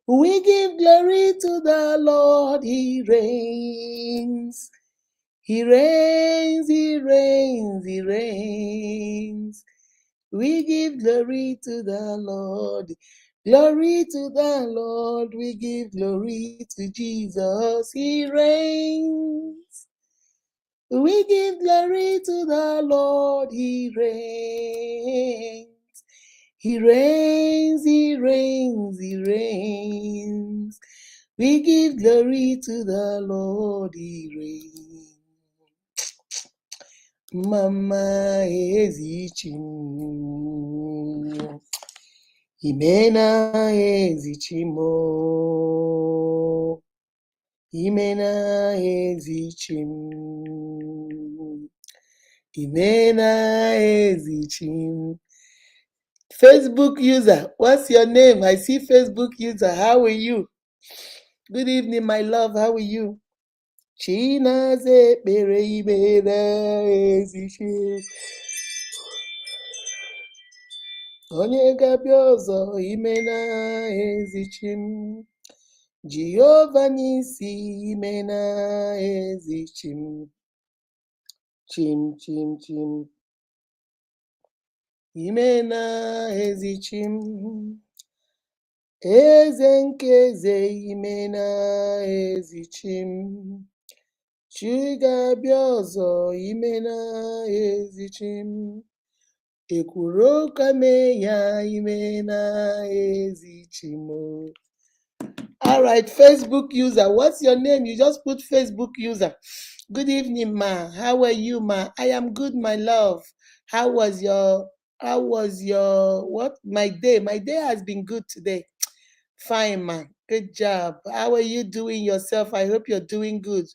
We give glory to the Lord, He reigns. He reigns, He reigns, He reigns. We give glory to the Lord. Glory to the Lord. We give glory to Jesus. He reigns. We give glory to the Lord. He reigns. He reigns, He reigns, He reigns. We give glory to the Lord. He reigns. Mama ezichim. Imena ezichimo. Imena ezichim. Imena ezichim. Facebook user, what's your name? I see Facebook user. How are you? Good evening, my love. How are you? Chinaze pere imena ezichim. Onye ga-abịa ọzọ imena ezichim. Jehova n'isi imena ezichim. Chim, chim, chim. Imena ezichim. Eze nke eze imena ezichim. Chi ga-abịa ọzọ imena ezichim. Ekwuru ka mee ya imena ezichim. All right, Facebook user, what's your name? You just put Facebook user. Good evening, ma. How are you, ma? I am good, my love. How was your what? My day? My day has been good today. Fine, ma. Good job. How are you doing yourself? I hope you're doing good.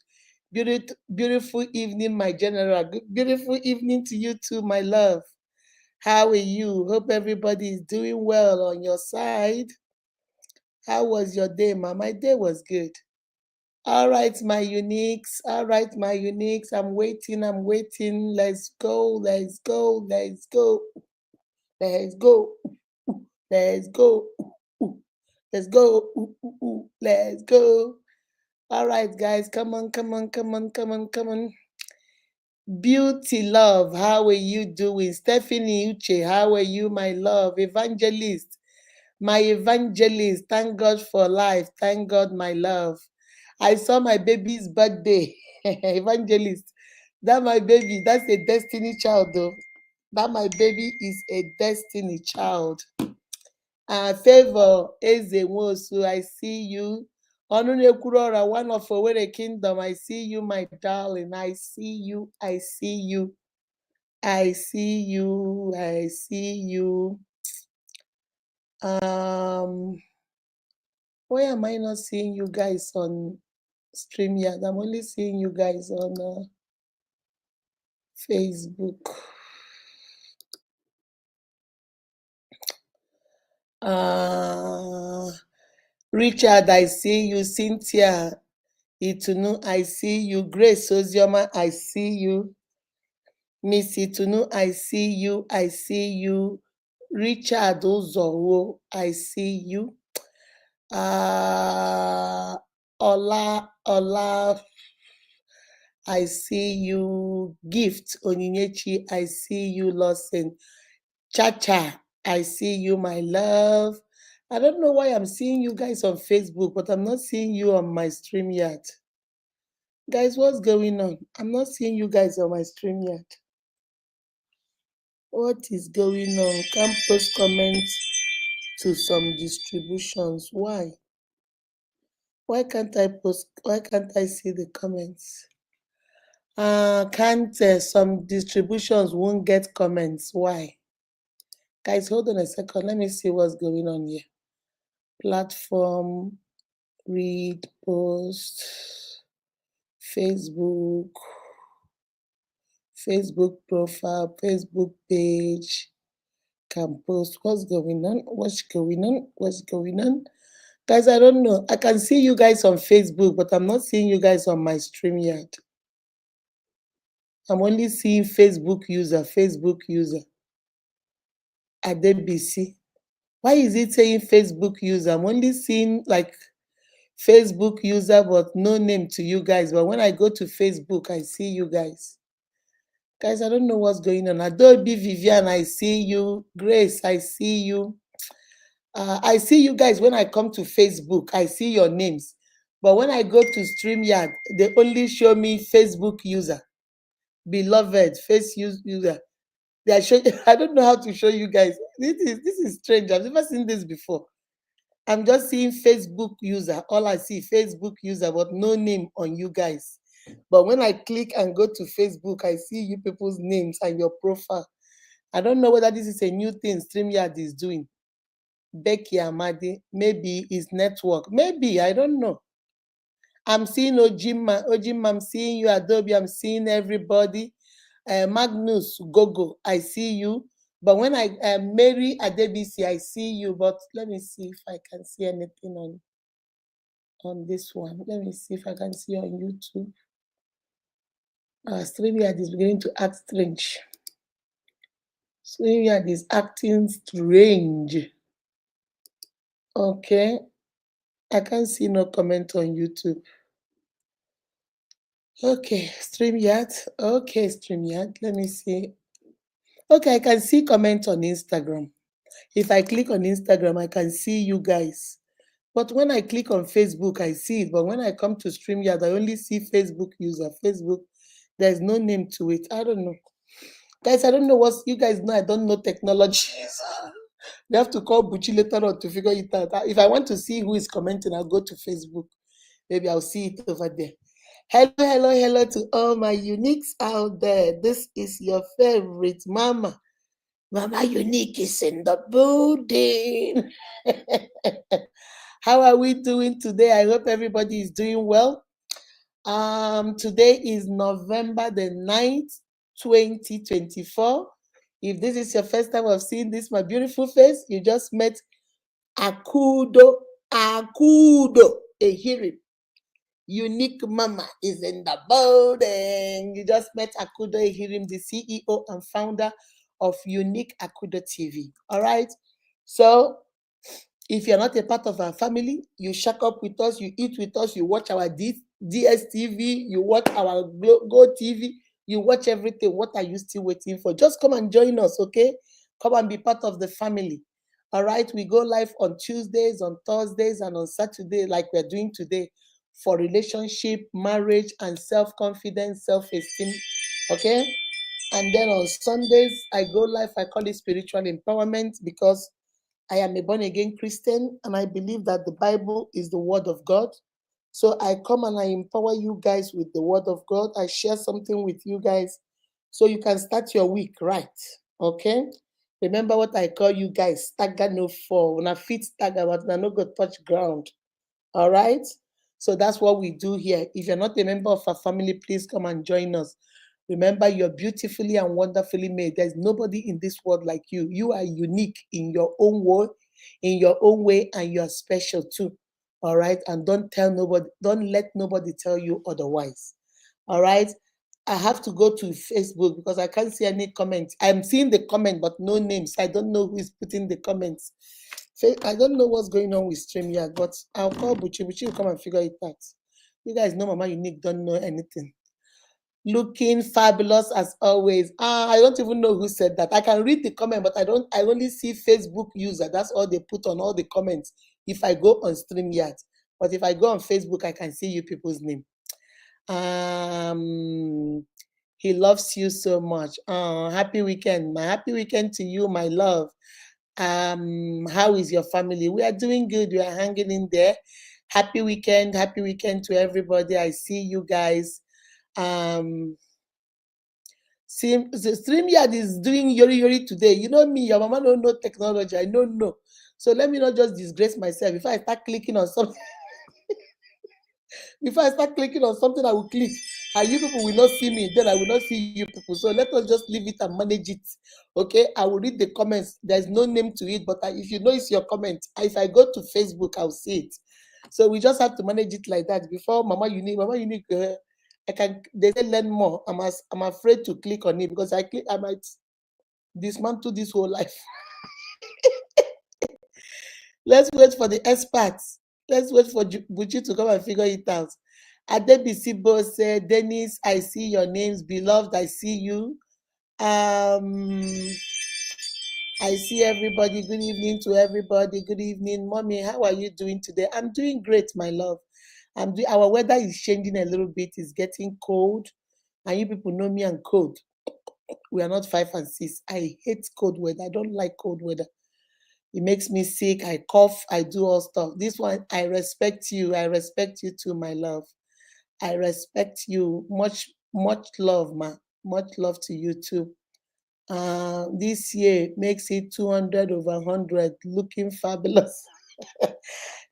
Beautiful evening, my general. Beautiful evening to you too, my love. How are you? Hope everybody is doing well on your side. How was your day, ma? My day was good. All right, my uniques. All right, my uniques. I'm waiting. Let's go. Let's go. Let's go. Let's go. Let's go. Let's go. Let's go. All right, guys. Come on, come on, come on, come on, come on. Beauty love, how are you doing? Stephanie Uche, how are you, my love? Evangelist, my evangelist. Thank God for life. Thank God, my love. I saw my baby's birthday. Evangelist, that my baby, that's a destiny child, though. That my baby is a destiny child. Favor Eze Nwosu, I see you. Onunekurora, one of Owerri Kingdom, I see you, my darling. I see you. I see you. I see you. I see you. Why am I not seeing you guys on StreamYard? I'm only seeing you guys on Facebook. Richard, I see you. Cynthia Itunu, I see you. Grace Ozioma, I see you. Miss Itunu, I see you. I see you. Richard Ozowo, I see you. Ola, I see you. Gift Onyinyechi, I see you. Lawson Chacha, I see you, my love. I don't know why I'm seeing you guys on Facebook, but I'm not seeing you on my StreamYard. Guys, what's going on? I'm not seeing you guys on my StreamYard. What is going on? Can't post comments to some distributions. Why? Why can't I post? Why can't I see the comments? Can't some distributions won't get comments? Why? Guys, hold on a second. Let me see what's going on here. Platform, read, post, Facebook profile, Facebook page, can post. What's going on? What's going on? What's going on? Guys, I don't know. I can see you guys on Facebook, but I'm not seeing you guys on my StreamYard. I'm only seeing Facebook user. Adebisi. Why is it saying Facebook user? I'm only seeing like Facebook user, but no name to you guys. But when I go to Facebook, I see you guys. Guys, I don't know what's going on. Adobe Vivian, I see you. Grace, I see you. I see you guys when I come to Facebook. I see your names. But when I go to StreamYard, they only show me Facebook user. Beloved, user. They are showing, I don't know how to show you guys. This is strange. I've never seen this before. I'm just seeing Facebook user. All I see, Facebook user, but no name on you guys. But when I click and go to Facebook, I see you people's names and your profile. I don't know whether this is a new thing StreamYard is doing. Becky Amadi, maybe it's network. Maybe, I don't know. I'm seeing Ojima. Ojima, I'm seeing you. Adobe, I'm seeing everybody. Magnus Gogo, I see you. But when I Mary Adebisi, I see you. But let me see if I can see anything on this one. Let me see if I can see on YouTube. StreamYard is beginning to act strange. StreamYard is acting strange. Okay. I can't see no comment on YouTube. Okay, StreamYard. Okay, StreamYard. Let me see. Okay, I can see comment on Instagram. If I click on Instagram, I can see you guys. But when I click on Facebook, I see it. But when I come to StreamYard, I only see Facebook user. Facebook, there's no name to it. I don't know. Guys, I don't know what you guys know. I don't know technology. We have to call Buchi later on to figure it out. If I want to see who is commenting, I'll go to Facebook. Maybe I'll see it over there. Hello, hello, hello to all my uniques out there. This is your favorite mama. Mama Unique is in the building. How are we doing today? I hope everybody is doing well. Today is November the 9th, 2024. If this is your first time of seeing this, my beautiful face, you just met Akudo, a hearing. Unique Mama is in the building. You just met Akudo Ehirim, the CEO and founder of Unique Akudo TV. All right. So if you're not a part of our family, you shack up with us, you eat with us, you watch our DSTV, you watch our Go TV, you watch everything. What are you still waiting for? Just come and join us, okay? Come and be part of the family. All right. We go live on Tuesdays, on Thursdays, and on Saturday, like we're doing today, for relationship, marriage, and self-confidence, self-esteem. Okay. And then on Sundays, I go live. I call it spiritual empowerment because I am a born-again Christian and I believe that the Bible is the word of God. So I come and I empower you guys with the word of God. I share something with you guys so you can start your week right. Okay? Remember what I call you guys, stagger no fall. When I feet stagger, but I no go touch ground. All right? So that's what we do here. If you're not a member of our family, please come and join us. Remember, you're beautifully and wonderfully made. There's nobody in this world like you. You are unique in your own way, and you're special too. All right. And don't let nobody tell you otherwise. All right. I have to go to Facebook because I can't see any comments. I'm seeing the comment, but no names. I don't know who is putting the comments. I don't know what's going on with StreamYard, but I'll call Buchi. Buchi will come and figure it out. You guys know Mama Unique don't know anything. Looking fabulous as always. I don't even know who said that. I can read the comment, but I only see Facebook user. That's all they put on all the comments if I go on StreamYard. But if I go on Facebook, I can see you people's name. He loves you so much. Happy weekend. My happy weekend to you, my love. How is your family? We are doing good. We are hanging in there. Happy weekend to everybody. I see you guys. StreamYard is doing yori today. You know me, your mama don't know technology. I don't know. So let me not just disgrace myself. If I start clicking on something, I will click. And you people will not see me, then I will not see you people. So let us just leave it and manage it. Okay, I will read the comments. There's no name to it, but if you know it's your comment, if I go to Facebook, I'll see it. So we just have to manage it like that. Before Mama Unique, they say learn more. I'm afraid to click on it because I might dismantle this whole life. Let's wait for the experts. Let's wait for Buchi to come and figure it out. Adebisi Bo said, Dennis, I see your names. Beloved, I see you. I see everybody. Good evening to everybody. Good evening, mommy. How are you doing today? I'm doing great, my love. Our weather is changing a little bit. It's getting cold, and you people know me and cold. We are not 5 and 6. I hate cold weather. I don't like cold weather. It makes me sick. I cough. I do all stuff. This one, I respect you. I respect you too, my love. I respect you. Much, much love, ma. Much love to you too. This year makes it 200 over 100, looking fabulous.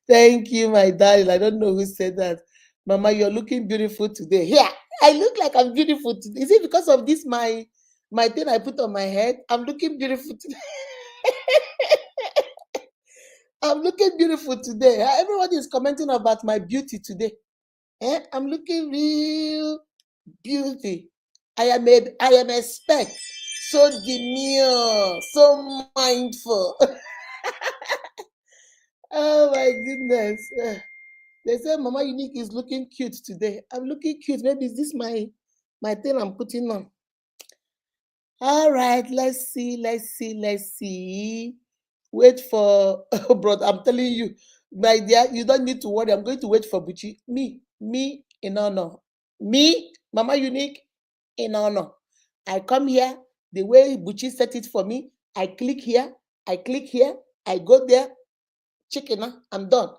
Thank you, my darling. I don't know who said that. Mama, you're looking beautiful today. Yeah, I look like I'm beautiful today. Is it because of this my thing I put on my head? I'm looking beautiful today. I'm looking beautiful today. Everybody is commenting about my beauty today. I'm looking real beauty. I am a speck. So demure, so mindful. Oh my goodness. They say Mama Unique is looking cute today. I'm looking cute. Maybe is this my thing I'm putting on? All right, let's see. Wait for oh, brother. I'm telling you, my dear, you don't need to worry. I'm going to wait for Buchi. Me in honor. Me, Mama Unique in honor. I come here the way Buchi set it for me. I click here, I go there, chicken, I'm done.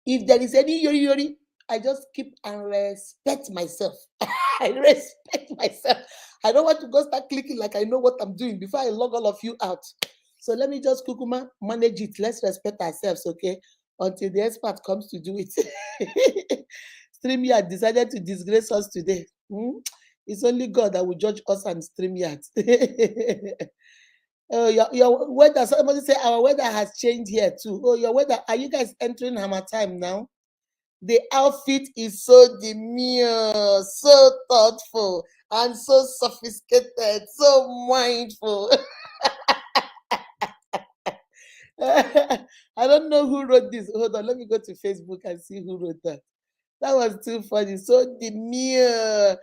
If there is any yori, I just keep and respect myself. I respect myself. I don't want to go start clicking like I know what I'm doing before I log all of you out. So let me just kukuma manage it. Let's respect ourselves, okay? Until the expert comes to do it. StreamYard decided to disgrace us today. It's only God that will judge us and StreamYard. Oh, your weather. Somebody say our weather has changed here too. Oh, your weather. Are you guys entering hammer time now? The outfit is so demure, so thoughtful, and so sophisticated, so mindful. I don't know who wrote this. Hold on, let me go to Facebook and see who wrote that. That was too funny. So demure.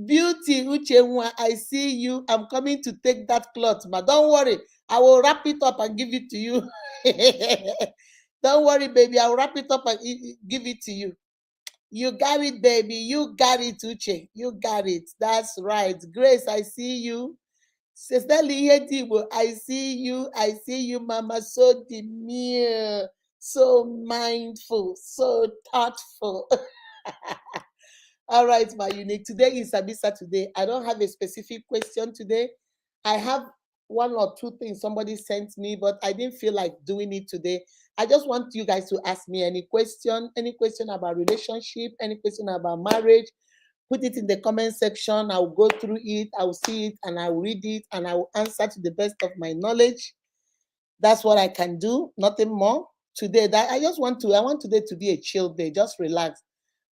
Beauty, Uchenwa, I see you. I'm coming to take that cloth, but don't worry. I will wrap it up and give it to you. Don't worry, baby. I'll wrap it up and give it to you. You got it, baby. You got it, Uche. You got it. That's right. Grace, I see you. Sister Lietibo, I see you. I see you, Mama. So demure, so mindful, so thoughtful. All right, my unique. Today is Sabi Saturday. I don't have a specific question today. I have one or two things somebody sent me, but I didn't feel like doing it today. I just want you guys to ask me any question about relationship, any question about marriage. Put it in the comment section. I'll go through it, I'll see it, and I'll read it, and I will answer to the best of my knowledge. That's what I can do, nothing more. Today, I want today to be a chill day. Just relax.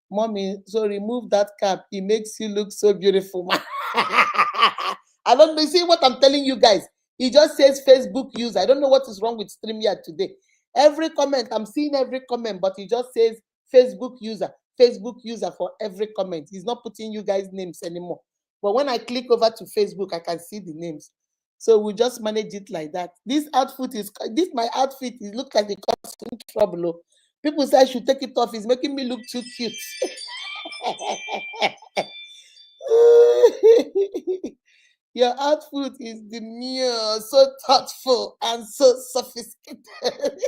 Mommy, so remove that cap. It makes you look so beautiful. I don't know. See what I'm telling you guys? It just says Facebook user. I don't know what is wrong with StreamYard today. Every comment, I'm seeing every comment, but it just says Facebook user for every comment. He's not putting you guys' names anymore. But when I click over to Facebook, I can see the names. So we just manage it like that. This my outfit. It looks like it comes in trouble. Oh. People say I should take it off. It's making me look too cute. Your outfit is demure, so thoughtful, and so sophisticated.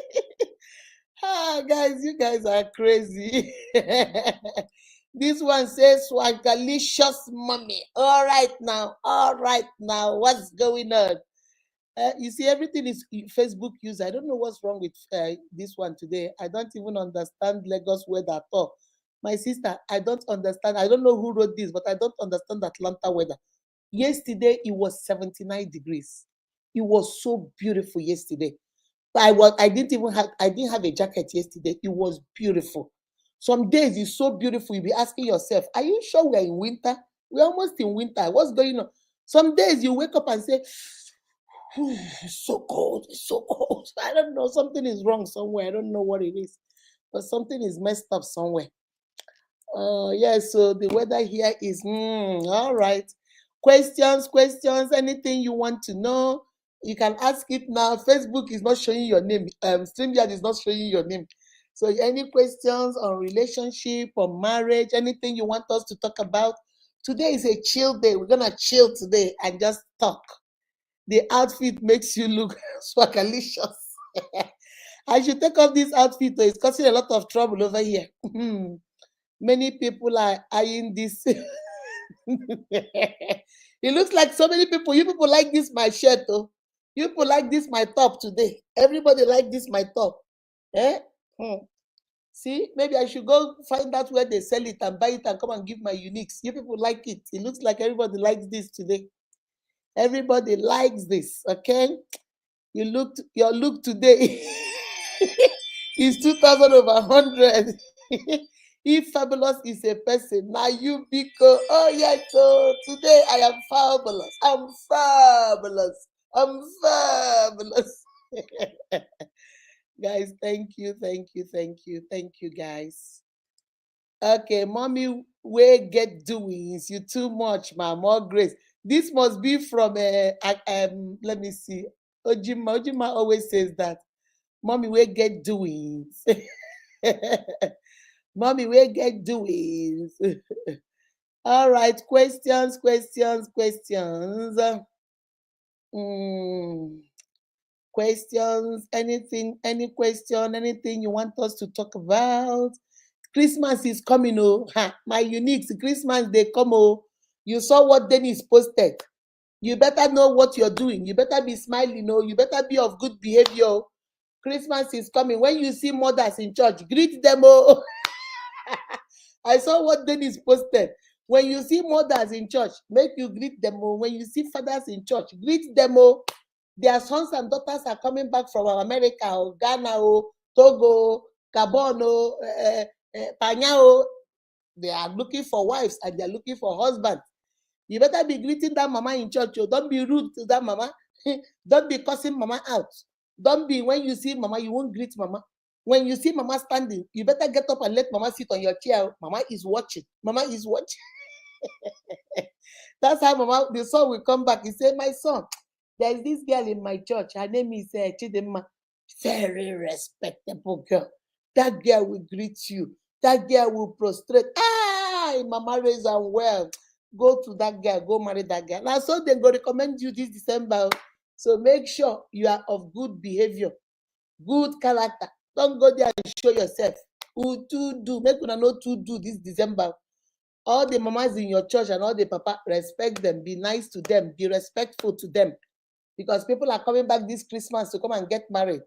Guys, you guys are crazy. This one says swagalicious mommy. All right now, what's going on? You see, everything is Facebook user. I don't know what's wrong with this one today. I don't even understand Lagos weather at all. My sister, I don't understand. I don't know who wrote this, but I don't understand Atlanta weather. Yesterday, it was 79 degrees. It was so beautiful yesterday. I didn't have a jacket yesterday. It was beautiful. Some days it's so beautiful. You'll be asking yourself, are you sure we're in winter? We're almost in winter. What's going on? Some days you wake up and say, It's so cold. It's so cold. I don't know. Something is wrong somewhere. I don't know what it is, but something is messed up somewhere. Yeah, so the weather here is all right. Questions, anything you want to know, you can ask it now. Facebook is not showing your name. StreamYard is not showing your name. So any questions on relationship or marriage, anything you want us to talk about, today is a chill day. We're gonna chill today and just talk. The outfit makes you look swagalicious. I should take off this outfit, though. It's causing a lot of trouble over here. Many people are eyeing this. It looks like so many people. You people like this my shirt, oh. You people like this my top today. Everybody like this my top. Eh? Hmm. See, maybe I should go find out where they sell it and buy it and come and give my uniques. You people like it. It looks like everybody likes this today. Everybody likes this, okay? Your look today is 2000 over 100. If fabulous is a person, now you because oh yeah, so today I am fabulous. I'm fabulous. I'm fabulous. Guys, thank you, guys. Okay, mommy, we get doings. You too much, ma. More grace. This must be from let me see. Ojima always says that. Mommy, we get doings. Mommy, we get doings. All right, questions. Mm, questions, anything, any question, anything you want us to talk about. Christmas is coming, oh. Ha, my uniques, Christmas, they come, oh. You saw what Dennis posted. You better know what you're doing. You better be smiling, oh. You better be of good behavior. Oh. Christmas is coming. When you see mothers in church, greet them, oh. I saw what Dennis posted. When you see mothers in church, make you greet them. Oh. When you see fathers in church, greet them. Oh. Their sons and daughters are coming back from America, or Ghana, or Togo, Gabon, Panya. They are looking for wives and they are looking for husbands. You better be greeting that mama in church. Oh. Don't be rude to that mama. Don't be cussing mama out. Don't be, when you see mama, you won't greet mama. When you see mama standing, you better get up and let mama sit on your chair. Mama is watching. Mama is watching. That's how mama, the son will come back. He say, my son, there's this girl in my church. Her name is Chidema. Very respectable girl. That girl will greet you. That girl will prostrate. Ah, mama raise and well. Go to that girl. Go marry that girl. Now, so they go recommend you this December. So make sure you are of good behavior, good character. Don't go there and show yourself. Who to do? Make una know to do this December. All the mamas in your church and all the papa, respect them. Be nice to them. Be respectful to them. Because people are coming back this Christmas to come and get married.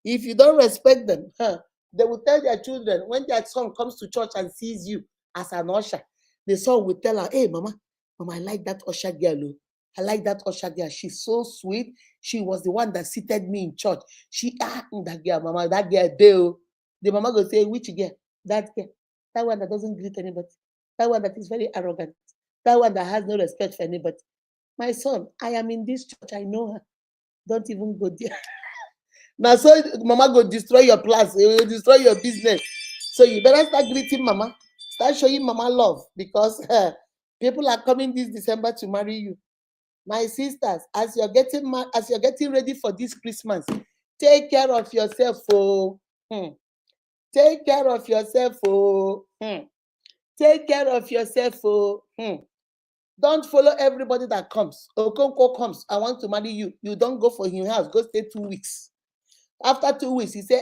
If you don't respect them, they will tell their children, when their son comes to church and sees you as an usher, the son will tell her, hey, mama, I like that usher girl. I like that usher girl. She's so sweet. She was the one that seated me in church. That girl, mama, that girl, Deo. The mama will say, which girl? That girl. That one that doesn't greet anybody. That one that is very arrogant. That one that has no respect for anybody. My son, I am in this church. I know her. Don't even go there. Now, so mama go destroy your plans. It will destroy your business. So you better start greeting mama. Start showing mama love because people are coming this December to marry you. My sisters, as you're getting ready for this Christmas, take care of yourself. Oh, take care of yourself. Oh, take care of yourself. Oh, don't follow everybody that comes. Okonko comes, I want to marry you. You don't go for him house. Go stay 2 weeks. After 2 weeks, he say,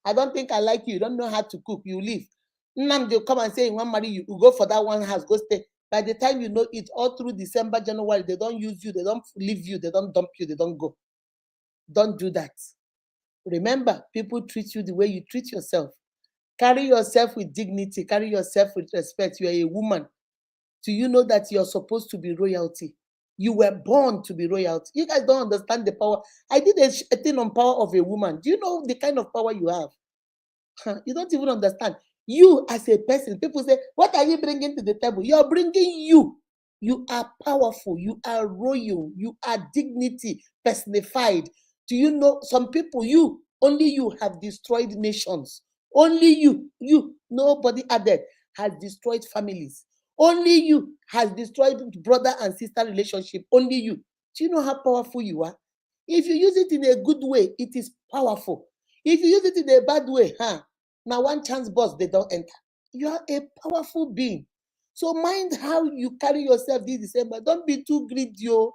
I don't think I like you. You don't know how to cook. You leave. They'll come and say, he want to marry you. You go for that one house. Go stay. By the time you know it, all through December, January, they don't use you. They don't leave you. They don't dump you. They don't go. Don't do that. Remember, people treat you the way you treat yourself. Carry yourself with dignity. Carry yourself with respect. You are a woman. Do you know that you're supposed to be royalty? You were born to be royalty. You guys don't understand the power. I did a thing on power of a woman. Do you know the kind of power you have? You don't even understand. You as a person, people say, what are you bringing to the table? You're bringing you. You are powerful. You are royal. You are dignity personified. Do you know some people, only you have destroyed nations. Only you, nobody added, has destroyed families. Only you has destroyed brother and sister relationship. Only you. Do you know how powerful you are? If you use it in a good way, it is powerful. If you use it in a bad way, now one chance boss, they don't enter. You are a powerful being. So mind how you carry yourself this December. Don't be too greedy, oh.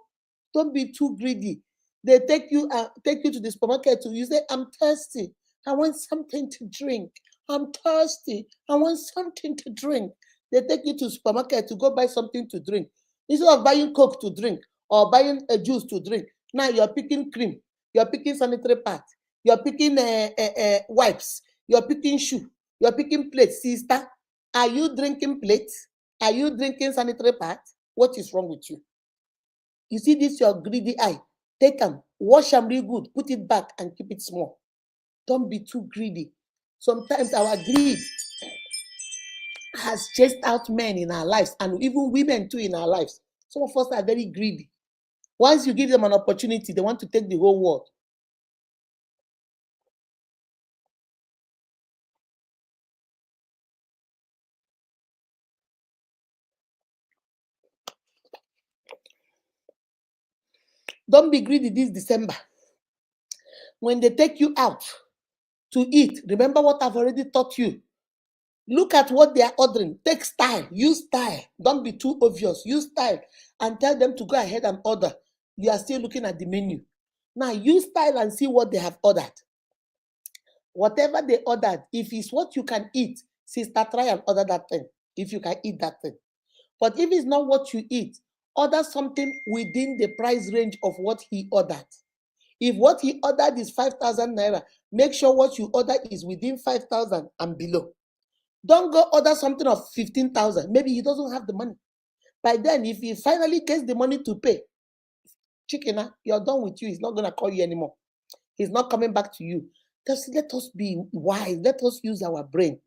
Don't be too greedy. They take you to the supermarket. You say, I'm thirsty. I want something to drink. I'm thirsty. I want something to drink. They take you to the supermarket to go buy something to drink. Instead of buying Coke to drink or buying a juice to drink, now you're picking cream. You're picking sanitary pad. You're picking wipes. You're picking shoe. You're picking plates. Sister, are you drinking plates? Are you drinking sanitary pad? What is wrong with you? You see this your greedy eye. Take them, wash them real good, put it back and keep it small. Don't be too greedy. Sometimes our greed has chased out men in our lives and even women too in our lives. Some of us are very greedy. Once you give them an opportunity, they want to take the whole world. Don't be greedy this December. When they take you out to eat, remember what I've already taught you. Look at what they are ordering. Take style. Use style. Don't be too obvious. Use style and tell them to go ahead and order. You are still looking at the menu. Now use style and see what they have ordered. Whatever they ordered, if it's what you can eat, sister, try and order that thing. If you can eat that thing. But if it's not what you eat, order something within the price range of what he ordered. If what he ordered is 5,000 naira, make sure what you order is within 5,000 and below. Don't go order something of 15,000. Maybe he doesn't have the money. By then, if he finally gets the money to pay, chicken, you're done with you. He's not going to call you anymore. He's not coming back to you. Just let us be wise. Let us use our brain.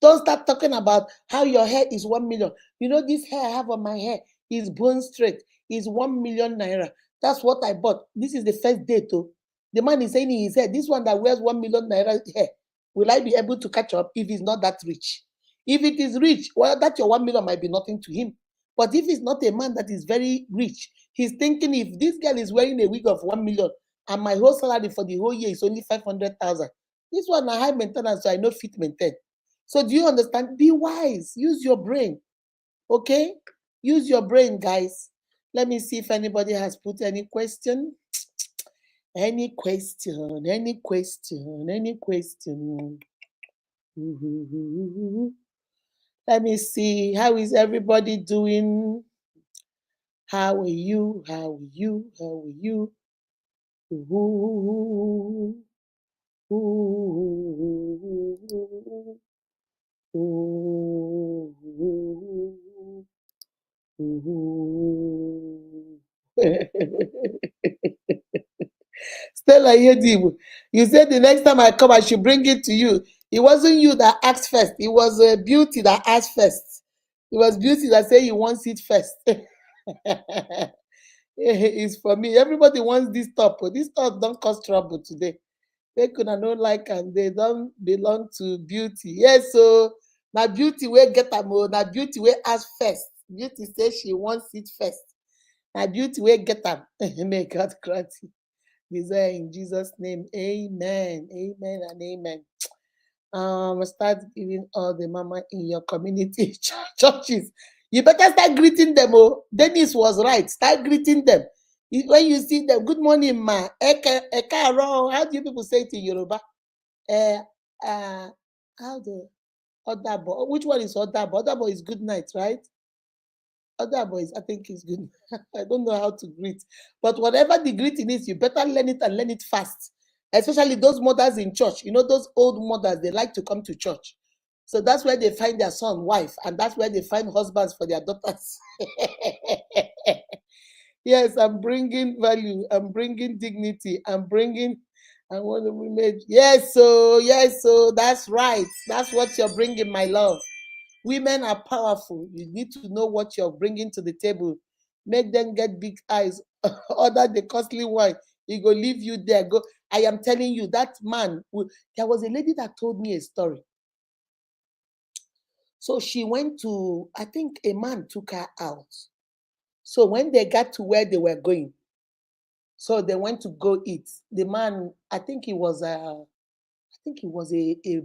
Don't start talking about how your hair is 1 million. You know, this hair I have on my hair is bone straight. Is 1 million naira. That's what I bought. This is the first day, too. The man is saying in his head, this one that wears 1 million naira hair, will I be able to catch up if he's not that rich? If it is rich, well, that your 1 million might be nothing to him. But if he's not a man that is very rich, he's thinking if this girl is wearing a wig of 1 million and my whole salary for the whole year is only 500,000, this one a high maintenance, so I know fit maintain. So do you understand? Be wise. Use your brain. Okay? Use your brain, guys. Let me see if anybody has put any question. Any question, any question, any question. Let me see. How is everybody doing? How are you? How are you? How are you? Stella Yedibu, you said the next time I come, I should bring it to you. It wasn't you that asked first. It was Beauty that asked first. It was Beauty that said you want it first. It's for me. Everybody wants this top. This top don't cause trouble today. They could not like and they don't belong to Beauty. Yes, so now Beauty will get them. Now Beauty will ask first. Beauty says she wants it first. Now Beauty will get them. May God grant you desire in Jesus' name. Amen. Amen and amen. Start giving all the mama in your community churches. You better start greeting them. Oh, Dennis was right. Start greeting them. When you see them, good morning, ma. How do you people say it in Yoruba? How the Odabo? Which one is Odabo? Odabo is good night, right? Other boys, I think is good. I don't know how to greet, but whatever the greeting is, you better learn it and learn it fast. Especially those mothers in church. You know, those old mothers, they like to come to church. So that's where they find their son, wife, and that's where they find husbands for their daughters. Yes, I'm bringing value. I'm bringing dignity. I want to be made. Yes, so that's right. That's what you're bringing, my love. Women are powerful. You need to know what you're bringing to the table. Make them get big eyes. Order the costly wine. He go leave you there. Go. I am telling you, that man. There was a lady that told me a story. So she went to, I think a man took her out. So when they got to where they were going, so they went to go eat. The man, I think he was a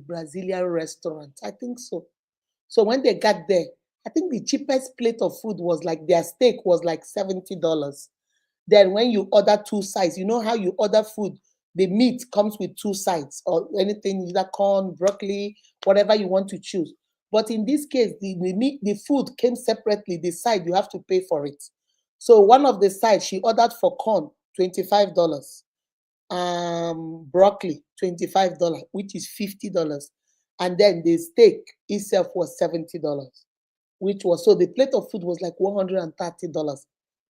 Brazilian restaurant. I think so. So when they got there, I think the cheapest plate of food was like their steak was like $70. Then when you order two sides, you know how you order food, the meat comes with two sides or anything, either corn, broccoli, whatever you want to choose. But in this case, the meat, the food came separately. The side you have to pay for it. So one of the sides she ordered for corn, $25. Broccoli, $25, which is $50. And then the steak itself was $70, which was so the plate of food was like $130.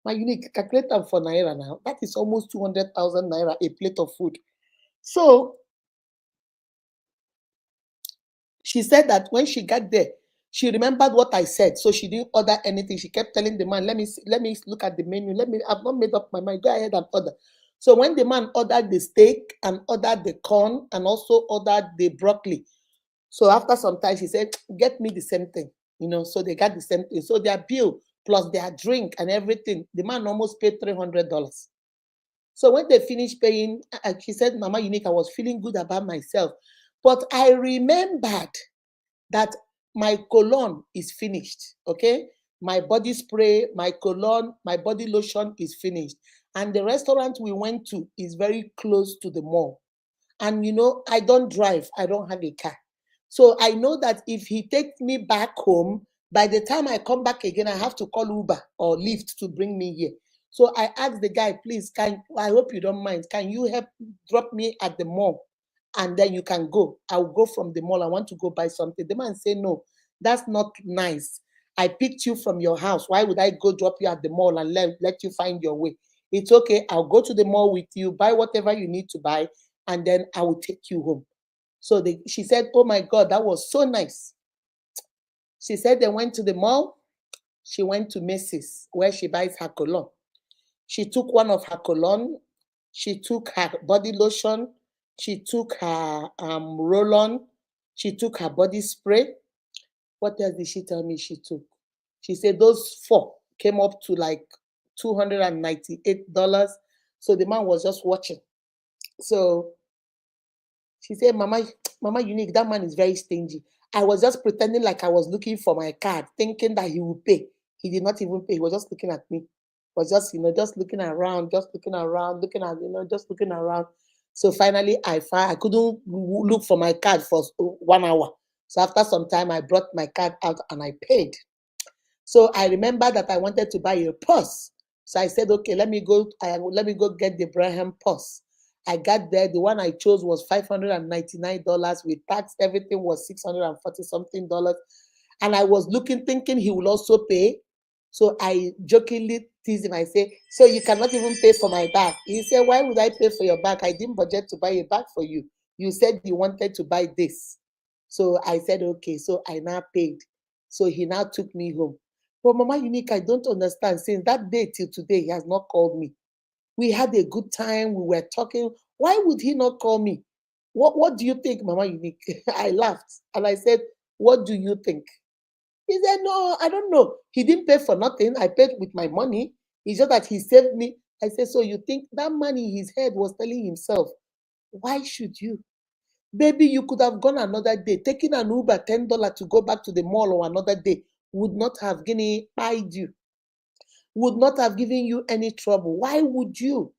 My unique calculator for Naira now, that is almost 200,000 Naira a plate of food. So she said that when she got there, she remembered what I said, so she didn't order anything. She kept telling the man, let me look at the menu. I've not made up my mind. Go ahead and order. So when the man ordered the steak and ordered the corn and also ordered the broccoli, so after some time she said, get me the same thing. So they got the same thing. So their bill plus their drink and everything, the man almost paid $300. So when they finished paying, she said, Mama Unique, I was feeling good about myself. But I remembered that my cologne is finished, okay? My body spray, my cologne, my body lotion is finished. And the restaurant we went to is very close to the mall. And I don't drive, I don't have a car. So I know that if he takes me back home, by the time I come back again, I have to call Uber or Lyft to bring me here. So I asked the guy, please, I hope you don't mind, can you help drop me at the mall? And then you can go. I'll go from the mall. I want to go buy something. The man say, no, that's not nice. I picked you from your house. Why would I go drop you at the mall and let you find your way? It's okay. I'll go to the mall with you, buy whatever you need to buy, and then I will take you home. So she said, oh my God, that was so nice. She said they went to the mall. She went to Macy's where she buys her cologne. She took one of her cologne. She took her body lotion. She took her roll-on. She took her body spray. What else did she tell me she took? She said those four came up to like $298. So the man was just watching. So she said, Mama Unique, that man is very stingy. I was just pretending like I was looking for my card, thinking that he would pay. He did not even pay. He was just looking at me. Was just, just looking around, looking at, just looking around. So finally, I couldn't look for my card for 1 hour. So after some time, I brought my card out and I paid. So I remember that I wanted to buy a purse. So I said, okay, let me go get the Braham purse. I got there. The one I chose was $599 with tax. Everything was $640 something. And I was looking, thinking he will also pay. So I jokingly teased him. I say, so you cannot even pay for my bag. He said, why would I pay for your bag? I didn't budget to buy a bag for you. You said you wanted to buy this. So I said, okay. So I now paid. So he now took me home. But Mama Unique, I don't understand. Since that day till today, he has not called me. We had a good time. We were talking. Why would he not call me? What do you think, Mama Unique? I laughed and I said, what do you think? He said, no, I don't know. He didn't pay for nothing. I paid with my money. It's just that he saved me. I said, so you think that money in his head was telling himself, why should you? Baby, you could have gone another day. Taking an Uber, $10 to go back to the mall or another day would not have paid you, would not have given you any trouble. Why would you?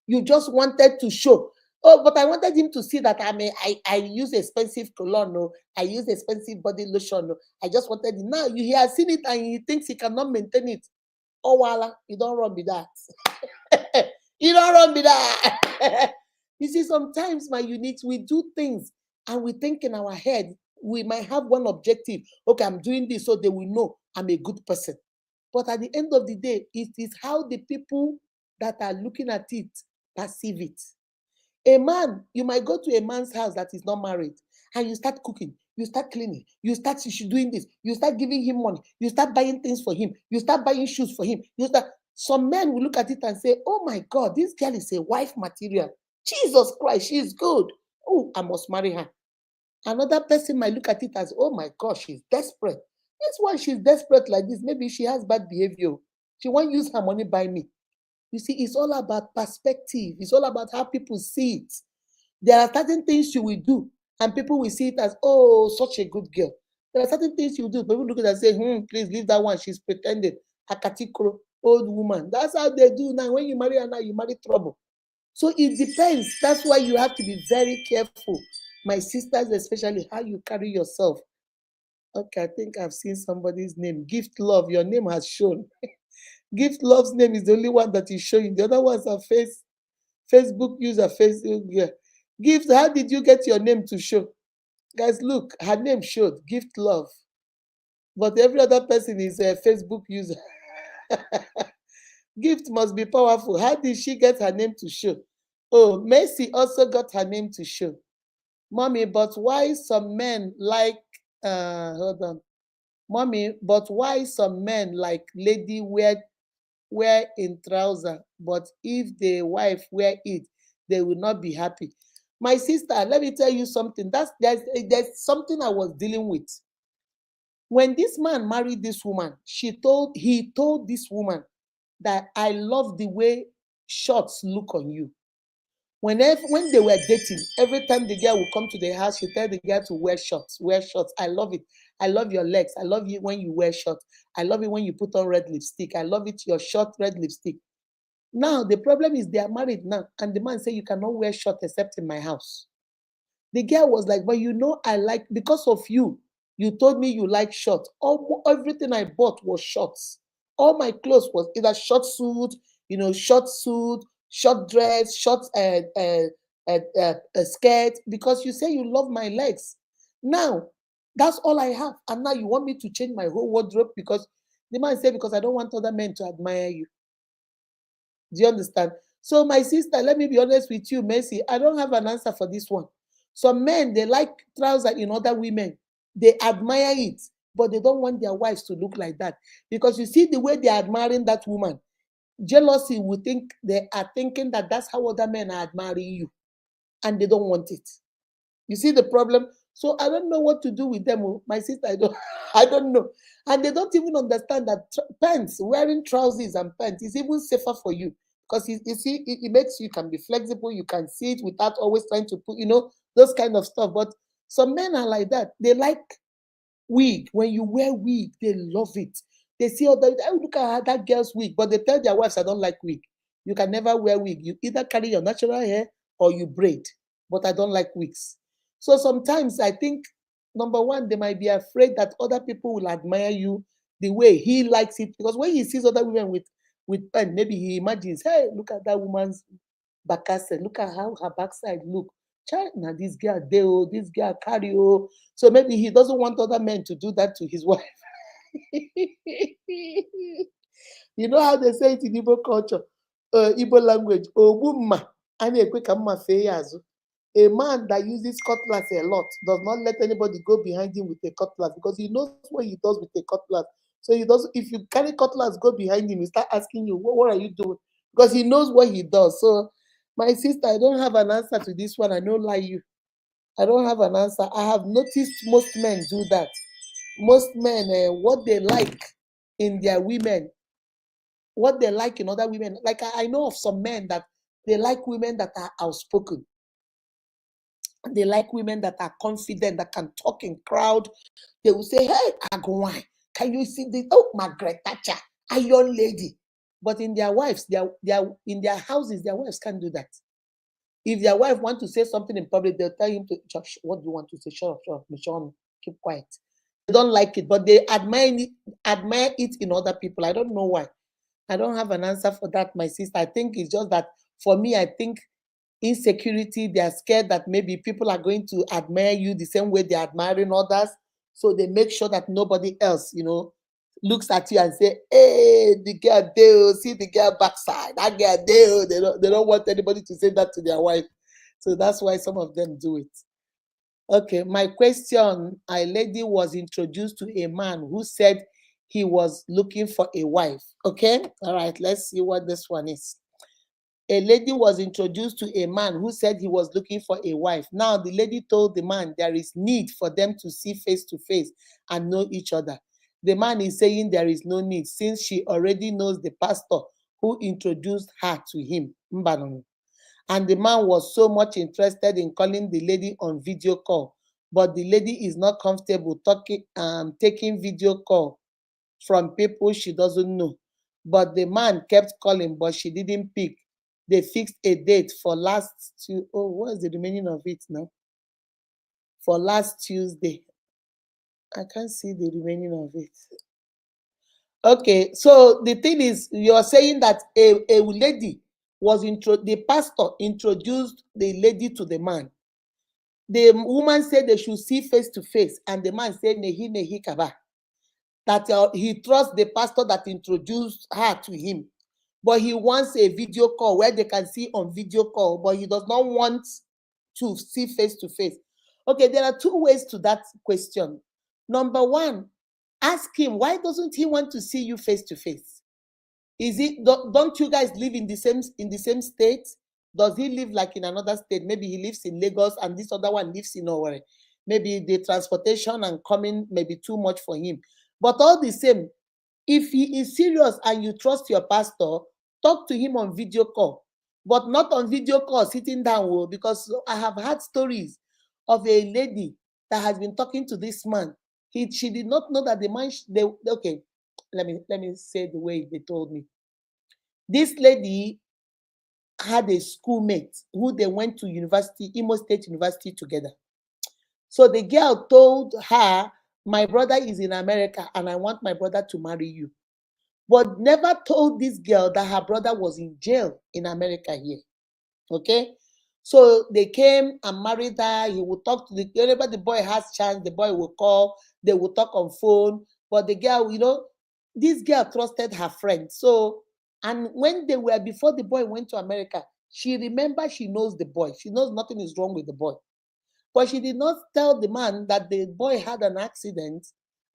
You just wanted to show. Oh, but I wanted him to see that I use expensive cologne. No, I use expensive body lotion. No, I just wanted him. Now he has seen it and he thinks he cannot maintain it. Oh, voila, you don't run with that. You don't run with that. You see, sometimes, my uniques, we do things and we think in our head, we might have one objective. Okay, I'm doing this so they will know I'm a good person. But at the end of the day, it is how the people that are looking at it perceive it. A man, you might go to a man's house that is not married, and you start cooking, you start cleaning, you start doing this, you start giving him money, you start buying things for him, you start buying shoes for him, some men will look at it and say, oh my God, this girl is a wife material. Jesus Christ, she is good. Oh, I must marry her. Another person might look at it as, oh my God, she's desperate. That's why she's desperate like this. Maybe she has bad behavior. She won't use her money by me. You see, it's all about perspective. It's all about how people see it. There are certain things you will do, and people will see it as, oh, such a good girl. There are certain things you do. People look at it and say, please leave that one. She's pretending. Akatikoro, old woman. That's how they do now. When you marry her now, you marry trouble. So it depends. That's why you have to be very careful. My sisters, especially, how you carry yourself. Okay, I think I've seen somebody's name. Gift Love, your name has shown. Gift Love's name is the only one that is showing. The other ones are Facebook user, Facebook. Yeah. Gift, how did you get your name to show? Guys, look, her name showed, Gift Love. But every other person is a Facebook user. Gift must be powerful. How did she get her name to show? Oh, Mercy also got her name to show. Mommy, but why some men like, hold on. Mommy, but why some men like lady wear in trouser, but if the wife wear it, they will not be happy. My sister, let me tell you something. There's something I was dealing with. When this man married this woman, he told this woman that I love the way shorts look on you. When they were dating, every time the girl would come to the house, she tell the girl to wear shorts, wear shorts. I love it. I love your legs. I love you when you wear shorts. I love it when you put on red lipstick. I love it, your short red lipstick. Now, the problem is they are married now, and the man say, you cannot wear shorts except in my house. The girl was like, but I like, because of you, you told me you like shorts. Everything I bought was shorts. All my clothes was either short suit, short suit, short dress, short skirt, because you say you love my legs. Now, that's all I have. And now you want me to change my whole wardrobe because the man said, because I don't want other men to admire you. Do you understand? So, my sister, let me be honest with you, Mercy. I don't have an answer for this one. Some men, they like trousers in other women. They admire it, but they don't want their wives to look like that. Because you see the way they are admiring that woman, jealousy will think they are thinking that that's how other men are admiring you, and they don't want it. You see the problem? So I don't know what to do with them. My sister, I don't know. And they don't even understand that pants, wearing trousers and pants is even safer for you. Because you see, it makes you can be flexible, you can see it without always trying to put, those kind of stuff. But some men are like that. They like wig. When you wear wig, they love it. They see look at that girl's wig, but they tell their wives, I don't like wig. You can never wear wig. You either carry your natural hair or you braid. But I don't like wigs. So sometimes I think, number one, they might be afraid that other people will admire you the way he likes it. Because when he sees other women with pen, maybe he imagines, hey, look at that woman's backside. Look at how her backside look. Child, now this girl, this girl carry. So maybe he doesn't want other men to do that to his wife. You know how they say it in Igbo culture, Igbo language, a man that uses cutlass a lot does not let anybody go behind him with a cutlass because he knows what he does with a cutlass. So he does. If you carry cutlass, go behind him, he start asking you, what are you doing? Because he knows what he does. So, my sister, I don't have an answer to this one. I don't lie you. I don't have an answer. I have noticed most men do that. Most men, what they like in their women, what they like in other women. Like I know of some men that they like women that are outspoken. They like women that are confident, that can talk in crowd. They will say, hey, Agwai, can you see this? Oh, Margaret Thatcher, Iron Lady. But in their wives, in their houses, their wives can't do that. If their wife wants to say something in public, they'll tell him to, what do you want to say? Shut up, Michonne, keep quiet. They don't like it, but they admire it in other people. I don't know why. I don't have an answer for that, my sister. I think it's just that for me, I think insecurity, they are scared that maybe people are going to admire you the same way they're admiring others. So they make sure that nobody else, looks at you and say, hey, the girl there, see the girl backside, that girl there. They don't want anybody to say that to their wife. So that's why some of them do it. Okay, my question, a lady was introduced to a man who said he was looking for a wife. Okay, all right, let's see what this one is. A lady was introduced to a man who said he was looking for a wife. Now, the lady told the man there is need for them to see face to face and know each other. The man is saying there is no need since she already knows the pastor who introduced her to him. Mbanono. And the man was so much interested in calling the lady on video call, but the lady is not comfortable taking video call from people she doesn't know. But the man kept calling, but she didn't pick. They fixed a date for what's the remaining of it now? For last Tuesday. I can't see the remaining of it. Okay, so the thing is, you're saying that a lady the pastor introduced the lady to the man. The woman said they should see face to face, and the man said nehi nehi kaba, that he trusts the pastor that introduced her to him, but he wants a video call where they can see on video call, but he does not want to see face to face. Okay, there are two ways to that question. Number one, ask him, why doesn't he want to see you face to face? Is it, don't you guys live in the same state? Does he live like in another state? Maybe he lives in Lagos and this other one lives in Owerri. Maybe the transportation and coming may be too much for him. But all the same, if he is serious and you trust your pastor, talk to him on video call, but not on video call sitting down, because I have had stories of a lady that has been talking to this man. She did not know that the man, okay, let me say the way they told me. This lady had a schoolmate who they went to university, Imo State University together. So the girl told her, my brother is in America and I want my brother to marry you. But never told this girl that her brother was in jail in America here. Okay? So they came and married her. He would talk to whenever the boy has chance, the boy will call, they will talk on phone. But the girl, this girl trusted her friend. So, and when they were, before the boy went to America, she remembered she knows the boy. She knows nothing is wrong with the boy. But she did not tell the man that the boy had an accident,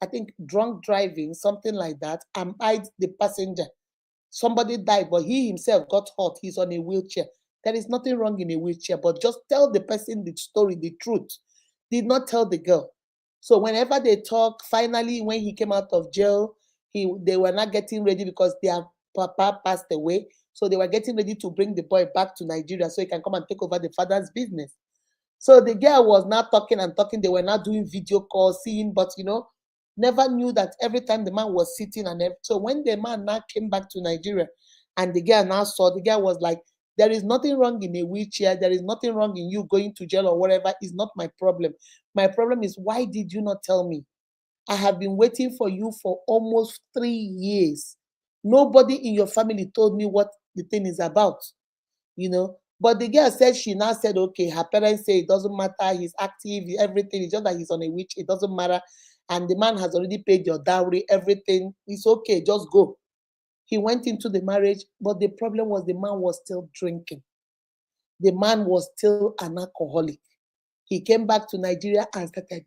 I think drunk driving, something like that, and eyed the passenger. Somebody died, but he himself got hurt. He's on a wheelchair. There is nothing wrong in a wheelchair, but just tell the person the story, the truth. Did not tell the girl. So whenever they talk, finally, when he came out of jail, they were not getting ready because their papa passed away. So they were getting ready to bring the boy back to Nigeria so he can come and take over the father's business. So the girl was now talking and talking. They were not doing video calls, seeing, but never knew that every time the man was sitting so when the man now came back to Nigeria and the girl now saw, the girl was like, there is nothing wrong in a wheelchair. There is nothing wrong in you going to jail or whatever. It's not my problem. My problem is, why did you not tell me? I have been waiting for you for almost 3 years. Nobody in your family told me what the thing is about. But the girl said, she now said, okay, her parents say it doesn't matter, he's active, everything, it's just that he's on a witch, it doesn't matter. And the man has already paid your dowry, everything, it's okay, just go. He went into the marriage, but the problem was the man was still drinking. The man was still an alcoholic. He came back to Nigeria and started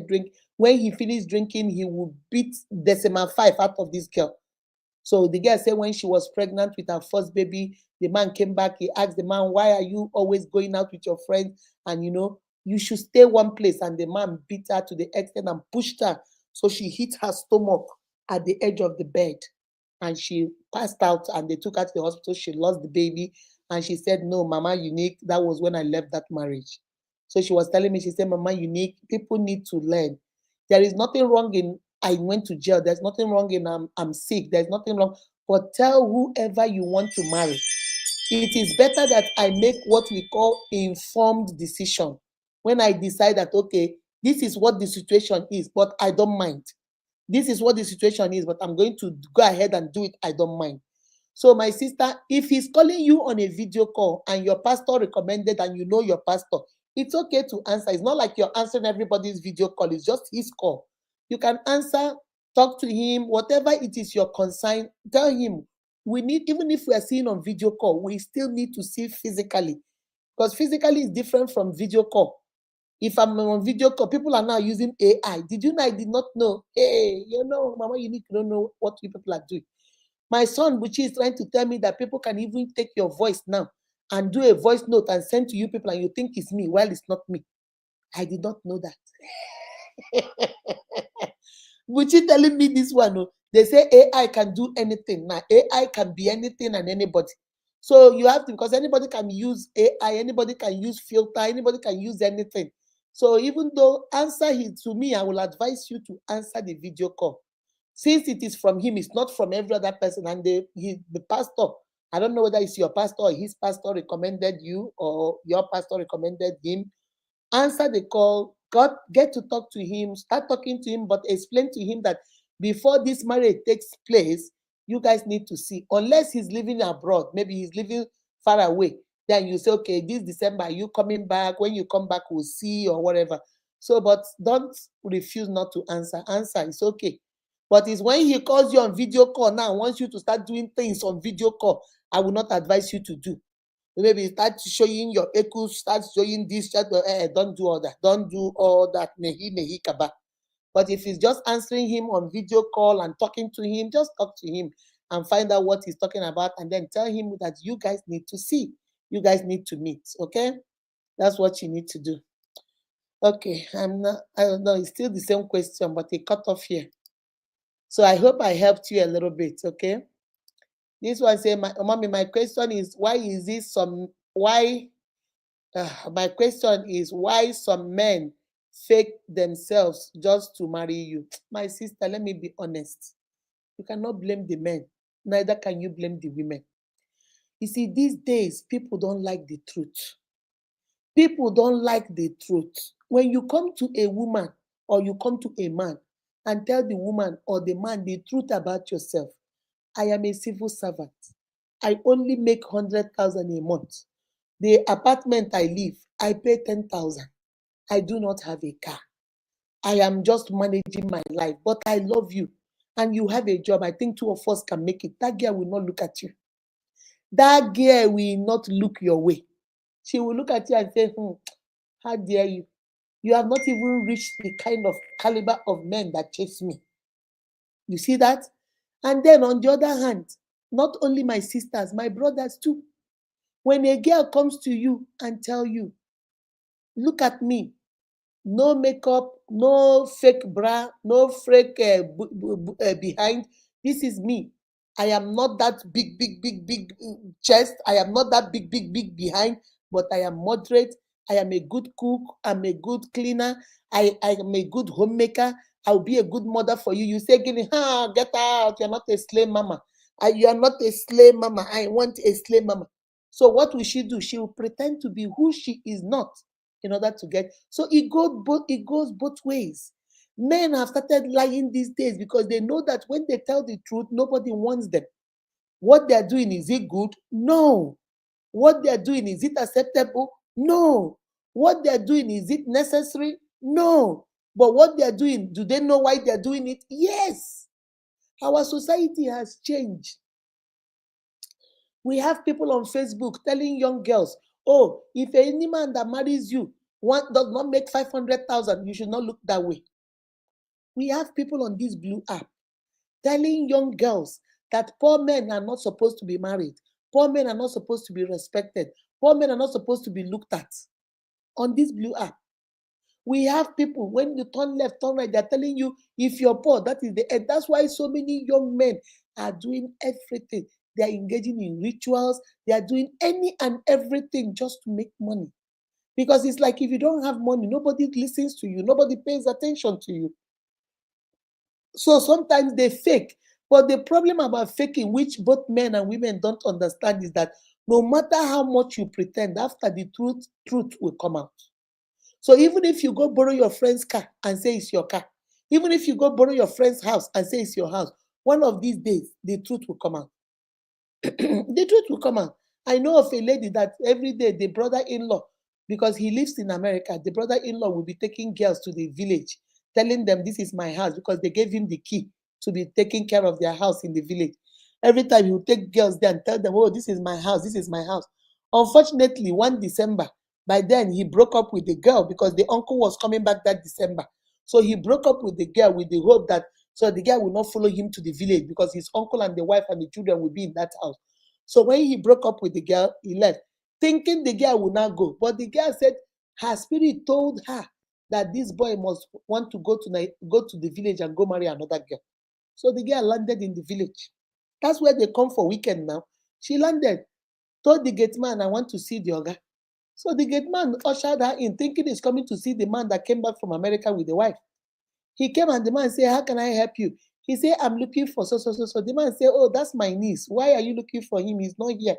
drinking. When he finished drinking, he would beat decimal 5 out of this girl. So the girl said when she was pregnant with her first baby, the man came back. He asked the man, why are you always going out with your friends? And you should stay one place. And the man beat her to the extent and pushed her. So she hit her stomach at the edge of the bed. And she passed out and they took her to the hospital. She lost the baby. And she said, no, Mama Unique, that was when I left that marriage. So she was telling me, she said, Mama Unique, people need to learn. There is nothing wrong in I went to jail. There's nothing wrong in I'm sick. There's nothing wrong. But tell whoever you want to marry. It is better that I make what we call informed decision. When I decide that, okay, this is what the situation is, but I don't mind. This is what the situation is, but I'm going to go ahead and do it. I don't mind. So my sister, if he's calling you on a video call and your pastor recommended and you know your pastor, it's okay to answer. It's not like you're answering everybody's video call. It's just his call. You can answer, talk to him, whatever it is your concern, tell him. We need, even if we are seeing on video call, we still need to see physically, because physically is different from video call. If I'm on video call, people are now using AI. Did you know? I did not know. Hey, Mama, you need to know what you people are doing. My son, Buchi, is trying to tell me that people can even take your voice now and do a voice note and send to you people, and you think it's me, while it's not me. I did not know that. Buchi telling me this one. Oh, they say AI can do anything. Now, AI can be anything and anybody. So you have to, because anybody can use AI, anybody can use filter, anybody can use anything. So even though answer it to me, I will advise you to answer the video call. Since it is from him, it's not from every other person. And the pastor, I don't know whether it's your pastor or his pastor recommended you or your pastor recommended him. Answer the call, get to talk to him, start talking to him, but explain to him that before this marriage takes place, you guys need to see. Unless he's living abroad, maybe he's living far away, then you say, okay, this December, are you coming back? When you come back, we'll see or whatever. So, but don't refuse not to answer. Answer, it's okay. But it's when he calls you on video call now, wants you to start doing things on video call, I will not advise you to do. Maybe start showing your echo, start showing this, don't do all that. Don't do all that. Nehi kaba. But if he's just answering him on video call and talking to him, just talk to him and find out what he's talking about, and then tell him that you guys need to see. You guys need to meet. Okay? That's what you need to do. Okay, I don't know, it's still the same question, but it cut off here. So I hope I helped you a little bit, okay? This one say, Mommy, my question is, my question is why some men fake themselves just to marry you? My sister, let me be honest. You cannot blame the men, neither can you blame the women. You see, these days, people don't like the truth. People don't like the truth. When you come to a woman or you come to a man and tell the woman or the man the truth about yourself, I am a civil servant. I only make 100,000 a month. The apartment I live, I pay 10,000. I do not have a car. I am just managing my life, but I love you. And you have a job. I think two of us can make it. That girl will not look at you. That girl will not look your way. She will look at you and say, how dare you? You have not even reached the kind of caliber of men that chase me. You see that? And then on the other hand, not only my sisters, my brothers too. When a girl comes to you and tell you, look at me, no makeup, no fake bra, no fake behind. This is me. I am not that big chest. I am not that big behind, but I am moderate. I am a good cook. I'm a good cleaner. I am a good homemaker. I'll be a good mother for you. You say, get out. You're not a slave mama. You are not a slave mama. I want a slave mama. So what will she do? She will pretend to be who she is not in order to get. So it goes both ways. Men have started lying these days because they know that when they tell the truth, nobody wants them. What they're doing, is it good? No. What they're doing, is it acceptable? No. What they're doing, is it necessary? No. But what they're doing, do they know why they're doing it? Yes. Our society has changed. We have people on Facebook telling young girls, oh, if any man that marries you does not make 500,000, you should not look that way. We have people on this blue app telling young girls that poor men are not supposed to be married. Poor men are not supposed to be respected. Poor men are not supposed to be looked at on this blue app. We have people, when you turn left, turn right, they're telling you, if you're poor, that is the end. That's why so many young men are doing everything. They are engaging in rituals. They are doing any and everything just to make money. Because it's like if you don't have money, nobody listens to you. Nobody pays attention to you. So sometimes they fake. But the problem about faking, which both men and women don't understand, is that no matter how much you pretend, after the truth will come out. So even if you go borrow your friend's car and say it's your car, even if you go borrow your friend's house and say it's your house, one of these days, the truth will come out. The truth will come out. I know of a lady that every day the brother-in-law, because he lives in America, the brother-in-law will be taking girls to the village, telling them this is my house, because they gave him the key to be taking care of their house in the village. Every time he will take girls there and tell them, oh, this is my house, this is my house. Unfortunately, one December, By then, he broke up with the girl because the uncle was coming back that December. So he broke up with the girl with the hope that so the girl will not follow him to the village because his uncle and the wife and the children will be in that house. So when he broke up with the girl, he left, thinking the girl will not go. But the girl said her spirit told her that this boy must want to go to the village and go marry another girl. So the girl landed in the village. That's where they come for weekend now. She landed, told the gate man, I want to see the oga. So the gate man ushered her in, thinking he's coming to see the man that came back from America with the wife. He came and the man said, how can I help you? He said, I'm looking for so, so, so. So the man said, oh, that's my niece. Why are you looking for him? He's not here.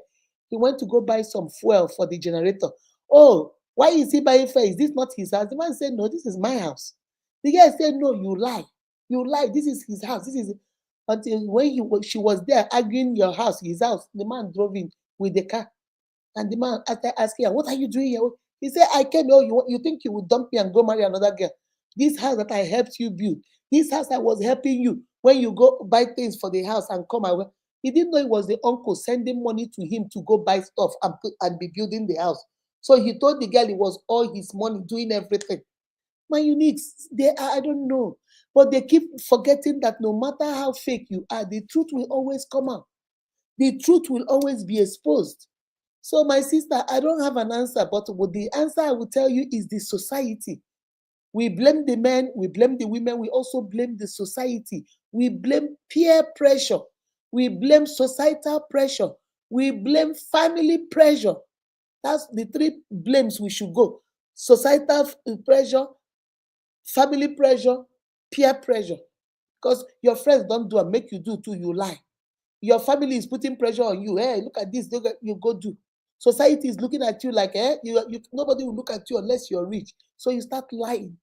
He went to go buy some fuel for the generator. Oh, why is he buying fuel? Is this not his house? The man said, no, this is my house. The guy said, no, you lie. You lie. This is his house. This is until when she was there arguing your house, his house, the man drove in with the car. And the man after asking her, what are you doing here? He said, I came, oh, you think you would dump me and go marry another girl? This house that I helped you build, this house I was helping you when you go buy things for the house and come away. He didn't know it was the uncle sending money to him to go buy stuff and be building the house. So he told the girl it was all his money doing everything. My uniques, they are, I don't know. But they keep forgetting that no matter how fake you are, the truth will always come out. The truth will always be exposed. So, my sister, I don't have an answer, but the answer I will tell you is the society. We blame the men, we blame the women, we also blame the society. We blame peer pressure, we blame societal pressure, we blame family pressure. That's the three blames we should go: societal pressure, family pressure, peer pressure. Because your friends don't do and make you do too, you lie. Your family is putting pressure on you. Hey, look at this, you go do. Society is looking at you like, nobody will look at you unless you're rich. So you start lying.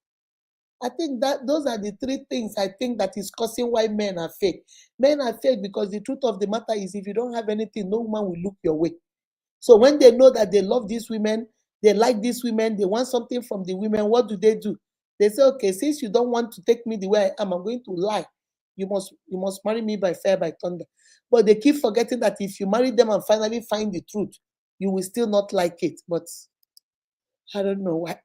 I think that those are the three things I think that is causing why men are fake. Men are fake because the truth of the matter is if you don't have anything, no woman will look your way. So when they know that they love these women, they like these women, they want something from the women, what do? They say, okay, since you don't want to take me the way I am, I'm going to lie. You must marry me by fire, by thunder. But they keep forgetting that if you marry them and finally find the truth, you will still not like it. But I don't know why.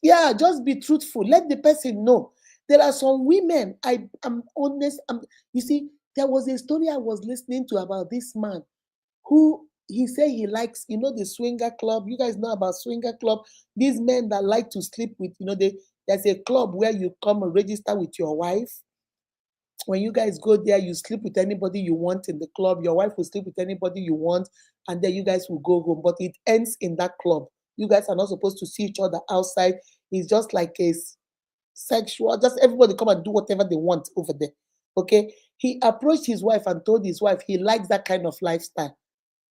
Yeah, just be truthful. Let the person know. There are some women, I'm honest. You see, there was a story I was listening to about this man who he said he likes, the swinger club. You guys know about swinger club. These men that like to sleep with, there's a club where you come and register with your wife. When you guys go there, you sleep with anybody you want in the club. Your wife will sleep with anybody you want, and then you guys will go home. But it ends in that club. You guys are not supposed to see each other outside. It's just like a sexual, just everybody come and do whatever they want over there. Okay. He approached his wife and told his wife he likes that kind of lifestyle.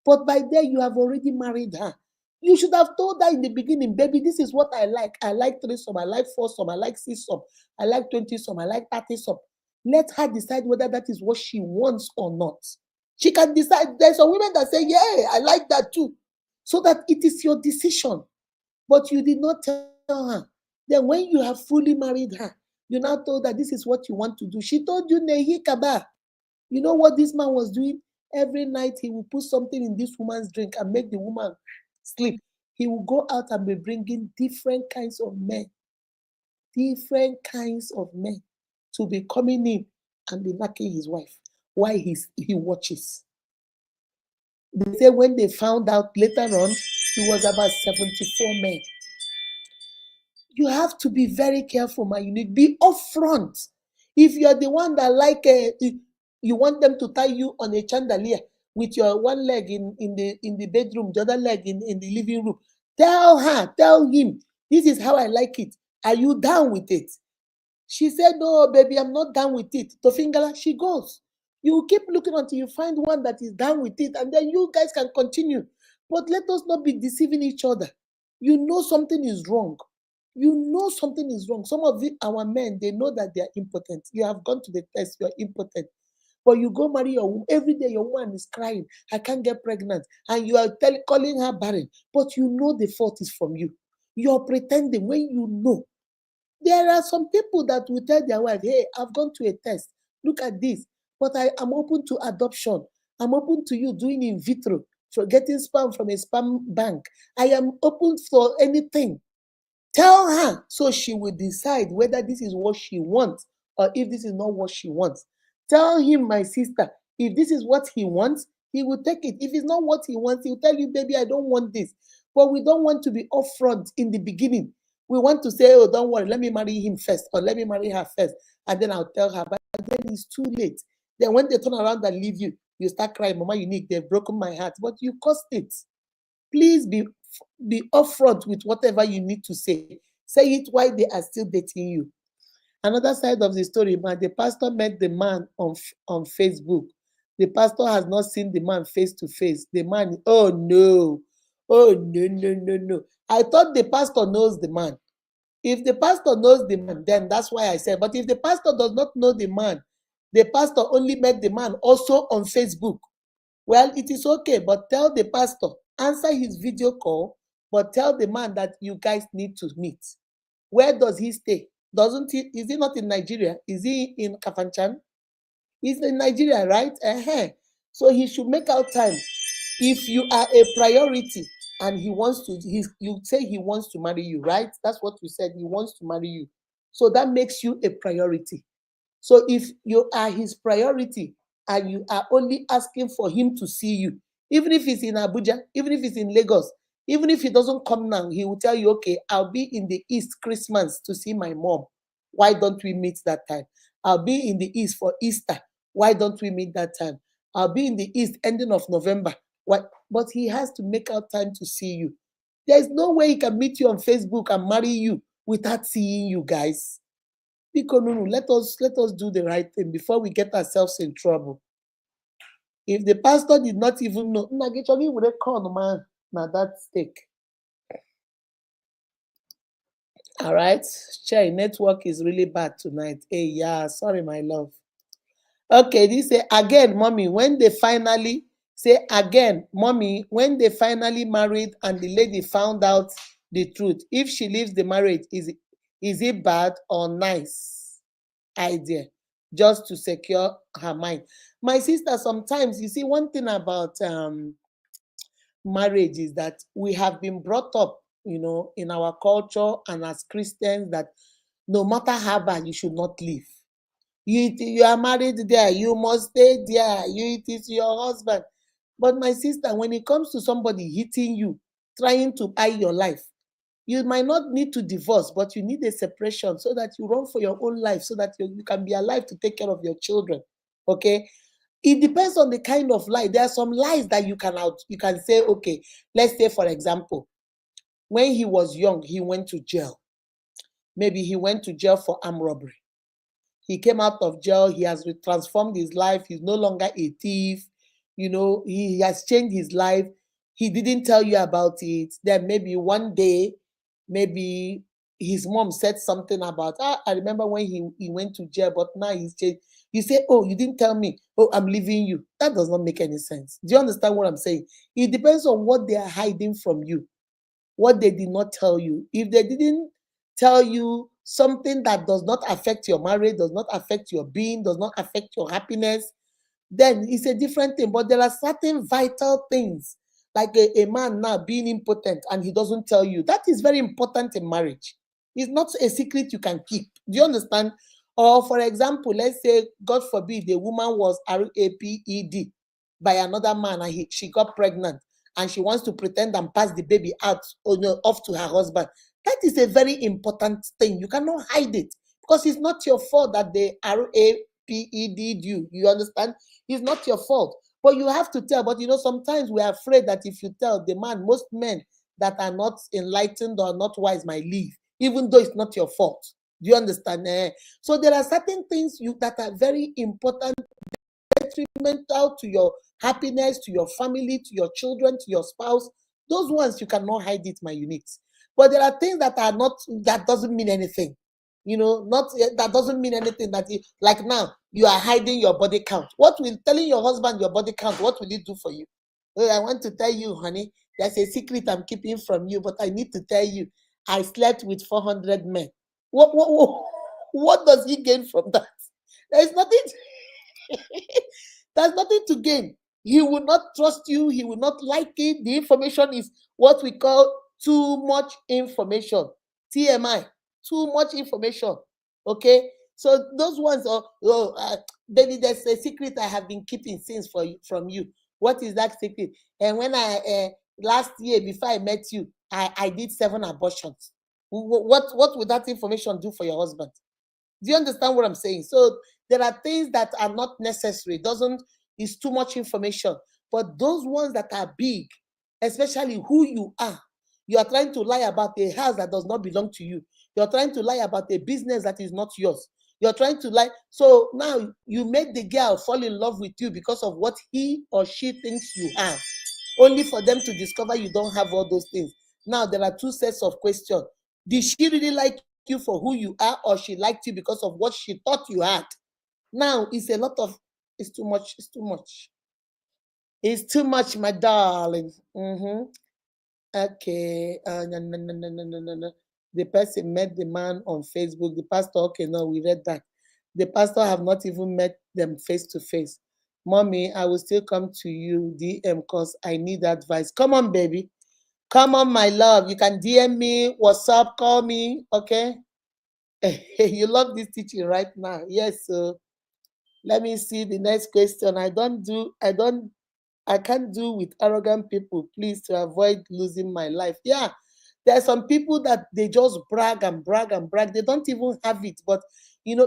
But by then you have already married her. You should have told her in the beginning, baby, this is what I like. I like threesome, I like foursome, I like sixsome, I like 20-some, I like 30-some. Let her decide whether that is what she wants or not. She can decide. There's some women that say, yeah, I like that too. So that it is your decision. But you did not tell her. Then when you have fully married her, you now told her this is what you want to do. She told you, Nehi Kaba. You know what this man was doing? Every night he will put something in this woman's drink and make the woman sleep. He will go out and be bringing different kinds of men to be coming in and be knocking his wife while he watches. They say when they found out later on, he was about 74 men. You have to be very careful, man. You need to be upfront. If you're the one that you want them to tie you on a chandelier with your one leg in the bedroom, the other leg in the living room, tell him, this is how I like it. Are you down with it? She said, no, baby, I'm not down with it. Tofingala, she goes. You keep looking until you find one that is down with it, and then you guys can continue. But let us not be deceiving each other. You know something is wrong. Some of our men, they know that they are impotent. You have gone to the test, you are impotent. But you go marry your woman, every day your woman is crying, I can't get pregnant. And you are calling her barren. But you know the fault is from you. You're pretending when you know. There are some people that will tell their wife, hey, I've gone to a test. Look at this. But I am open to adoption. I'm open to you doing in vitro for getting spam from a spam bank. I am open for anything. Tell her so she will decide whether this is what she wants or if this is not what she wants. Tell him, my sister, if this is what he wants, he will take it. If it's not what he wants, he'll tell you, baby, I don't want this. But we don't want to be upfront in the beginning. We want to say, oh, don't worry, let me marry him first, or let me marry her first. And then I'll tell her, but then it's too late. Then when they turn around and leave you, you start crying, Mama, unique, they've broken my heart. But you caused it. Please be upfront with whatever you need to say. Say it while they are still dating you. Another side of the story, man, the pastor met the man on Facebook. The pastor has not seen the man face to face. The man, oh no. Oh no, no, no, no. I thought the pastor knows the man. If the pastor knows the man, then that's why I said, but if the pastor does not know the man, the pastor only met the man also on Facebook. Well, it is okay, but tell the pastor, answer his video call, but tell the man that you guys need to meet. Where does he stay? Doesn't he? Is he not in Nigeria? Is he in Kafanchan? He's in Nigeria, right? So he should make out time. If you are a priority and he wants to, you say he wants to marry you, right? That's what you said. He wants to marry you. So that makes you a priority. So if you are his priority and you are only asking for him to see you, even if he's in Abuja, even if he's in Lagos, even if he doesn't come now, he will tell you, okay, I'll be in the East Christmas to see my mom. Why don't we meet that time? I'll be in the East for Easter. Why don't we meet that time? I'll be in the East ending of November. What? But he has to make out time to see you. There's no way he can meet you on Facebook and marry you without seeing you guys. Because no, let us do the right thing before we get ourselves in trouble. If the pastor did not even know, actually would have called man now that stake. All right, Shay, network is really bad tonight. Hey, yeah, sorry, my love. Okay, this say again, mommy, when they finally married and the lady found out the truth, if she leaves the marriage, is it bad or nice idea just to secure her mind? My sister, sometimes you see one thing about marriage is that we have been brought up, in our culture and as Christians, that no matter how bad, you should not leave. You are married there, you must stay there. It is your husband. But my sister, when it comes to somebody hitting you, trying to buy your life, you might not need to divorce, but you need a separation so that you run for your own life, so that you can be alive to take care of your children. Okay? It depends on the kind of lie. There are some lies that you can say, okay, let's say, for example, when he was young, he went to jail. Maybe he went to jail for armed robbery. He came out of jail. He has transformed his life. He's no longer a thief. He has changed his life. He didn't tell you about it. Then maybe one day, maybe his mom said something about, I remember when he went to jail, but now he's changed. You say, oh, you didn't tell me. Oh, I'm leaving you. That does not make any sense. Do you understand what I'm saying? It depends on what they are hiding from you, what they did not tell you. If they didn't tell you something that does not affect your marriage, does not affect your being, does not affect your happiness, then it's a different thing. But there are certain vital things, like a man now being impotent and he doesn't tell you. That is very important in marriage. It's not a secret you can keep. Do you understand? Or for example, let's say, God forbid, the woman was raped by another man and she got pregnant and she wants to pretend and pass the baby out off to her husband. That is a very important thing. You cannot hide it because it's not your fault that they raped you. You understand? It's not your fault. But you have to tell. But sometimes we are afraid that if you tell the man, most men that are not enlightened or not wise might leave, even though it's not your fault. Do you understand? So there are certain things that are very important, detrimental to your happiness, to your family, to your children, to your spouse. Those ones you cannot hide it, my units. But there are things that are not, that doesn't mean anything. Not that doesn't mean anything. Like now, you are hiding your body count. What will telling your husband your body count? What will it do for you? Well, I want to tell you, honey, there's a secret I'm keeping from you, but I need to tell you, I slept with 400 men. What does he gain from that? There's nothing. There's nothing to gain. He will not trust you. He will not like it. The information is what we call too much information. TMI, too much information. Okay, so those ones are, baby, there's a secret I have been keeping since from you. What is that secret? And when last year before I met you, I did 7 abortions. What would that information do for your husband? Do you understand what I'm saying? So there are things that are not necessary. Doesn't It's too much information. But those ones that are big, especially who you are trying to lie about a house that does not belong to you. You're trying to lie about a business that is not yours. You're trying to lie. So now you made the girl fall in love with you because of what he or she thinks you have, only for them to discover you don't have all those things. Now there are two sets of questions. Did she really like you for who you are, or she liked you because of what she thought you had? Now it's too much. It's too much. It's too much, my darling. Okay. No, no, no, no, no, no, no, no. The person met the man on Facebook. The pastor. Okay, no, we read that. The pastor have not even met them face to face. Mommy, I will still come to you DM because I need advice. Come on, baby. Come on, my love. You can DM me, WhatsApp, call me. Okay. You love this teaching right now. Yes. So let me see the next question. I can't do with arrogant people, please, to avoid losing my life. Yeah. There are some people that they just brag and brag and brag. They don't even have it. But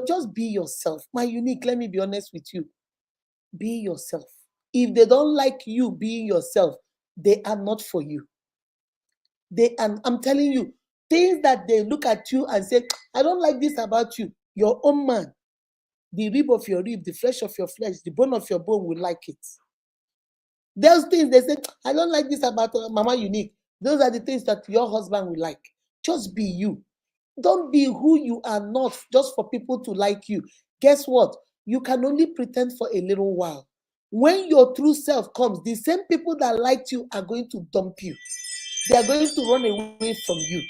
just be yourself. My unique, let me be honest with you. Be yourself. If they don't like you being yourself, they are not for you. I'm telling you, things that they look at you and say, I don't like this about you. Your own man, the rib of your rib, the flesh of your flesh, the bone of your bone will like it. Those things they say, I don't like this about Mama Unique. Those are the things that your husband will like. Just be you. Don't be who you are not just for people to like you. Guess what? You can only pretend for a little while. When your true self comes, the same people that liked you are going to dump you. They are going to run away from you.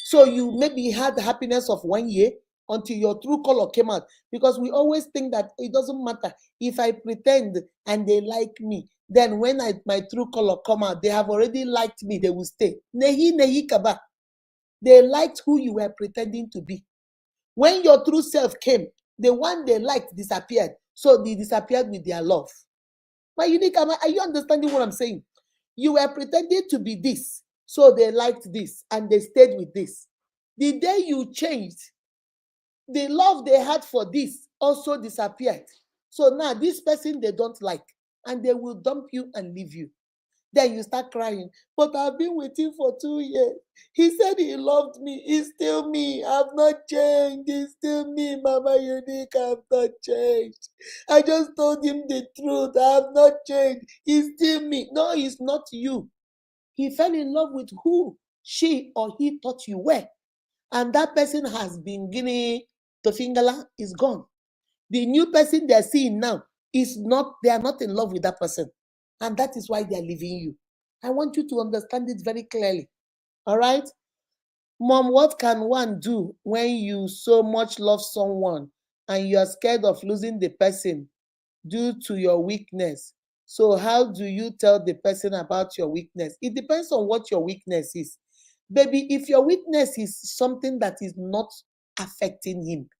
So you maybe had the happiness of 1 year until your true color came out. Because we always think that it doesn't matter if I pretend and they like me. Then when my true color come out, they have already liked me. They will stay. Nehi nehi kaba. They liked who you were pretending to be. When your true self came, the one they liked disappeared. So they disappeared with their love. My unique, are you understanding what I'm saying? You were pretending to be this. So they liked this and they stayed with this. The day you changed, the love they had for this also disappeared. So now this person they don't like and they will dump you and leave you. Then you start crying. But I've been waiting for 2 years. He said he loved me. It's still me. I've not changed. It's still me, Mama Unique. I've not changed. I just told him the truth. I've not changed. It's still me. No, it's not you. He fell in love with who she or he thought you were. And that person has been guinea to fingala is gone. The new person they're seeing now they are not in love with that person. And that is why they're leaving you. I want you to understand it very clearly. All right? Mom, what can one do when you so much love someone and you're scared of losing the person due to your weakness? So, how do you tell the person about your weakness? It depends on what your weakness is. Baby, if your weakness is something that is not affecting him,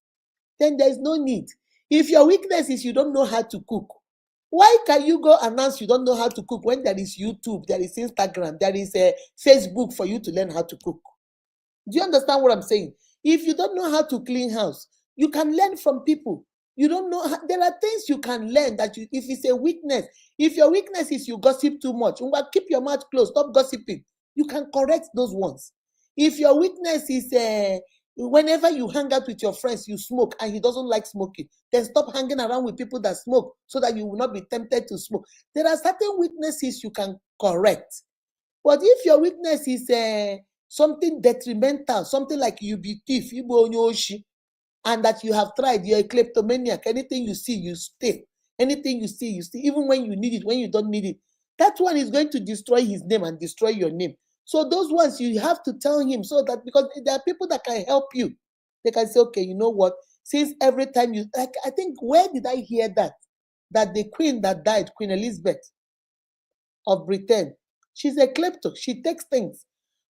then there's no need. If your weakness is you don't know how to cook, why can you go announce you don't know how to cook when there is YouTube, there is Instagram, there is a Facebook for you to learn how to cook? Do you understand what I'm saying? If you don't know how to clean house, you can learn from people. You don't know there are things you can learn if it's a weakness. If your weakness is you gossip too much, keep your mouth closed, stop gossiping. You can correct those ones. If your weakness is whenever you hang out with your friends, you smoke and he doesn't like smoking, then stop hanging around with people that smoke so that you will not be tempted to smoke. There are certain weaknesses you can correct. But if your weakness is something detrimental, something like you be thief, and that you have tried, you're a kleptomaniac, anything you see, you steal. Anything you see, even when you need it, when you don't need it. That one is going to destroy his name and destroy your name. So those ones you have to tell him, so that, because there are people that can help you. They can say, okay, you know what? Since every time I think, where did I hear that? That the queen that died, Queen Elizabeth, of Britain. She's a klepto. She takes things.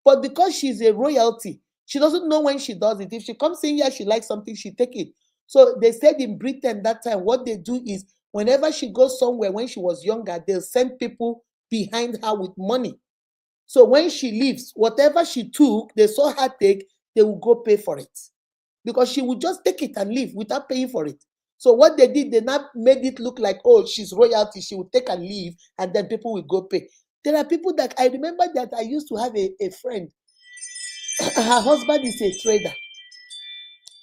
But because she's a royalty, she doesn't know when she does it. If she comes in here, she likes something, she take it. So they said in Britain that time, what they do is whenever she goes somewhere when she was younger, they'll send people behind her with money. So when she leaves, whatever she took, they saw her take, they will go pay for it. Because she would just take it and leave without paying for it. So what they did, they not made it look like, oh, she's royalty, she would take and leave, and then people will go pay. There are people that I remember that I used to have a friend. Her husband is a trader.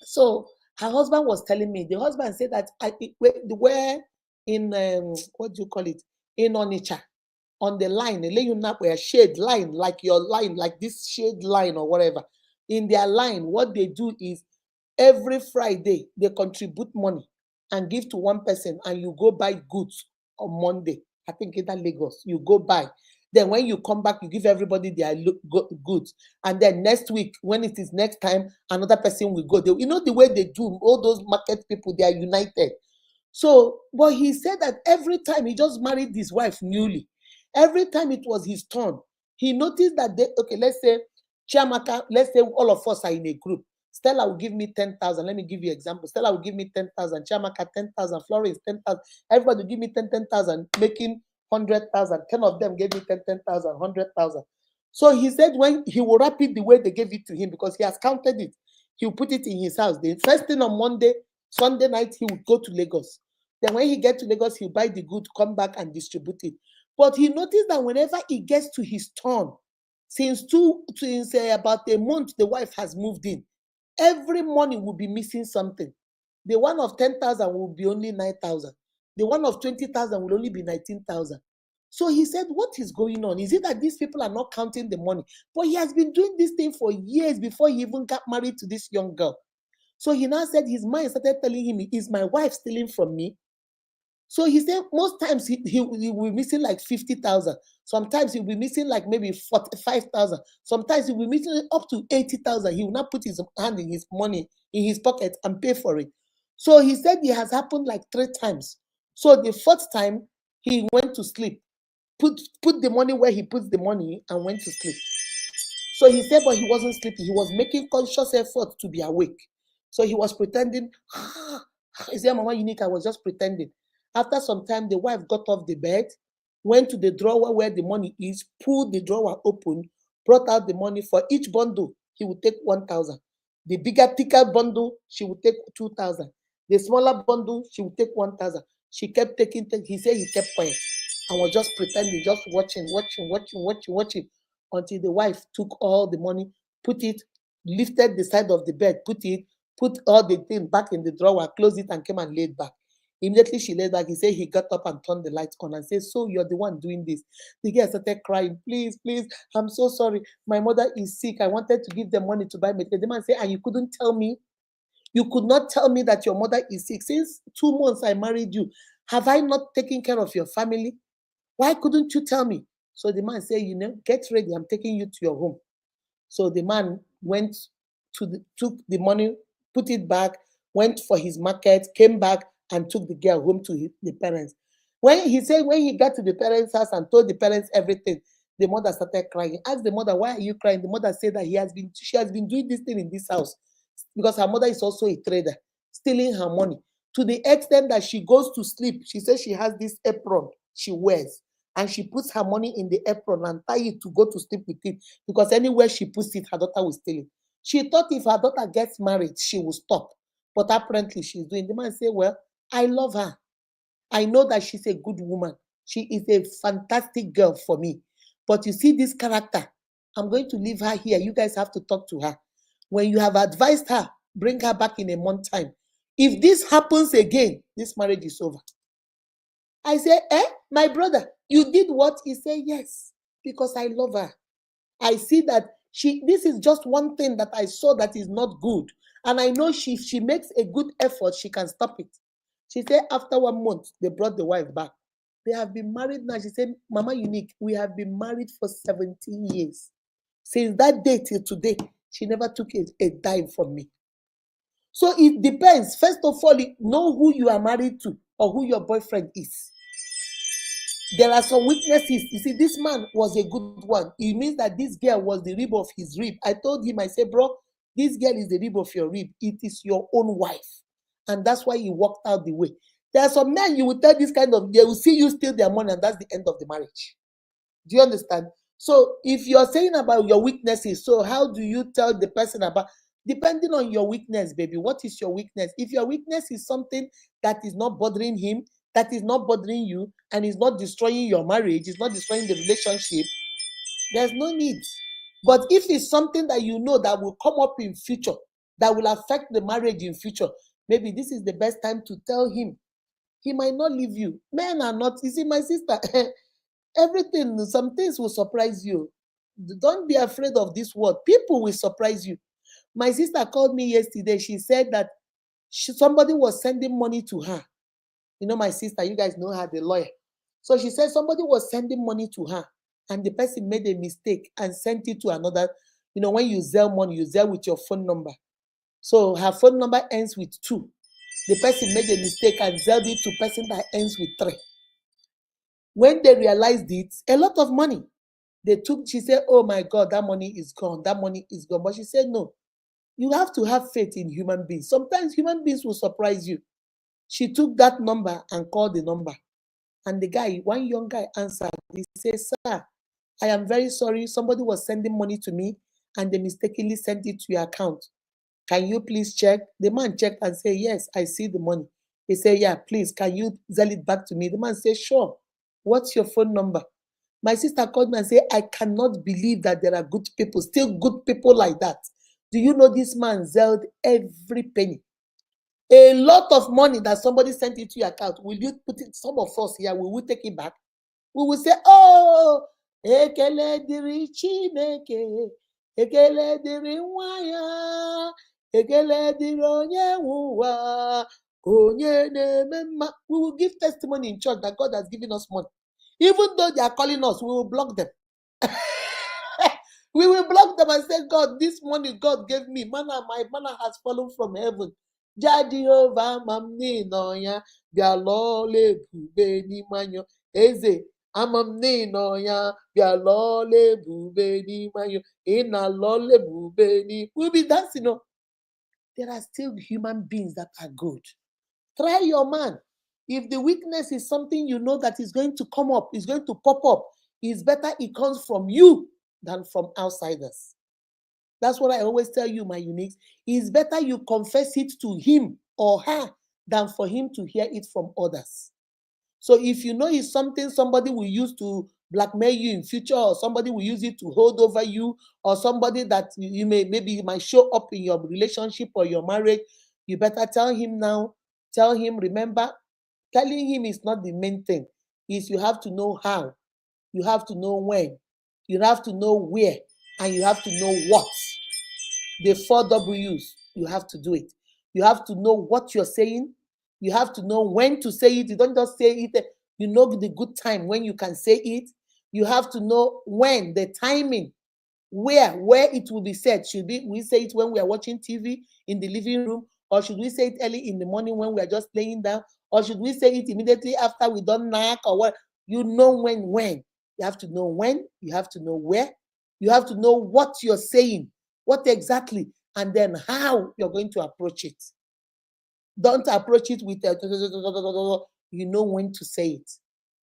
So her husband was telling me, the husband said that where in what do you call it? In Onitsha, on the line, they lay you up where shade line, like your line, like this shade line or whatever. In their line, what they do is every Friday they contribute money and give to one person, and you go buy goods on Monday. I think in Lagos, you go buy. Then when you come back, you give everybody their goods. And then next week, when it is next time, another person will go. You know the way they do, all those market people, they are united. So, but he said that every time he just married his wife newly, every time it was his turn, he noticed that okay, let's say Chiamaka, let's say all of us are in a group. Stella will give me 10,000. Let me give you an example. Stella will give me 10,000. Chiamaka 10,000. Florence 10,000. Everybody will give me 10,000, making 100,000. 10 of them gave me 10,000, 100,000. So he said when he will wrap it the way they gave it to him because he has counted it. He will put it in his house. The first thing on Monday, Sunday night, he would go to Lagos. Then when he gets to Lagos, he'll buy the good, come back and distribute it. But he noticed that whenever he gets to his turn, since about a month, the wife has moved in. Every morning will be missing something. The one of 10,000 will be only 9,000. The one of 20,000 will only be 19,000. So he said, what is going on? Is it that these people are not counting the money? But he has been doing this thing for years before he even got married to this young girl. So he now said his mind started telling him, is my wife stealing from me? So he said most times he will be missing like 50,000. Sometimes he'll be missing like maybe 45,000. Sometimes he'll be missing up to 80,000. He will not put his hand in his money in his pocket and pay for it. So he said it has happened like 3 times. So the fourth time he went to sleep, put the money where he puts the money and went to sleep. So he said, but he wasn't sleeping. He was making conscious effort to be awake. So he was pretending. He said, Mama Unique, I was just pretending. After some time, the wife got off the bed, went to the drawer where the money is, pulled the drawer open, brought out the money. For each bundle, he would take 1,000. The bigger, thicker bundle, she would take 2,000. The smaller bundle, she would take 1,000. She kept taking. He said he kept quiet and was just pretending, just watching, until the wife took all the money, put it, lifted the side of the bed, put all the thing back in the drawer, closed it, and came and laid back. Immediately she laid back. He said he got up and turned the lights on and said, so you're the one doing this. The girl started crying, please, please, I'm so sorry. My mother is sick. I wanted to give them money to buy medicine. The man said, and you couldn't tell me? You could not tell me that your mother is sick. Since 2 months I married you, have I not taken care of your family? Why couldn't you tell me? So the man said, get ready. I'm taking you to your home. So the man went took the money, put it back, went for his market, came back and took the girl home to the parents. When he got to the parents' house and told the parents everything, the mother started crying. Asked the mother, why are you crying? The mother said that she has been doing this thing in this house because her mother is also a trader, stealing her money to the extent that she goes to sleep. She says she has this apron she wears and she puts her money in the apron and tie it to go to sleep with it because anywhere she puts it, her daughter will steal it. She thought if her daughter gets married, she will stop. But apparently she's doing. The man said, well, I love her. I know that she's a good woman. She is a fantastic girl for me. But you see this character, I'm going to leave her here. You guys have to talk to her. When you have advised her, bring her back in a month time. If this happens again, this marriage is over. I said, my brother, you did what? He said, yes, because I love her. I see that this is just one thing that I saw that is not good. And I know she makes a good effort, she can stop it. She said after 1 month, they brought the wife back. They have been married now. She said, Mama Unique, we have been married for 17 years. Since that day till today, she never took a dime from me. So it depends. First of all, know who you are married to or who your boyfriend is. There are some weaknesses. You see, this man was a good one. It means that this girl was the rib of his rib. I told him, I said, bro, this girl is the rib of your rib. It is your own wife. And that's why he walked out the way. There are some men you will tell this kind of, they will see you steal their money, and that's the end of the marriage. Do you understand? So if you're saying about your weaknesses, so how do you tell the person about, depending on your weakness, baby, what is your weakness? If your weakness is something that is not bothering him, that is not bothering you, and is not destroying your marriage, is not destroying the relationship, there's no need. But if it's something that you know that will come up in future, that will affect the marriage in future, maybe this is the best time to tell him. He might not leave you. Men are not, you see, my sister, everything, some things will surprise you. Don't be afraid of this word. People will surprise you. My sister called me yesterday. She said that somebody was sending money to her. You know, my sister, you guys know her, the lawyer. So she said somebody was sending money to her, and the person made a mistake and sent it to another. You know, when you Zelle money, you Zelle with your phone number. So her phone number ends with 2. The person made a mistake and Zelled it to person that ends with 3. When they realized it, a lot of money. She said, oh my God, that money is gone. That money is gone. But she said, no, you have to have faith in human beings. Sometimes human beings will surprise you. She took that number and called the number. And the guy, one young guy answered. He said, sir, I am very sorry. Somebody was sending money to me and they mistakenly sent it to your account. Can you please check? The man checked and said, yes, I see the money. He said, yeah, please, can you sell it back to me? The man said, sure. What's your phone number? My sister called me and said, I cannot believe that there are good people, still good people like that. Do you know this man sold every penny? A lot of money that somebody sent into your account. Will you put it, some of us here, will we take it back? We will say, oh, ekele diri Chineke, ekele diri nwaya, ekele diri onye nwụwa, onye na-eme mma. We will give testimony in church that God has given us money. Even though they are calling us, we will block them. We will block them and say, God, this money God gave me, manna, my manna has fallen from heaven. Jehovah mamni noya, bialole bube ni manyo, eze amamni noya, bialole bube ni manyo, ina lole bube ni. We'll be dancing. There are still human beings that are good. Try your man. If the weakness is something you know that is going to come up, is going to pop up, it's better it comes from you than from outsiders. That's what I always tell you, my uniques. It's better you confess it to him or her than for him to hear it from others. So if you know it's something somebody will use to blackmail you in future, or somebody will use it to hold over you, or somebody that you maybe might show up in your relationship or your marriage, you better tell him now. Tell him, remember, telling him is not the main thing. Is you have to know how, you have to know when, you have to know where, and you have to know what. The 4 W's, you have to do it. You have to know what you're saying. You have to know when to say it. You don't just say it. You know the good time when you can say it. You have to know when, the timing, where it will be said. Should we say it when we are watching TV in the living room, or should we say it early in the morning when we are just laying down, or should we say it immediately after we done knack, or what? You know when. You have to know when, you have to know where, you have to know what you're saying, what exactly, and then how you're going to approach it. Don't approach it with you know when to say it.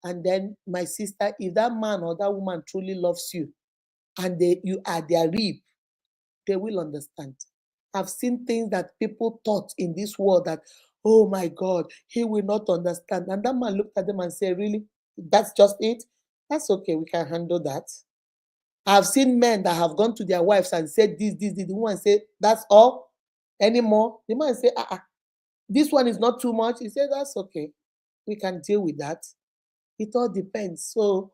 And then, my sister, if that man or that woman truly loves you and you are their rib, they will understand. I've seen things that people thought in this world that, oh my God, he will not understand. And that man looked at them and said, really? That's just it? That's okay, we can handle that. I've seen men that have gone to their wives and said this. The woman said, that's all? Anymore? The man said, this one is not too much. He said, that's okay. We can deal with that. It all depends. So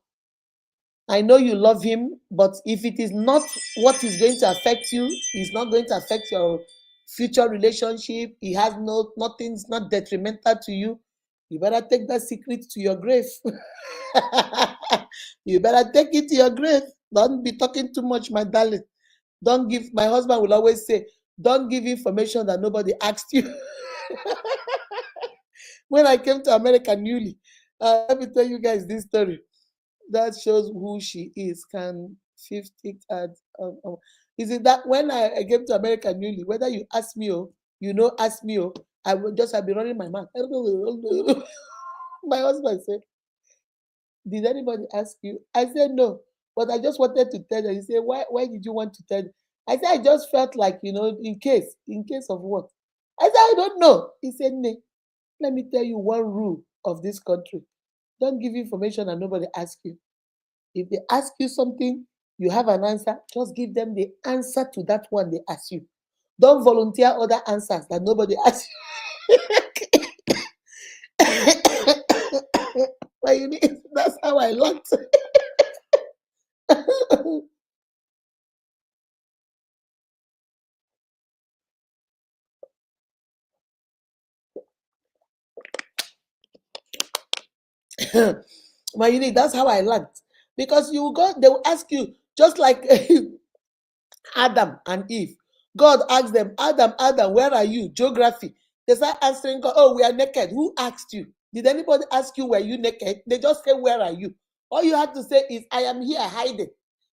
I know you love him, but if it is not what is going to affect you, it's not going to affect your future relationship, he has nothing's not detrimental to you, you better take that secret to your grave. You better take it to your grave. Don't be talking too much, my darling. Don't give, my husband will always say, don't give information that nobody asked you. When I came to America newly, Let me tell you guys this story that shows who she is. Can 50 ads? Is it that when I came to America newly, whether you ask me, oh, ask me, oh, I will just have been running my mouth. My husband said, "Did anybody ask you?" I said, "No, but I just wanted to tell you." He said, "Why did you want to tell?" I said, "I just felt like, in case of what?" I said, "I don't know." He said, "Nee, let me tell you one rule of this country. Don't give information and nobody asks you. If they ask you something, you have an answer, just give them the answer to that one they ask you. Don't volunteer other answers that nobody asks you." But that's how I learned. But that's how I learned. Because they will ask you, just like Adam and Eve. God asked them, "Adam, Adam, where are you?" Geography. They start answering God, "Oh, we are naked." Who asked you? Did anybody ask you, "Were you naked?" They just say, "Where are you?" All you have to say is, "I am here hiding."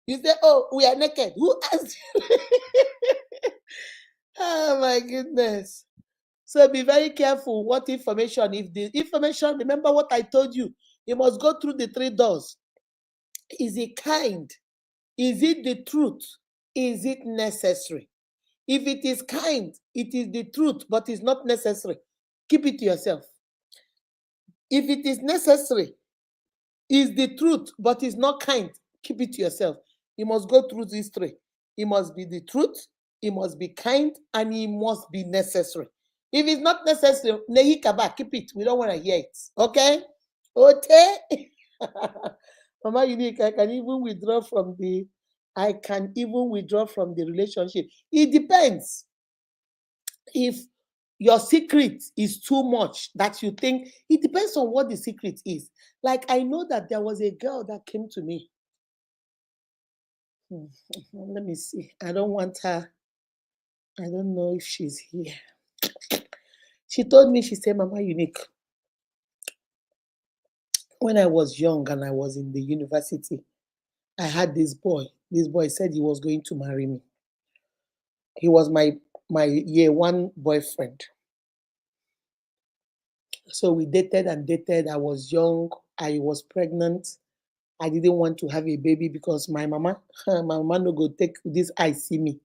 You say, "Oh, we are naked." Who asked you? Oh my goodness. So be very careful what information. If the information, remember what I told you, you must go through the three doors. Is it kind? Is it the truth? Is it necessary? If it is kind, it is the truth, but it's not necessary. Keep it to yourself. If it is necessary, is the truth, but is not kind, keep it to yourself. You must go through these three. It must be the truth, it must be kind, and it must be necessary. If it's not necessary, nehi kaba, keep it. We don't want to hear it. Okay? Okay? Mama Unique, I can even withdraw from the relationship. It depends. If your secret is too much that you think, it depends on what the secret is. Like, I know that there was a girl that came to me. Let me see. I don't want her. I don't know if she's here. She told me, she said, "Mama Unique, when I was young and I was in the university, I had this boy. This boy said he was going to marry me. He was my year one boyfriend. So we dated and dated. I was young. I was pregnant. I didn't want to have a baby because my mama no go take this eye see me.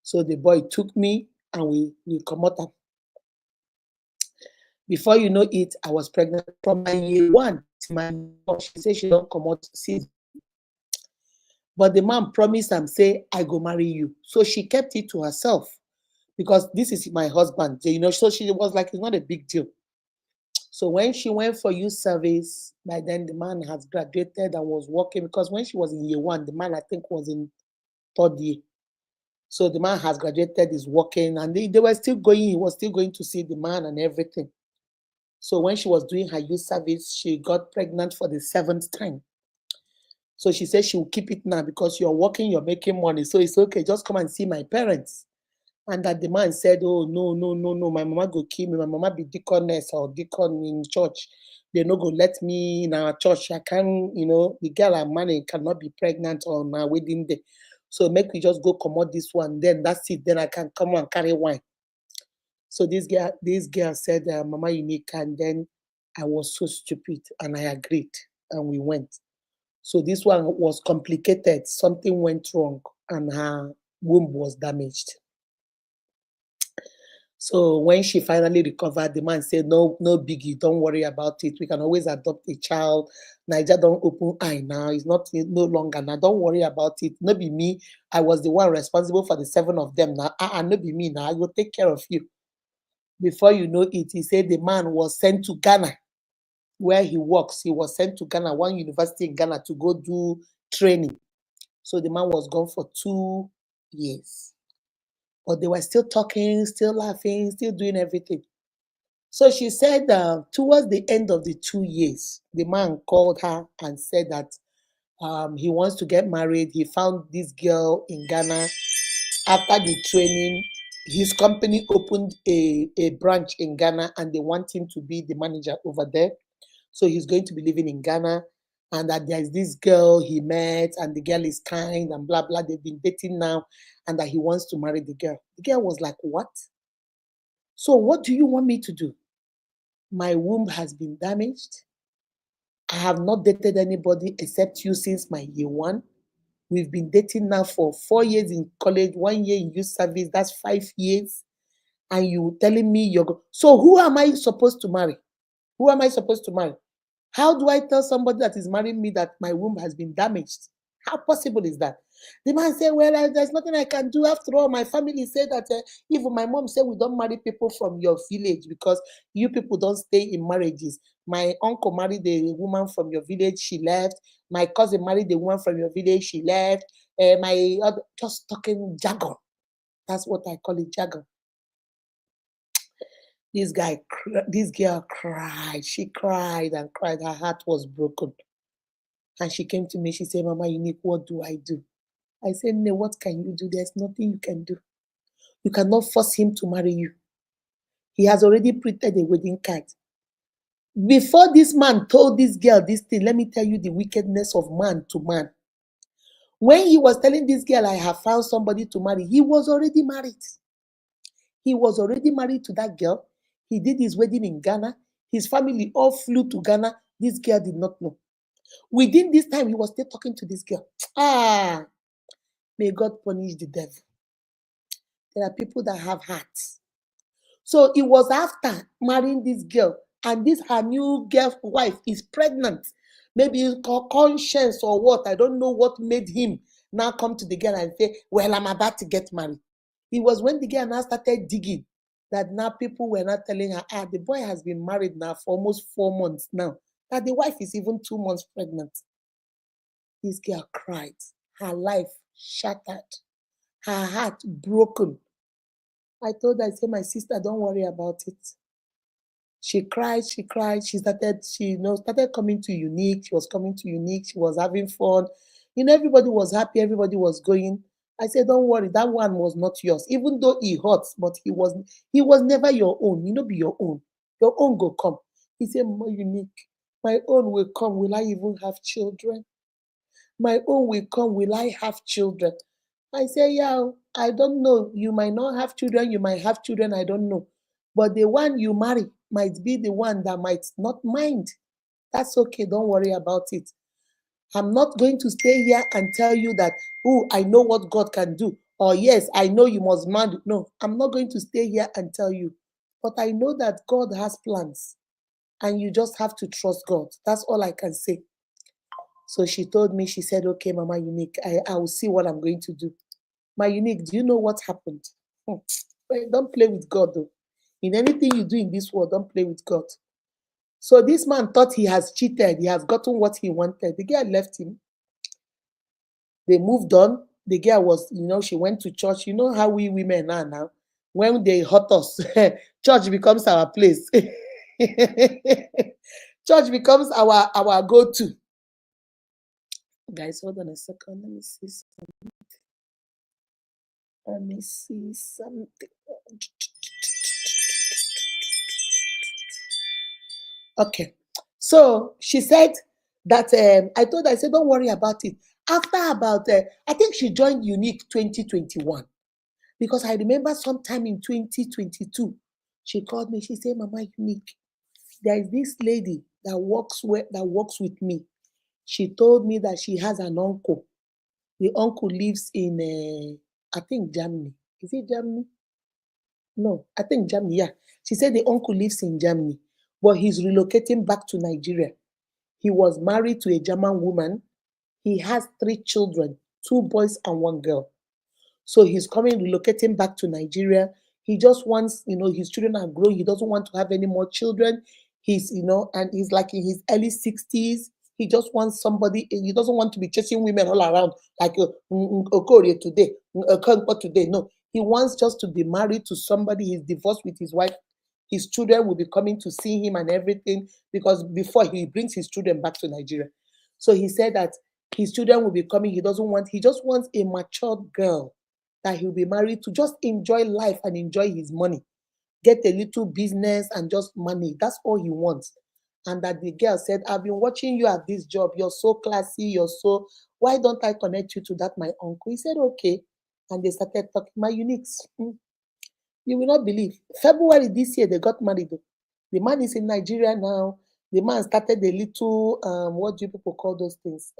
So the boy took me and we come out. Before you know it, I was pregnant from my year one to my year four. She said she don't come out see. But the man promised and say, "I go marry you." So she kept it to herself because this is my husband. So she was like, it's not a big deal. So when she went for youth service, by then the man has graduated and was working, because when she was in year one, the man I think was in third year. So the man has graduated, is working, and they were still going. He was still going to see the man and everything. So when she was doing her youth service, she got pregnant for the seventh time. So she said she will keep it now because you're working, you're making money. So it's okay, just come and see my parents. And that the man said, "Oh, no, no, no, no, my mama go kill me. My mama be deaconess or deacon in church. They no go let me in our church. I can't, the girl I'm marrying cannot be pregnant on my wedding day. So make me just go come out this one. Then that's it. Then I can come and carry wine." So this girl said, "Mama Unique," and then I was so stupid and I agreed and we went. So this one was complicated. Something went wrong and her womb was damaged. So when she finally recovered, the man said, "No, no biggie, don't worry about it. We can always adopt a child. Niger don't open eye now. It's not no longer now. Don't worry about it. Not be me. I was the one responsible for the seven of them now. Not be me now. I will take care of you." Before you know it, he said the man was sent to Ghana, where he works. He was sent to Ghana, one university in Ghana, to go do training. So the man was gone for 2 years. But they were still talking, still laughing, still doing everything. So she said, towards the end of the 2 years, the man called her and said that he wants to get married. He found this girl in Ghana. After the training, his company opened a branch in Ghana and they want him to be the manager over there. So he's going to be living in Ghana, and that there's this girl he met, and the girl is kind, and blah, blah. They've been dating now, and that he wants to marry the girl. The girl was like, what? So what do you want me to do? My womb has been damaged. I have not dated anybody except you since my year one. We've been dating now for 4 years in college, 1 year in youth service. That's 5 years. And you telling me so who am I supposed to marry? Who am I supposed to marry? How do I tell somebody that is marrying me that my womb has been damaged? How possible is that? The man said, well, there's nothing I can do. After all, my family said that even my mom said we don't marry people from your village because you people don't stay in marriages. My uncle married a woman from your village, she left. My cousin married a woman from your village, she left. My other, just talking jargon. That's what I call it, jargon. This girl cried. She cried and cried. Her heart was broken. And she came to me. She said, Mama Unique, what do I do? I said, no, what can you do? There's nothing you can do. You cannot force him to marry you. He has already printed a wedding card. Before this man told this girl this thing, let me tell you the wickedness of man to man. When he was telling this girl, I have found somebody to marry, he was already married. He was already married to that girl. He did his wedding in Ghana. His family all flew to Ghana. This girl did not know. Within this time, he was still talking to this girl. Ah, may God punish the devil. There are people that have hearts. So it was after marrying this girl, and this her new girl wife is pregnant. Maybe conscience or what. I don't know what made him now come to the girl and say, well, I'm about to get married. It was when the girl now started digging that now people were not telling her, the boy has been married now for almost 4 months now, that the wife is even 2 months pregnant. This girl cried. Her life shattered. Her heart broken. I told her, I said, my sister, don't worry about it. She cried. She started coming to Unique. She was coming to Unique. She was having fun. Everybody was happy. Everybody was going. I said, don't worry, that one was not yours. Even though he hurts, but he was never your own. Be your own. Your own go come. He said, more Unique. My own will come. Will I even have children? My own will come. Will I have children? I say, yeah, I don't know. You might not have children. You might have children. I don't know. But the one you marry might be the one that might not mind. That's okay. Don't worry about it. I'm not going to stay here and tell you that, oh, I know what God can do. Or yes, I know you must marry. No, I'm not going to stay here and tell you. But I know that God has plans. And you just have to trust God. That's all I can say. So she told me, she said, okay, Mama Unique, I will see what I'm going to do. My Unique, do you know what happened? Don't play with God, though. In anything you do in this world, don't play with God. So this man thought he has cheated. He has gotten what he wanted. The girl left him. They moved on. The girl was, she went to church. You know how we women are now. When they hurt us, church becomes our place. Church becomes our go-to. Guys, hold on a second. Let me see something. Let me see something. Okay. So she said that I told her, I said, don't worry about it. After about, I think she joined Unique 2021. Because I remember sometime in 2022, she called me. She said, Mama Unique, there is this lady that works with me. She told me that she has an uncle. The uncle lives in, I think, Germany. Is it Germany? No, I think Germany, yeah. She said the uncle lives in Germany, but he's relocating back to Nigeria. He was married to a German woman. He has 3 children, 2 boys and 1 girl. So he's relocating back to Nigeria. He just wants, his children are growing. He doesn't want to have any more children. He's, and he's like in his early 60s. He just wants somebody, he doesn't want to be chasing women all around like Okorie today, Okonkwo today. No, he wants just to be married to somebody. He's divorced with his wife. His children will be coming to see him and everything because before he brings his children back to Nigeria. So he said that his children will be coming. He just wants a matured girl that he'll be married to, just enjoy life and enjoy his money. Get a little business and just money. That's all he wants. And that the girl said, I've been watching you at this job. You're so classy. Why don't I connect you to that, my uncle? He said, okay. And they started talking. My uniques. You will not believe. February this year, they got married. The man is in Nigeria now. The man started a little, what do you people call those things?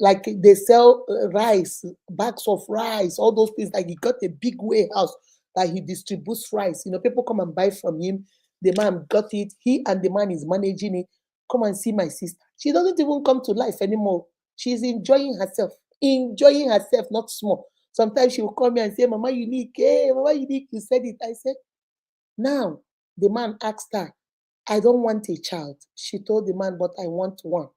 Like they sell rice, bags of rice, all those things. Like he got a big warehouse that he distributes rice. People come and buy from him. The man got it. He and the man is managing it. Come and see my sister. She doesn't even come to life anymore. She's enjoying herself, not small. Sometimes she will call me and say, Mama Unique, hey, Mama Unique, you said it. I said, now the man asked her, I don't want a child. She told the man, but I want one.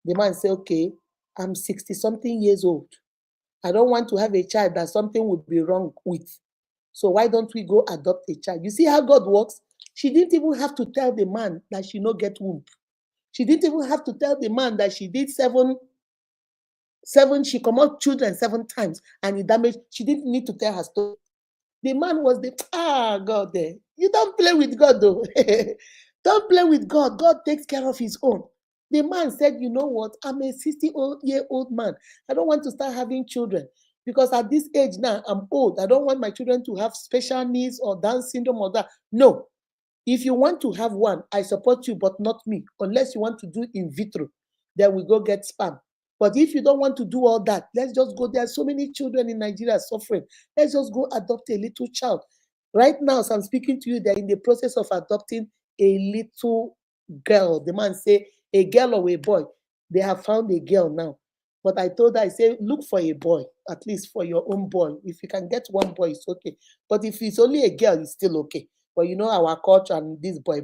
The man said, okay, I'm 60 something years old. I don't want to have a child that something would be wrong with. So why don't we go adopt a child? You see how God works? She didn't even have to tell the man that she no get womb. She didn't even have to tell the man that she did she come out children 7 times and it damaged. She didn't need to tell her story. The man was God there. You don't play with God though. Don't play with God. God takes care of his own. The man said, you know what? I'm a 60-year-old man. I don't want to start having children because at this age now, I'm old. I don't want my children to have special needs or Down syndrome or that. No. If you want to have one, I support you, but not me. Unless you want to do in vitro, then we go get sperm. But if you don't want to do all that, let's just go. There are so many children in Nigeria suffering. Let's just go adopt a little child. Right now, as I'm speaking to you, they're in the process of adopting a little girl. The man say, a girl or a boy. They have found a girl now. But I told her, I say, look for a boy, at least for your own boy. If you can get one boy, it's okay. But if it's only a girl, it's still okay. But you know our culture and this boy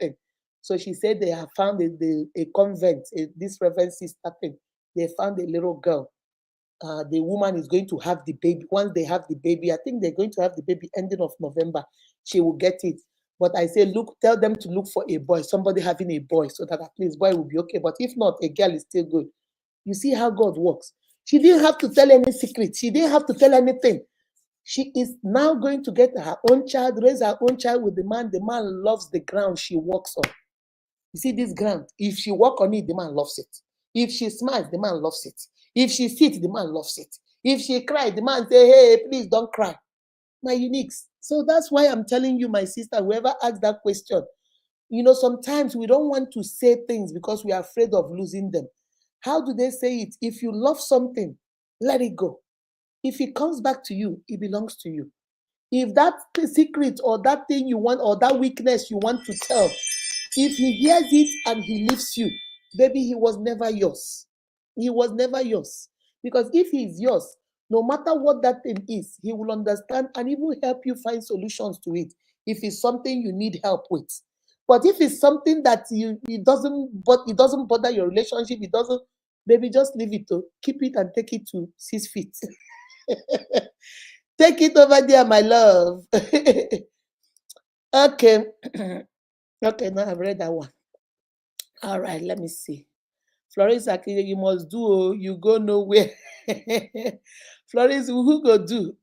thing. So she said they have found a convent, this reverend sister thing. They found a little girl. The woman is going to have the baby. Once they have the baby, I think they're going to have the baby ending of November. She will get it. But I say, look, tell them to look for a boy, somebody having a boy, so that at least boy will be okay. But if not, a girl is still good. You see how God works. She didn't have to tell any secret. She didn't have to tell anything. She is now going to get her own child, raise her own child with the man. The man loves the ground she walks on. You see this ground? If she walk on it, the man loves it. If she smiles, the man loves it. If she sits, the man loves it. If she cries, the man say, hey, please don't cry. My uniques. So that's why I'm telling you, my sister, whoever asked that question, sometimes we don't want to say things because we are afraid of losing them. How do they say it? If you love something, let it go. If it comes back to you, it belongs to you. If that secret or that thing you want or that weakness you want to tell, if he hears it and he leaves you, baby, he was never yours. He was never yours. Because if he is yours, no matter what that thing is, he will understand and even help you find solutions to it if it's something you need help with. But if it's something that it doesn't bother your relationship, baby, just leave it to keep it and take it to 6 feet. Take it over there, my love. Okay. Okay, now I've read that one. All right, let me see. Florence Akinde, you must do, you go nowhere. Florence, who go do?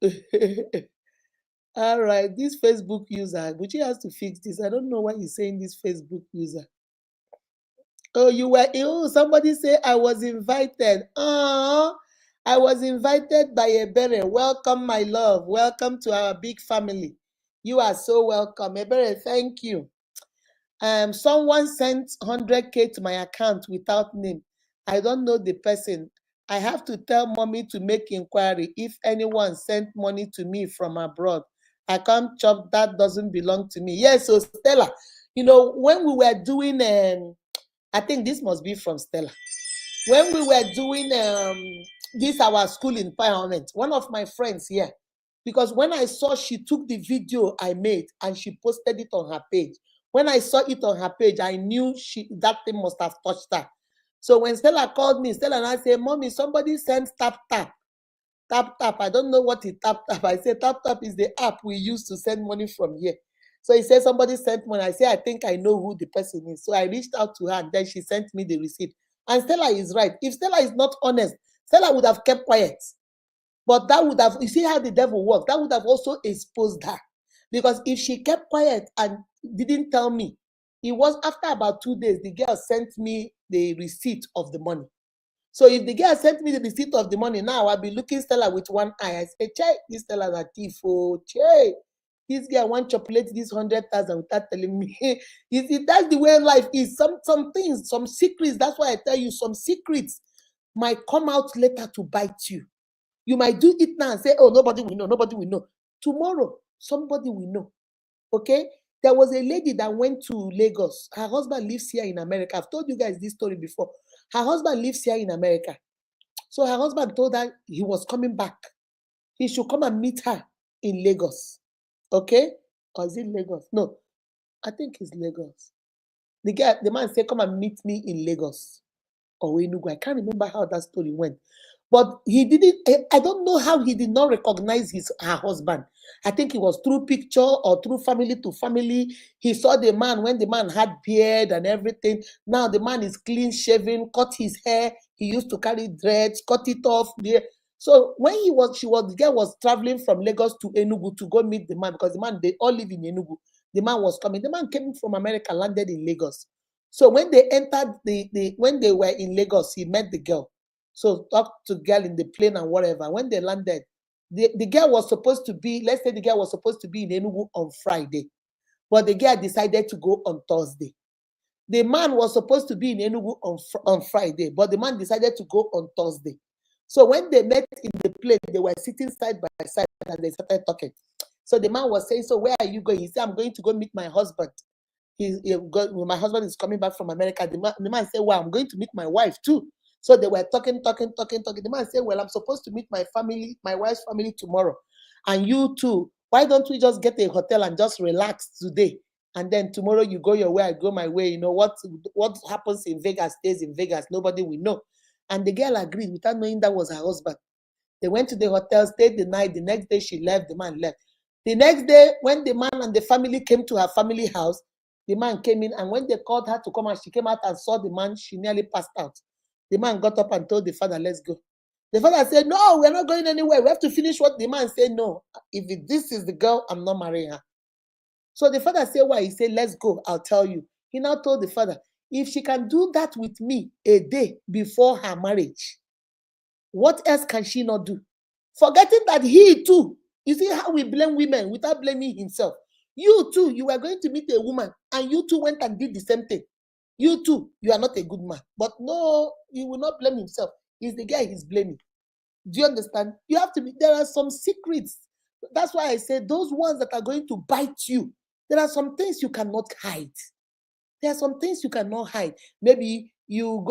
All right, this Facebook user, Gucci has to fix this. I don't know why he's saying this Facebook user. Oh, you were ill. Somebody say I was invited. Oh, I was invited by Ebere. Welcome, my love. Welcome to our big family. You are so welcome. Ebere, thank you. Someone sent 100K to my account without name. I don't know the person. I have to tell mommy to make inquiry if anyone sent money to me from abroad. I can't chop, that doesn't belong to me. Yes, so Stella, when we were doing, I think this must be from Stella. When we were doing this, our school empowerment, one of my friends here, because when I saw she took the video I made and she posted it on her page, when I saw it on her page, I knew that thing must have touched her. So when Stella called me, Stella and I said, Mommy, somebody sent tap tap. Tap tap. I don't know what is tap tap. I said tap tap is the app we use to send money from here. So he said somebody sent money. I said, I think I know who the person is. So I reached out to her and then she sent me the receipt. And Stella is right. If Stella is not honest, Stella would have kept quiet. But that would have, you see how the devil works, that would have also exposed her. Because if she kept quiet and didn't tell me, It was after about 2 days, the girl sent me the receipt of the money. So if the girl sent me the receipt of the money, now I'll be looking Stella with one eye. I say, Che, this Stella's a thief. Oh, Che, this girl want to chocolate this 100,000 without telling me. You see, that's the way life is. Some things, some secrets. That's why I tell you, some secrets might come out later to bite you. You might do it now and say, oh, nobody will know, nobody will know. Tomorrow, somebody will know. Okay? There was a lady that went to Lagos. Her husband lives here in America. I've told you guys this story before. Her husband lives here in America. So her husband told her he was coming back. He should come and meet her in Lagos. Okay? Or is it Lagos? No, I think it's Lagos. The man said, come and meet me in Lagos or Enugu. I can't remember how that story went. But he didn't, I don't know how he did not recognize her husband. I think it was through picture or through family to family. He saw the man when the man had beard and everything. Now the man is clean shaven, cut his hair. He used to carry dreads, cut it off. So when the girl was traveling from Lagos to Enugu to go meet the man, because the man, they all live in Enugu. The man was coming. The man came from America, landed in Lagos. So when they entered when they were in Lagos, he met the girl. So talked to girl in the plane and whatever. When they landed, the girl was supposed to be, let's say the girl was supposed to be in Enugu on Friday, but the girl decided to go on Thursday. The man was supposed to be in Enugu on Friday, but the man decided to go on Thursday. So when they met in the plane, they were sitting side by side and they started talking. So the man was saying, so where are you going? He said, I'm going to go meet my husband. My husband is coming back from America. The man said, well, I'm going to meet my wife too. So they were talking. The man said, well, I'm supposed to meet my family, my wife's family tomorrow. And you too. Why don't we just get a hotel and just relax today? And then tomorrow you go your way, I go my way. You know, what happens in Vegas stays in Vegas. Nobody will know. And the girl agreed without knowing that was her husband. They went to the hotel, stayed the night. The next day she left, the man left. The next day, when the man and the family came to her family house, the man came in, and when they called her to come out, she came out and saw the man. She nearly passed out. The man got up and told the father, let's go. The father said, no, we're not going anywhere. We have to finish what the man said. No, if this is the girl, I'm not marrying her. So the father said, why? He said, let's go. I'll tell you. He now told the father, if she can do that with me a day before her marriage, what else can she not do? Forgetting that he too, you see how we blame women without blaming himself. You too, you were going to meet a woman and you too went and did the same thing. You too, you are not a good man. But no, he will not blame himself. He's the guy he's blaming. Do you understand? You have to be, there are some secrets. That's why I say those ones that are going to bite you, there are some things you cannot hide. There are some things you cannot hide. Maybe you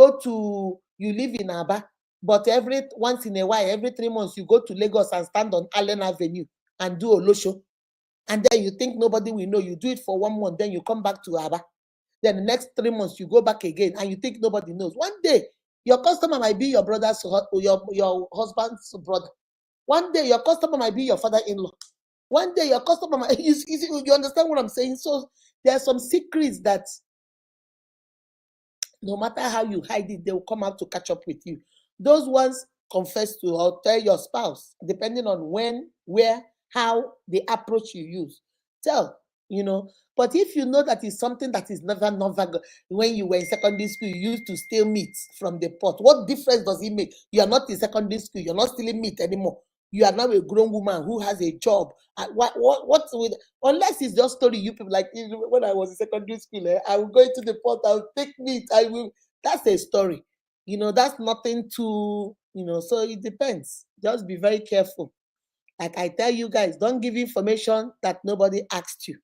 live in Aba, but once in a while, every 3 months, you go to Lagos and stand on Allen Avenue and do Olosho. And then you think nobody will know. You do it for 1 month, then you come back to Aba. Then the next 3 months, you go back again and you think nobody knows. One day, your customer might be your brother's or your husband's brother. One day, your customer might be your father-in-law. One day, your customer might, you understand what I'm saying? So there are some secrets that no matter how you hide it, they will come out to catch up with you. Those ones, confess to or tell your spouse, depending on when, where, how, the approach you use. Tell, But if you know that it's something that is never, when you were in secondary school, you used to steal meat from the pot. What difference does it make? You are not in secondary school. You're not stealing meat anymore. You are now a grown woman who has a job. What's with, unless it's just story you people like when I was in secondary school, I will go into the pot, I will take meat, that's a story. That's nothing to, so it depends. Just be very careful. Like I tell you guys, don't give information that nobody asked you.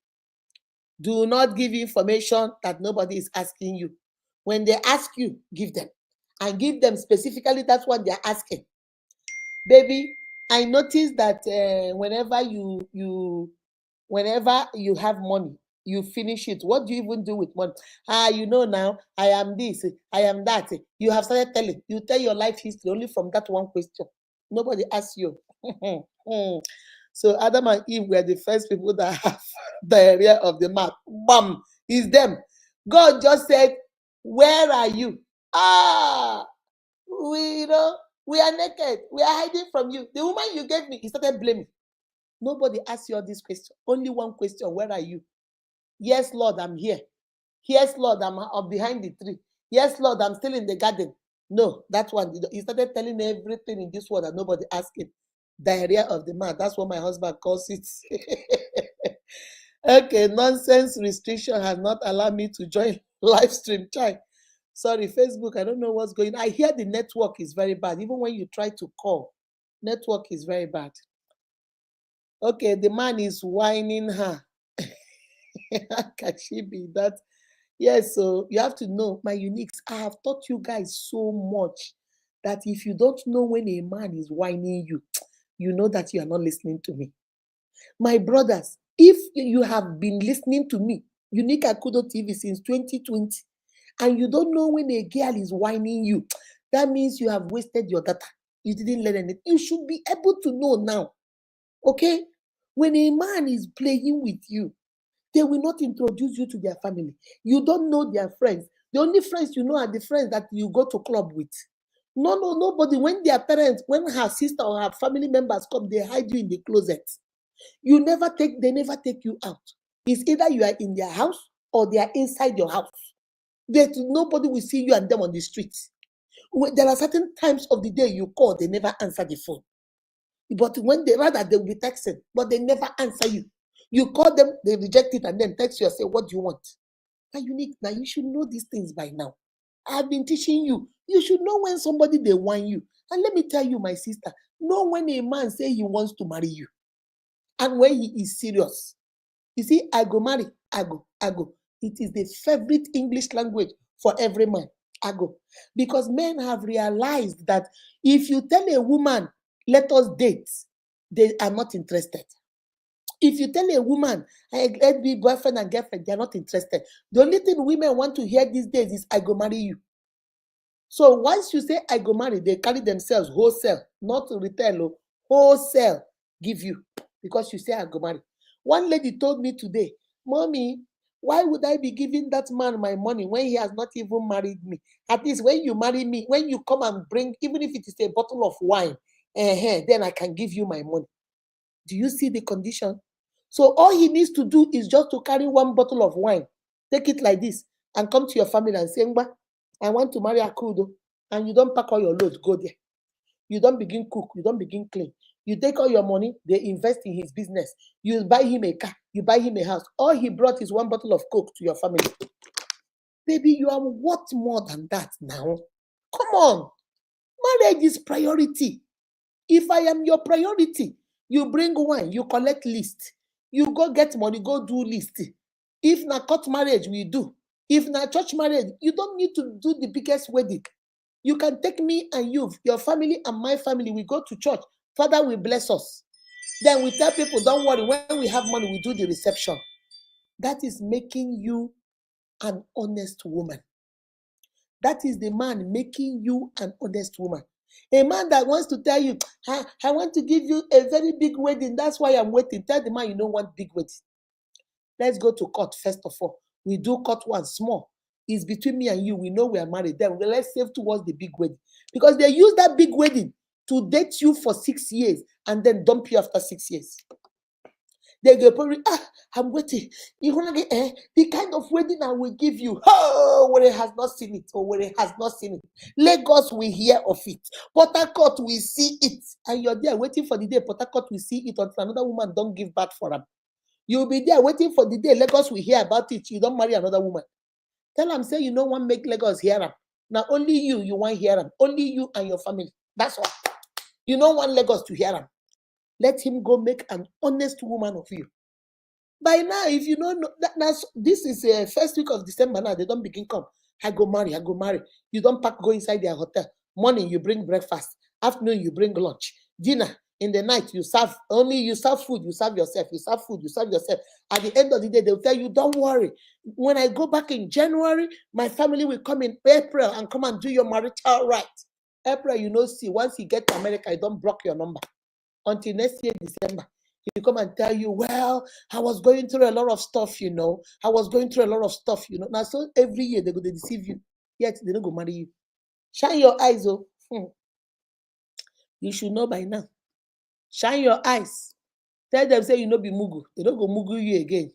Do not give information that nobody is asking you. When they ask you, give them. And give them specifically, that's what they're asking. Baby, I noticed that whenever you have money, you finish it. What do you even do with money? Now, I am this, I am that. You have started telling. You tell your life history only from that one question. Nobody asks you. So Adam and Eve were the first people that have diarrhea of the mouth. Bam! It's them. God just said, where are you? We are naked. We are hiding from you. The woman you gave me, he started blaming. Nobody asked you all this question. Only one question. Where are you? Yes, Lord, I'm here. Yes, Lord, I'm behind the tree. Yes, Lord, I'm still in the garden. No, that one. He started telling everything in this world that nobody asking. Diarrhea of the man. That's what my husband calls it. Okay, nonsense restriction has not allowed me to join live stream. Chai. Sorry, Facebook. I don't know what's going on. I hear the network is very bad. Even when you try to call, network is very bad. Okay, the man is whining her. How can she be that? Yes, so you have to know my uniques. I have taught you guys so much that if you don't know when a man is whining you, you know that you are not listening to me. My brothers, if you have been listening to me, Unique Akudo TV since 2020, and you don't know when a girl is whining you, that means you have wasted your data. You didn't learn anything. You should be able to know now. Okay? When a man is playing with you, they will not introduce you to their family. You don't know their friends. The only friends you know are the friends that you go to club with. No, nobody. When their parents, when her sister or her family members come, they hide you in the closet. They never take you out. It's either you are in their house or they are inside your house. Nobody will see you and them on the streets. There are certain times of the day you call, they never answer the phone. But when they will be texting, but they never answer you. You call them, they reject it, and then text you and say, "What do you want?" Now, Unique, now you should know these things by now. I've been teaching you. You should know when somebody they want you. And let me tell you, my sister, know when a man say he wants to marry you and when he is serious. You see, I go marry, I go. It is the favorite English language for every man. I go. Because men have realized that if you tell a woman, let us date, they are not interested. If you tell a woman, let's be boyfriend and girlfriend, they are not interested. The only thing women want to hear these days is, I go marry you. So once you say, I go marry, they carry themselves wholesale, not retail, wholesale give you because you say, I go marry. One lady told me today, "Mommy, why would I be giving that man my money when he has not even married me? At least when you marry me, when you come and bring, even if it is a bottle of wine, then I can give you my money." Do you see the condition? So all he needs to do is just to carry one bottle of wine, take it like this, and come to your family and say, "Ngba, I want to marry Akudo." And you don't pack all your load, go there. You don't begin cook, you don't begin clean. You take all your money, they invest in his business. You buy him a car, you buy him a house. All he brought is one bottle of Coke to your family. Baby, you are what more than that now? Come on. Marriage is priority. If I am your priority, you bring wine, you collect list. You go get money, go do list. If na court marriage, we do. If na church marriage, you don't need to do the biggest wedding. You can take me and you, your family and my family, we go to church. Father will bless us. Then we tell people, don't worry, when we have money, we do the reception. That is making you an honest woman. That is the man making you an honest woman. A man that wants to tell you, I want to give you a very big wedding. That's why I'm waiting. Tell the man you don't want big wedding. Let's go to court first of all. We do court one small. It's between me and you. We know we are married. Then let's save towards the big wedding. Because they use that big wedding to date you for 6 years and then dump you after 6 years. They go, I'm waiting. You want to get the kind of wedding I will give you. Oh, where it has not seen it, or where it has not seen it. Lagos will hear of it. Port Harcourt will see it. And you're there waiting for the day Port Harcourt will see it until another woman don't give birth for them. You'll be there waiting for the day Lagos will hear about it. You don't marry another woman. Tell them, say you don't want to make Lagos hear them. Now only you want hear them. Only you and your family. That's all. You don't want Lagos to hear them. Let him go make an honest woman of you. By now, if you don't know, this is first week of December now, they don't begin come. I go marry. You don't pack, go inside their hotel. Morning, you bring breakfast. Afternoon, you bring lunch. Dinner, in the night, you serve food, you serve yourself. At the end of the day, they'll tell you, don't worry. When I go back in January, my family will come in April and come and do your marital right. April, see, once you get to America, you don't block your number. Until next year, December. He come and tell you, well, I was going through a lot of stuff, Now, so every year they go to deceive you, yet they don't go marry you. Shine your eyes, oh. You should know by now. Shine your eyes. Tell them, say you know be mugu. They don't go mugu you again.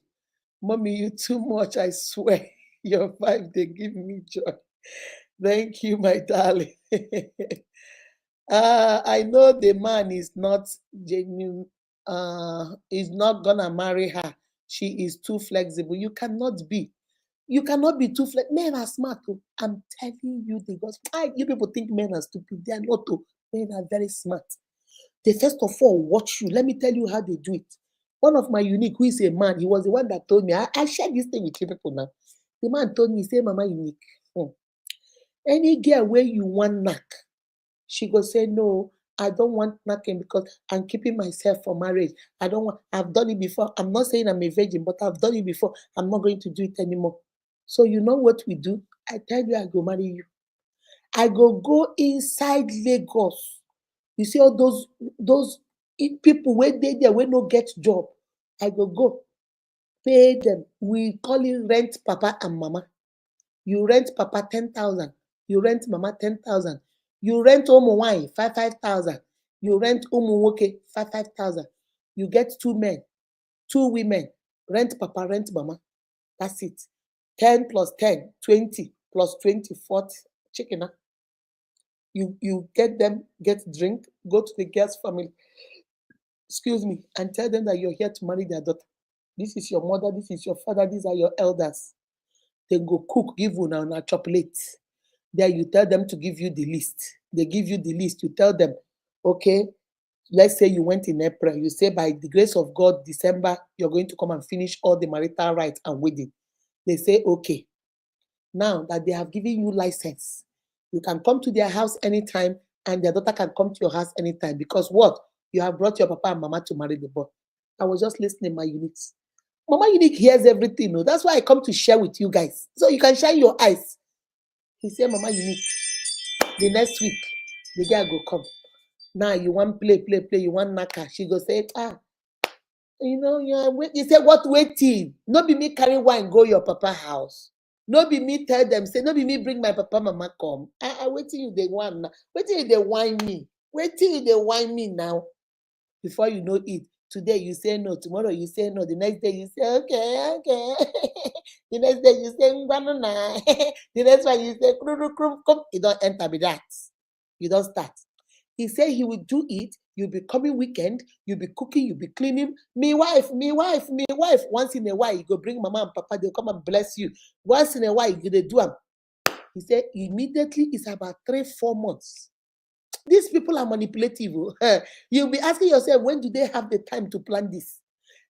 Mommy, you too much, I swear. Your five, they give me joy. Thank you, my darling. I know the man is not genuine, is not gonna marry her. She is too flexible. You cannot be. You cannot be too flexible. Men are smart. Oh. I'm telling you the gospel. You people think men are stupid. They are not. Oh. Men are very smart. They first of all watch you. Let me tell you how they do it. One of my unique, who is a man, he was the one that told me. I share this thing with you people now. The man told me, say, Mama Unique, any girl where you want knack, she go say, no, I don't want knacking because I'm keeping myself for marriage. I don't want, I've done it before. I'm not saying I'm a virgin, but I've done it before. I'm not going to do it anymore. So you know what we do? I tell you, I go marry you. I go inside Lagos. You see all those people where they there wey no get job. I go pay them. We call it rent papa and mama. You rent papa 10,000. You rent mama 10,000. You rent umu wine 5,000. You rent umu nwoke 5,000. You get two men, two women. Rent papa, rent mama. That's it. 10 plus 10, 20 plus 20, 40. Chicken. You get them, get drink, go to the girl's family, excuse me, and tell them that you're here to marry their daughter. This is your mother, this is your father, these are your elders. They go cook, give you now chocolate. There you tell them to give you the list. They give you the list. You tell them, okay, let's say you went in April. You say by the grace of God, December, you're going to come and finish all the marital rites and wedding. They say, okay. Now that they have given you license, you can come to their house anytime and their daughter can come to your house anytime because what? You have brought your papa and mama to marry the boy. I was just listening, my units. Mama Unique hears everything. No? That's why I come to share with you guys. So you can shine your eyes. He said, Mama Unique, the next week, the girl go come. Now you want play. You want naka. She go say, you say, what waiting? No be me carry wine go your papa house. No be me tell them, say, no be me bring my papa, mama come. Waiting you they want now. Waiting you they whine me. Waiting you they whine me now. Before you know it, today you say no, tomorrow you say no, the next day you say, okay. The next day you say, banana. The next one you say, come. You don't enter with that. You don't start. He said he will do it. You'll be coming weekend, you'll be cooking, you'll be cleaning. Me wife. Once in a while, you go bring mama and papa, they'll come and bless you. Once in a while, you do them. He said immediately it's about 3-4 months. These people are manipulative. You'll be asking yourself, when do they have the time to plan this?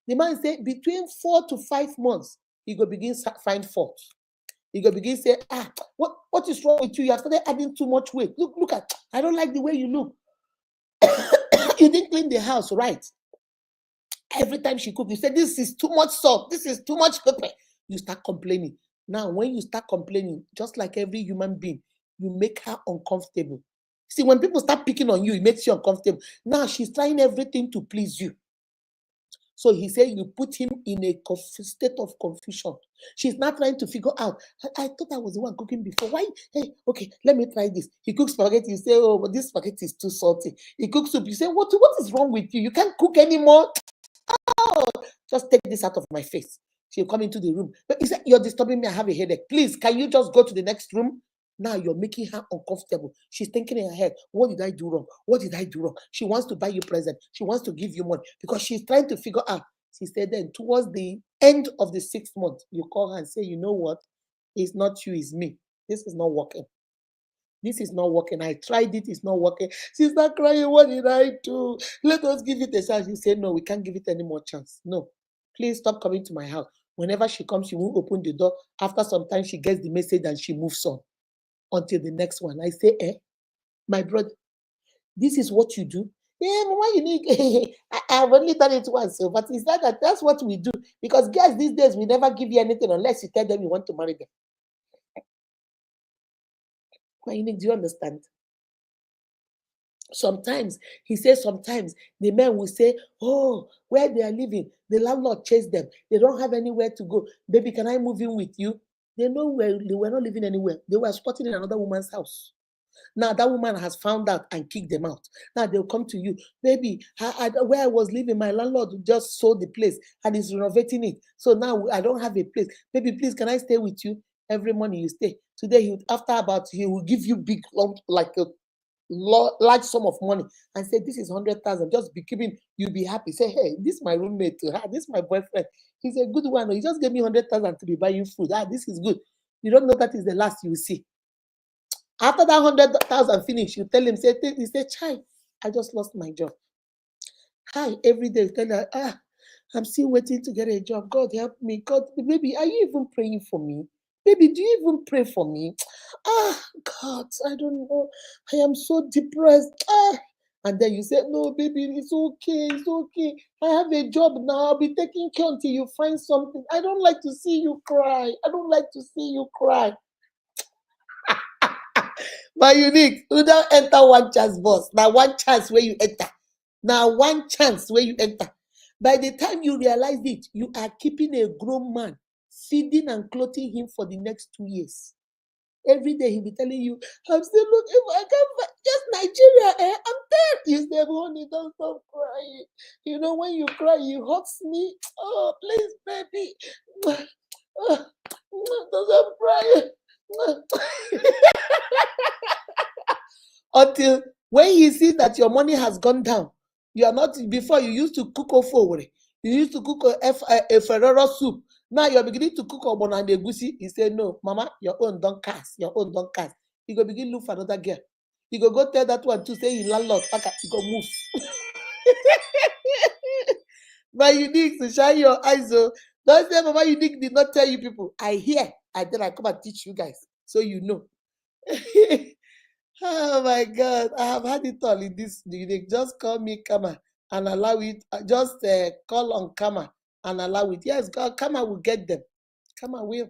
The man said between 4 to 5 months, he go begin find fault. He go begin say, what is wrong with you? You have started adding too much weight. Look at, I don't like the way you look. You didn't clean the house right. Every time she cook, you say, this is too much salt. This is too much pepper. You start complaining. Now, when you start complaining, just like every human being, you make her uncomfortable. See, when people start picking on you, it makes you uncomfortable. Now, she's trying everything to please you. So he said you put him in a state of confusion. She's not trying to figure out. I thought I was the one cooking before. Why? Hey, okay, let me try this. He cooks spaghetti. You say, oh, but this spaghetti is too salty. He cooks soup. You say, what is wrong with you? You can't cook anymore. Oh, just take this out of my face. She'll come into the room. But he said, you're disturbing me. I have a headache. Please, can you just go to the next room? Now you're making her uncomfortable. She's thinking in her head, what did I do wrong? What did I do wrong? She wants to buy you present. She wants to give you money because she's trying to figure out. She said then towards the end of the 6th month, you call her and say, you know what? It's not you, it's me. This is not working. This is not working. I tried it, it's not working. She's not crying. What did I do? Let us give it a chance. You say, no, we can't give it any more chance. No. Please stop coming to my house. Whenever she comes, she won't open the door. After some time, she gets the message and she moves on until the next one. I say, my brother, this is what you do. Yeah, Mama, you need. I've only done it once, so but is that's what we do? Because girls these days we never give you anything unless you tell them you want to marry them. Do you understand? Sometimes he says sometimes the men will say, oh, where they are living, the landlord chased them. They don't have anywhere to go. Baby, can I move in with you? They know where they were not living anywhere. They were squatting in another woman's house. Now that woman has found out and kicked them out. Now they'll come to you, baby. Where I was living, my landlord just sold the place and is renovating it. So now I don't have a place. Baby, please, can I stay with you? Every morning you stay. Today he will give you big lump, like a large sum of money, and say, this is 100,000. Just be keeping, you'll be happy. Say, hey, this is my roommate. This is my boyfriend. He's a good one. He just gave me 100,000 to be buying food. This is good. You don't know that is the last you will see. After that 100,000 finish, you tell him, he say, child, I just lost my job. Hi, every day tell her, I'm still waiting to get a job. God help me. God, baby, are you even praying for me? Baby, do you even pray for me? God, I don't know. I am so depressed. And then you say, no, baby, it's okay. It's okay. I have a job now. I'll be taking care until you find something. I don't like to see you cry. I don't like to see you cry. But unique, you don't enter one chance, boss. Now one chance where you enter. Now one chance where you enter. By the time you realize it, you are keeping a grown man, feeding and clothing him for the next 2 years. Every day he'll be telling you, I'm still looking for, I can't find, just Nigeria, I'm there. You say, honey, don't stop crying. You know, when you cry, you hurts me. Oh, please, baby. Don't stop crying. Until when he sees that your money has gone down, you are not, before you used to cook ofowere, you used to cook a Ferrero soup. Now you're beginning to cook obona and egusi. He said, no, mama, your own don't cast. Your own don't cast. You go begin look for another girl. You go tell that one to say he landlord. You go move. But you need to shine your eyes. So don't say Mama Unique did not tell you people. I hear. I come and teach you guys. So you know. Oh my God. I have had it all in this Unique. Just call me Kama and allow it. Just call on Kama and allow it. Yes, God, Kama will get them. Kama will.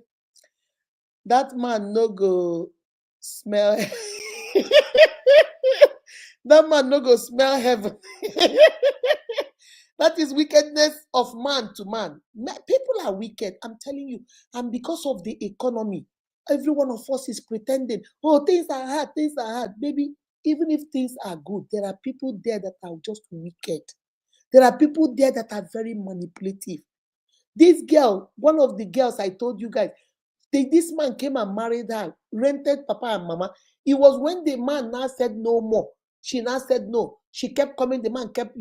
That man no go smell. That man no go smell heaven. That is wickedness of man to man. People are wicked, I'm telling you. And because of the economy, every one of us is pretending, oh, things are hard, things are hard. Baby, even if things are good, there are people there that are just wicked. There are people there that are very manipulative. This girl, one of the girls I told you guys, this man came and married her, rented Papa and Mama. It was when the man now said no more. She now said no. She kept coming. The man kept,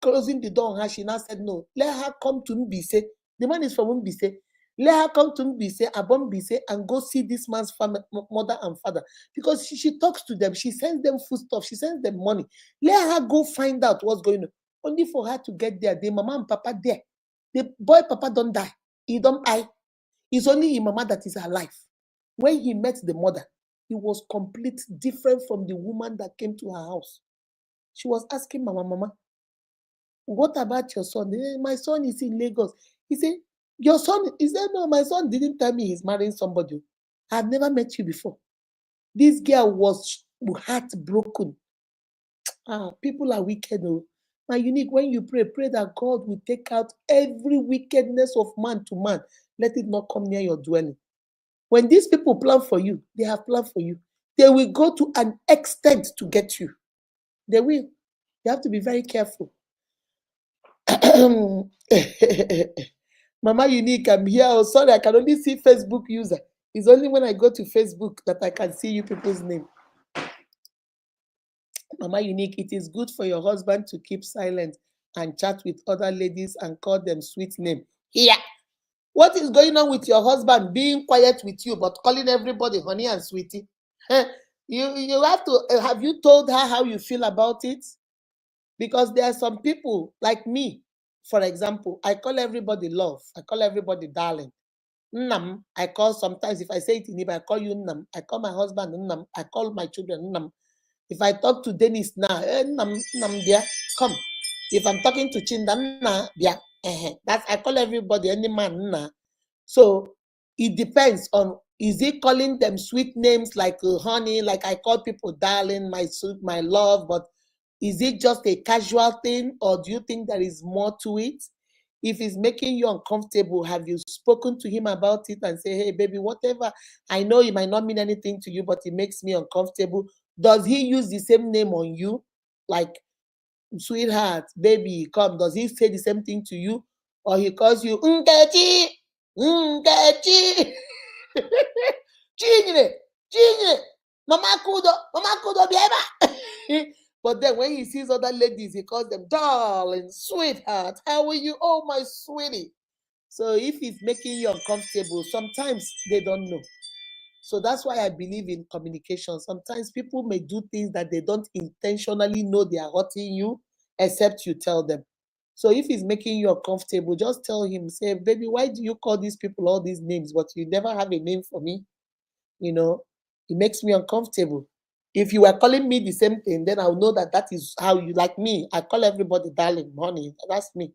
closing the door on her. She now said no. Let her come to Mbise. The man is from Mbise. Let her come to Mbise, Abon Mbise, and go see this man's mother and father. Because she talks to them. She sends them food stuff. She sends them money. Let her go find out what's going on. Only for her to get there. The mama and papa there. The boy papa don't die. He don't die. It's only his mama that is alive. When he met the mother, he was completely different from the woman that came to her house. She was asking Mama, what about your son? My son is in Lagos. He said, your son? He said, no, my son didn't tell me he's marrying somebody. I've never met you before. This girl was heartbroken. People are wicked. Oh. My Unique, when you pray that God will take out every wickedness of man to man. Let it not come near your dwelling. When these people plan for you, they have planned for you. They will go to an extent to get you. They will. You have to be very careful. Mama Unique, I'm here. Oh, sorry, I can only see Facebook user. It's only when I go to Facebook that I can see you people's name. Mama Unique, it is good for your husband to keep silent and chat with other ladies and call them sweet name. Yeah. What is going on with your husband being quiet with you but calling everybody honey and sweetie? You have you told her how you feel about it? Because there are some people like me, for example, I call everybody love. I call everybody darling. Nnam, I call sometimes, if I say it in Igbo, I call you Nnam. I call my husband Nnam. I call my children Nnam. If I talk to Dennis now, Nnam, dear, come. If I'm talking to Chinda, Nna, dear, that's, I call everybody, any man, Nna. So it depends on, is he calling them sweet names like honey, like I call people darling, my love, but is it just a casual thing, or do you think there is more to it? If he's making you uncomfortable, have you spoken to him about it and say, hey, baby, whatever, I know it might not mean anything to you, but it makes me uncomfortable. Does he use the same name on you? Like, sweetheart, baby, come. Does he say the same thing to you? Or he calls you Nkechi? Nkechi? Chinyere, Chinyere, Mama Kudo, Bieba. But then when he sees other ladies, he calls them darling, sweetheart. How are you? Oh, my sweetie. So if he's making you uncomfortable, sometimes they don't know. So that's why I believe in communication. Sometimes people may do things that they don't intentionally know they are hurting you, except you tell them. So if he's making you uncomfortable, just tell him, say, baby, why do you call these people all these names, but you never have a name for me? You know, it makes me uncomfortable. If you were calling me the same thing, then I'll know that that is how you like me. I call everybody darling, honey. That's me.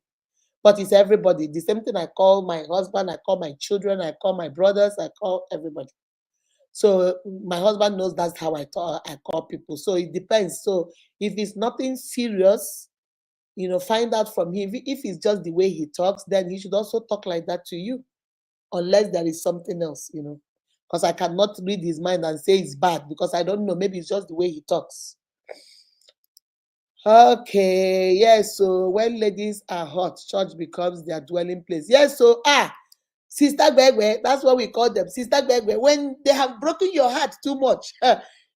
But it's everybody. The same thing I call my husband, I call my children, I call my brothers, I call everybody. So my husband knows that's how I call people. So it depends. So if it's nothing serious, find out from him. If it's just the way he talks, then he should also talk like that to you, unless there is something else. Because I cannot read his mind and say it's bad because I don't know. Maybe it's just the way he talks. Okay, yes. So when ladies are hot, church becomes their dwelling place. Yes. So Sister Gbegbe, that's what we call them. Sister Gbegbe, when they have broken your heart too much,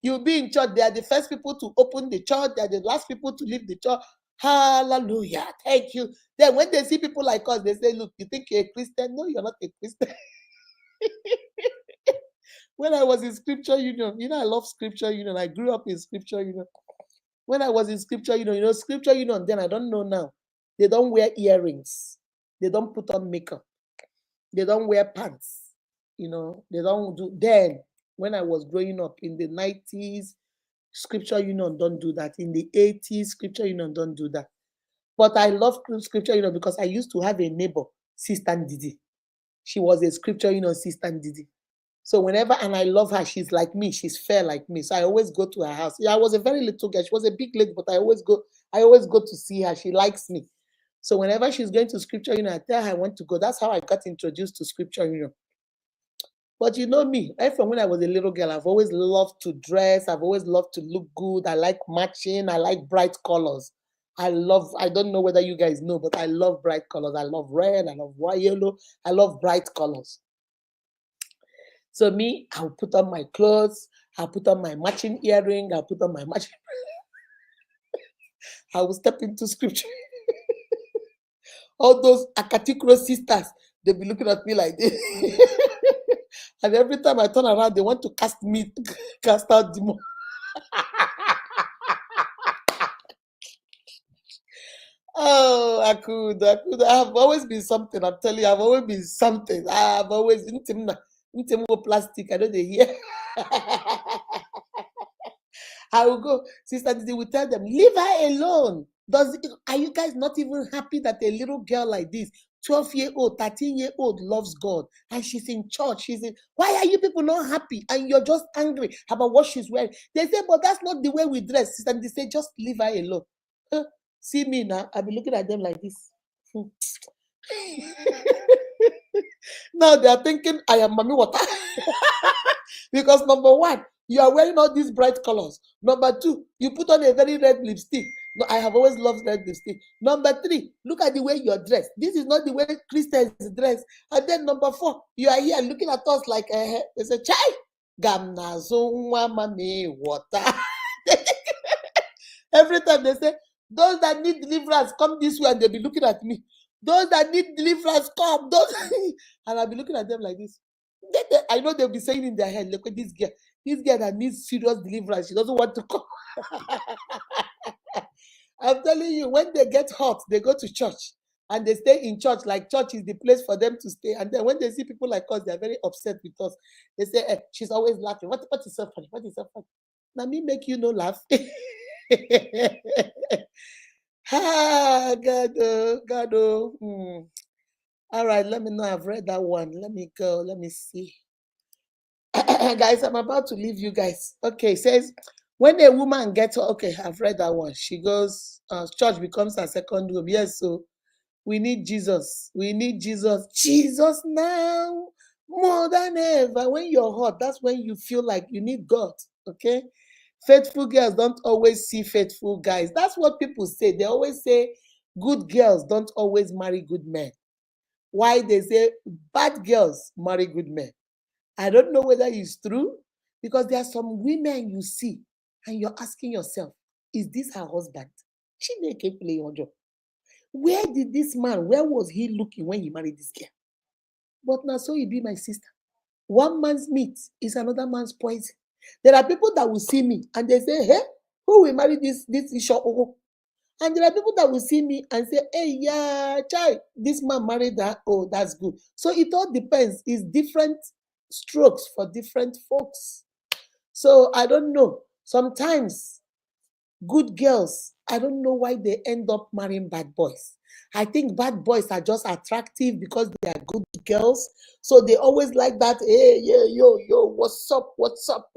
you'll be in church. They are the first people to open the church. They are the last people to leave the church. Hallelujah. Thank you. Then when they see people like us, they say, look, you think you're a Christian? No, you're not a Christian. When I was in Scripture Union, I love Scripture Union. I grew up in Scripture Union. When I was in Scripture Union, Scripture Union, then I don't know now. They don't wear earrings. They don't put on makeup. They don't wear pants. They don't do. Then, when I was growing up in the 90s, Scripture Union don't do that. In the 80s, Scripture Union don't do that. But I love Scripture Union because I used to have a neighbor, Sister Didi. She was a Scripture Union Sister Didi. So whenever, and I love her, she's like me, she's fair like me. So I always go to her house. Yeah, I was a very little girl. She was a big lady, but I always go to see her. She likes me. So whenever she's going to Scripture Union, I tell her I want to go. That's how I got introduced to Scripture Union. But you know me, right from when I was a little girl, I've always loved to dress. I've always loved to look good. I like matching. I like bright colors. I don't know whether you guys know, but I love bright colors. I love red. I love white, yellow. I love bright colors. So me, I'll put on my clothes. I'll put on my matching earring. I'll put on my matching. I will step into Scripture. All those Akatikro sisters, they'll be looking at me like this. And every time I turn around, they want to cast out demon. Oh, I could. I have always been something. I'm telling you, I've always been something. I've always plastic. I know they hear. I will go. Sister Didi will tell them, leave her alone. Are you guys not even happy that a little girl like this, 12-year-old, 13-year-old loves God and she's in church? Why are you people not happy? And you're just angry about what she's wearing. They say, but that's not the way we dress. Sister Didi say, just leave her alone. See me now, I'll be looking at them like this. Now they are thinking I am Mommy Water. Because number one, you are wearing all these bright colors. Number two, you put on a very red lipstick. No, I have always loved red lipstick. Number three, look at the way you're dressed. This is not the way Christians dress. And then number four, you are here looking at us like they say, chai, gamnazo mami water. Every time they say, those that need deliverance, come this way, and they'll be looking at me. Those that need deliverance, come. And I'll be looking at them like this. I know they'll be saying in their head, look at this girl that needs serious deliverance. She doesn't want to come. I'm telling you, when they get hot, they go to church and they stay in church, like church is the place for them to stay. And then when they see people like us, they're very upset with us. They say, she's always laughing. What is so funny? What is so funny? Now me make you no laugh. God. All right, let me know. I've read that one. Let me go. Let me see. Guys, I'm about to leave you guys. Okay, it says, when a woman gets, okay, I've read that one. She goes, church becomes her second home. Yes, so we need Jesus. We need Jesus. Jesus now, more than ever. When you're hot, that's when you feel like you need God, okay? Faithful girls don't always see faithful guys. That's what people say. They always say good girls don't always marry good men. Why they say bad girls marry good men. I don't know whether it's true because there are some women you see and you're asking yourself, is this her husband? Chineke play ojo. Where did this man, where was he looking when he married this girl? But now so he be my sister. One man's meat is another man's poison. There are people that will see me and they say, hey, who will marry this Isho? And there are people that will see me and say, hey, yeah, child, this man married that. Oh, that's good. So it all depends. It's different strokes for different folks. So I don't know. Sometimes good girls, I don't know why they end up marrying bad boys. I think bad boys are just attractive because they are good girls. So they always like that, hey, yeah, yo, what's up, what's up?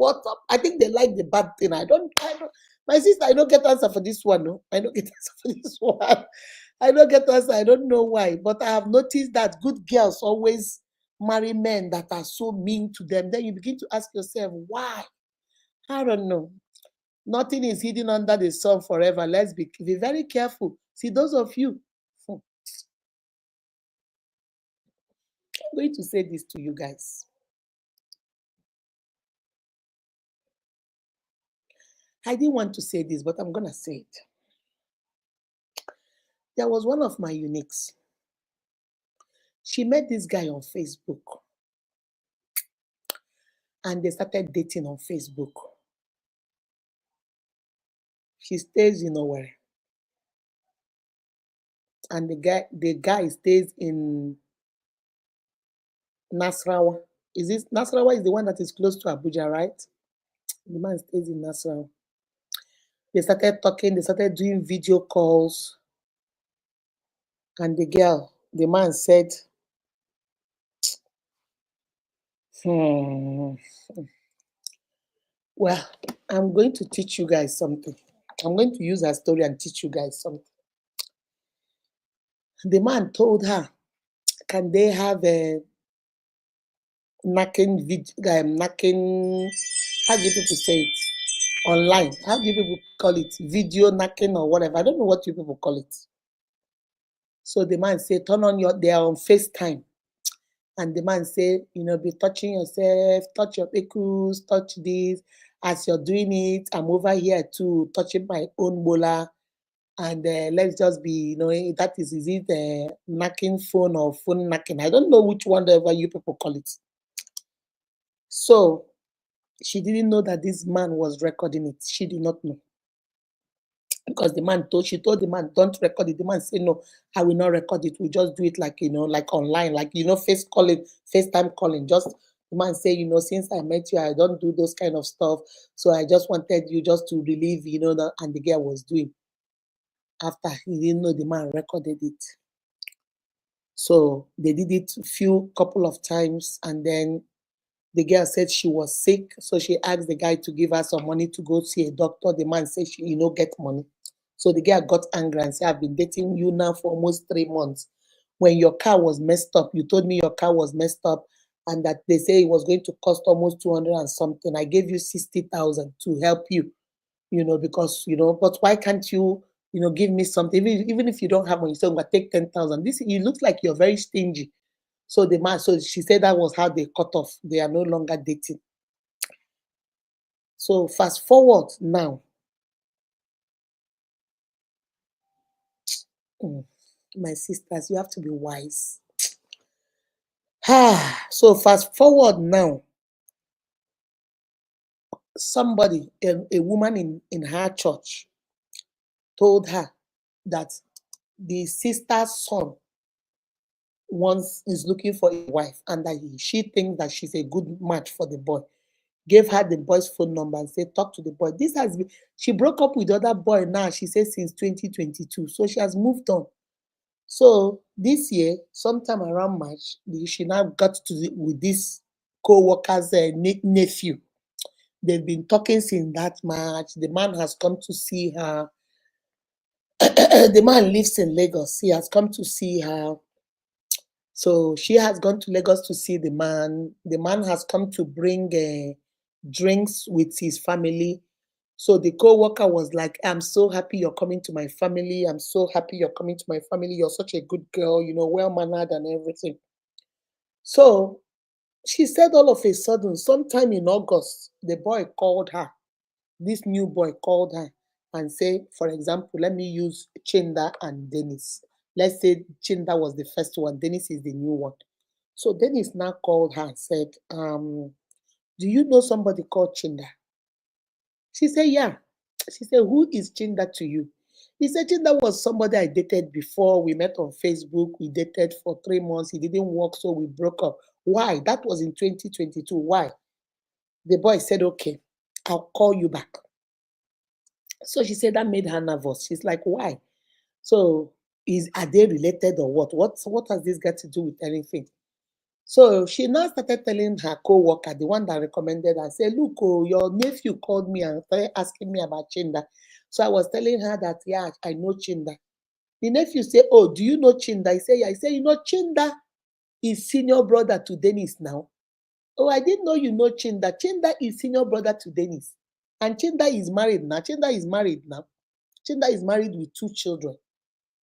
I think they like the bad thing. I don't, my sister, I don't get answer for this one. No, I don't get answer for this one. I don't get answer. I don't know why. But I have noticed that good girls always marry men that are so mean to them. Then you begin to ask yourself, why? I don't know. Nothing is hidden under the sun forever. Let's be very careful. See, those of you, I'm going to say this to you guys. I didn't want to say this, but I'm going to say it. There was one of my uniques. She met this guy on Facebook and they started dating on Facebook. She stays in nowhere. And the guy stays in Nasrawa. Is this Nasrawa is the one that is close to Abuja, right? The man stays in Nasrawa. They started talking, they started doing video calls. And the man said, hmm, well, I'm going to teach you guys something. I'm going to use her story and teach you guys something. The man told her, can they have a knacking, how do you people say it? Online. How do you people call it? Video knacking or whatever. I don't know what you people call it. So the man said, turn on they are on FaceTime. And the man said, be touching yourself, touch your pickles, touch this. As you're doing it, I'm over here too, touching my own molar. And let's just be, that is it knacking phone or phone knacking? I don't know which one ever you people call it. So she didn't know that this man was recording it. She did not know. Because she told the man, don't record it. The man said, no, I will not record it. We just do it like, like online, like, FaceTime calling. Just the man say, since I met you, I don't do those kind of stuff. So I just wanted you just to relieve, and the girl was doing. After he didn't know the man recorded it. So they did it a few couple of times, and then the girl said she was sick. So she asked the guy to give her some money to go see a doctor. The man said she, get money. So the girl got angry and said, I've been dating you now for almost 3 months. When your car was messed up, you told me your car was messed up and that they say it was going to cost almost 200 and something. I gave you 60,000 to help you, because, but why can't you, give me something? Even if you don't have money, so I'm going to take 10,000. It looks like you're very stingy. So she said that was how they cut off. They are no longer dating. So fast forward now. My sisters, you have to be wise. So fast forward now. Somebody, a woman in her church, told her that the sister's son is looking for a wife and that she thinks that she's a good match for the boy. Gave her the boy's phone number and said, talk to the boy. She broke up with the other boy now, she says, since 2022. So she has moved on. So this year, sometime around March, she now got with this co-worker's nephew. They've been talking since that March. The man has come to see her. The man lives in Lagos. He has come to see her. So she has gone to Lagos to see the man. The man has come to bring drinks with his family. So the co-worker was like, I'm so happy you're coming to my family. I'm so happy you're coming to my family. You're such a good girl, well-mannered and everything. So She said all of a sudden, sometime in August, the boy called her. This new boy called her and said, for example, let me use Chinda and Dennis. Let's say Chinda was the first one, Dennis is the new one. So Dennis now called her and said, do you know somebody called Chinda? She said, yeah. She said, who is Chinda to you? He said, Chinda was somebody I dated before. We met on Facebook. We dated for 3 months. He didn't work, so we broke up. Why? That was in 2022. Why? The boy said, okay, I'll call you back. So she said that made her nervous. She's like, why? So are they related or what? What has this got to do with anything? So she now started telling her co-worker, the one that recommended her, say, look, oh, your nephew called me and started asking me about Chinda. So I was telling her that, yeah, I know Chinda. The nephew said, oh, do you know Chinda? I said, yeah. I said, you know, Chinda is senior brother to Dennis now. Oh, I didn't know you know Chinda. Chinda is senior brother to Dennis. And Chinda is married now. Chinda is married now. Chinda is married with 2 children.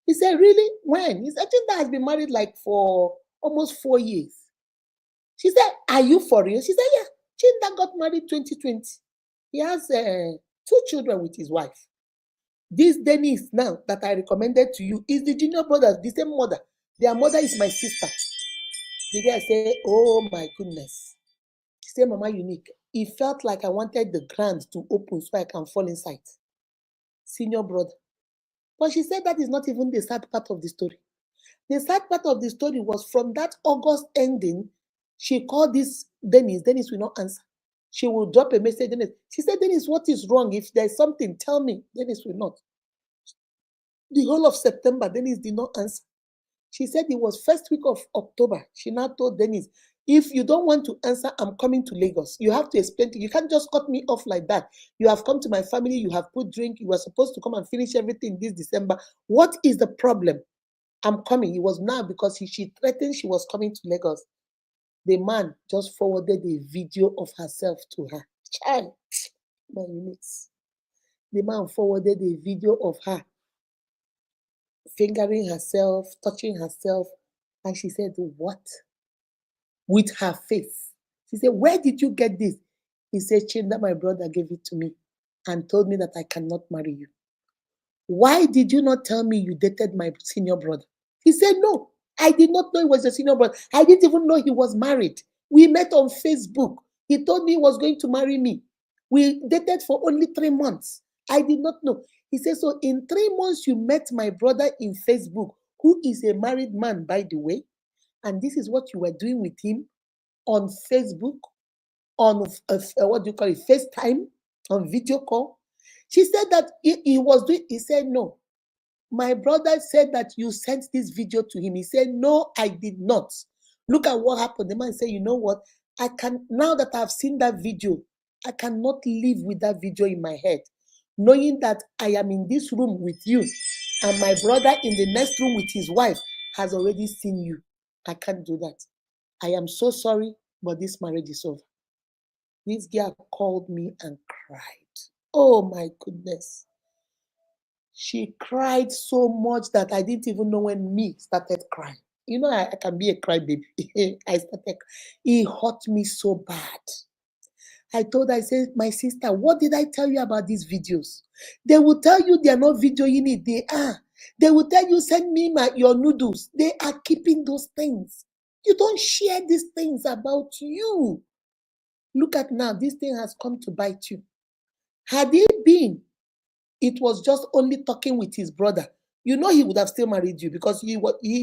He said, really? When? He said, Chinda has been married like for almost 4 years. She said, are you for real? She said, yeah. Chinda got married 2020. He has 2 children with his wife. This Dennis now that I recommended to you is the junior brother, the same mother. Their mother is my sister. The guy said, oh my goodness. She said, Mama Unique, it felt like I wanted the ground to open so I can fall inside. Senior brother. But she said that is not even the sad part of the story. The sad part of the story was from that August ending, she called this Dennis. Dennis will not answer. She will drop a message. Dennis. She said, Dennis, what is wrong? If there's something, tell me. Dennis will not. The whole of September, Dennis did not answer. She said it was first week of October. She now told Dennis, if you don't want to answer, I'm coming to Lagos. You have to explain to you can't just cut me off like that. You have come to my family, you have put drink, you were supposed to come and finish everything this December. What is the problem? I'm coming. It was now because she threatened she was coming to Lagos. The man just forwarded a video of herself to her. Child, my units. The man forwarded a video of her fingering herself, touching herself, and she said, what? With her face. She said, where did you get this? He said, Chinda, my brother, gave it to me and told me that I cannot marry you. Why did you not tell me you dated my senior brother? He said, no, I did not know he was a senior brother. I didn't even know he was married. We met on Facebook. He told me he was going to marry me. We dated for only 3 months. I did not know. He said, so in 3 months, you met my brother in Facebook, who is a married man, by the way. And this is what you were doing with him on Facebook, on what do you call it, FaceTime, on video call. She said that he was doing, he said, no. My brother said that you sent this video to him. He said, no, I did not. Look at what happened. The man said, you know what? Now that I've seen that video, I cannot live with that video in my head, knowing that I am in this room with you and my brother in the next room with his wife has already seen you. I can't do that. I am so sorry, but this marriage is over. This girl called me and cried. Oh my goodness. She cried so much that I didn't even know when me started crying. You know, I can be a crybaby. I started, it hurt me so bad. I told her, I said, my sister, what did I tell you about these videos? They will tell you they are not videoing it. They are. They will tell you, send me your noodles. They are keeping those things. You don't share these things about you. Look at now, this thing has come to bite you. Had it been, it was just only talking with his brother, you know he would have still married you because he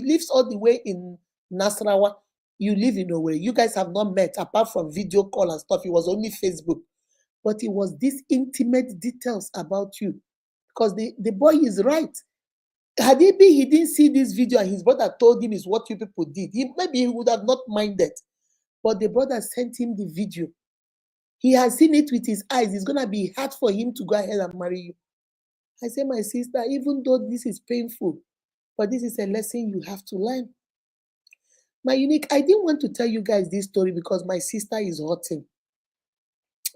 lives all the way in Nasarawa. You live in Owerri. You guys have not met apart from video call and stuff. It was only Facebook. But it was these intimate details about you because the boy is right. Had it been he didn't see this video and his brother told him is what you people did, maybe he would have not minded. But the brother sent him the video. He has seen it with his eyes. It's going to be hard for him to go ahead and marry you. I say, my sister, even though this is painful, but this is a lesson you have to learn. My unique, I didn't want to tell you guys this story because my sister is hurting.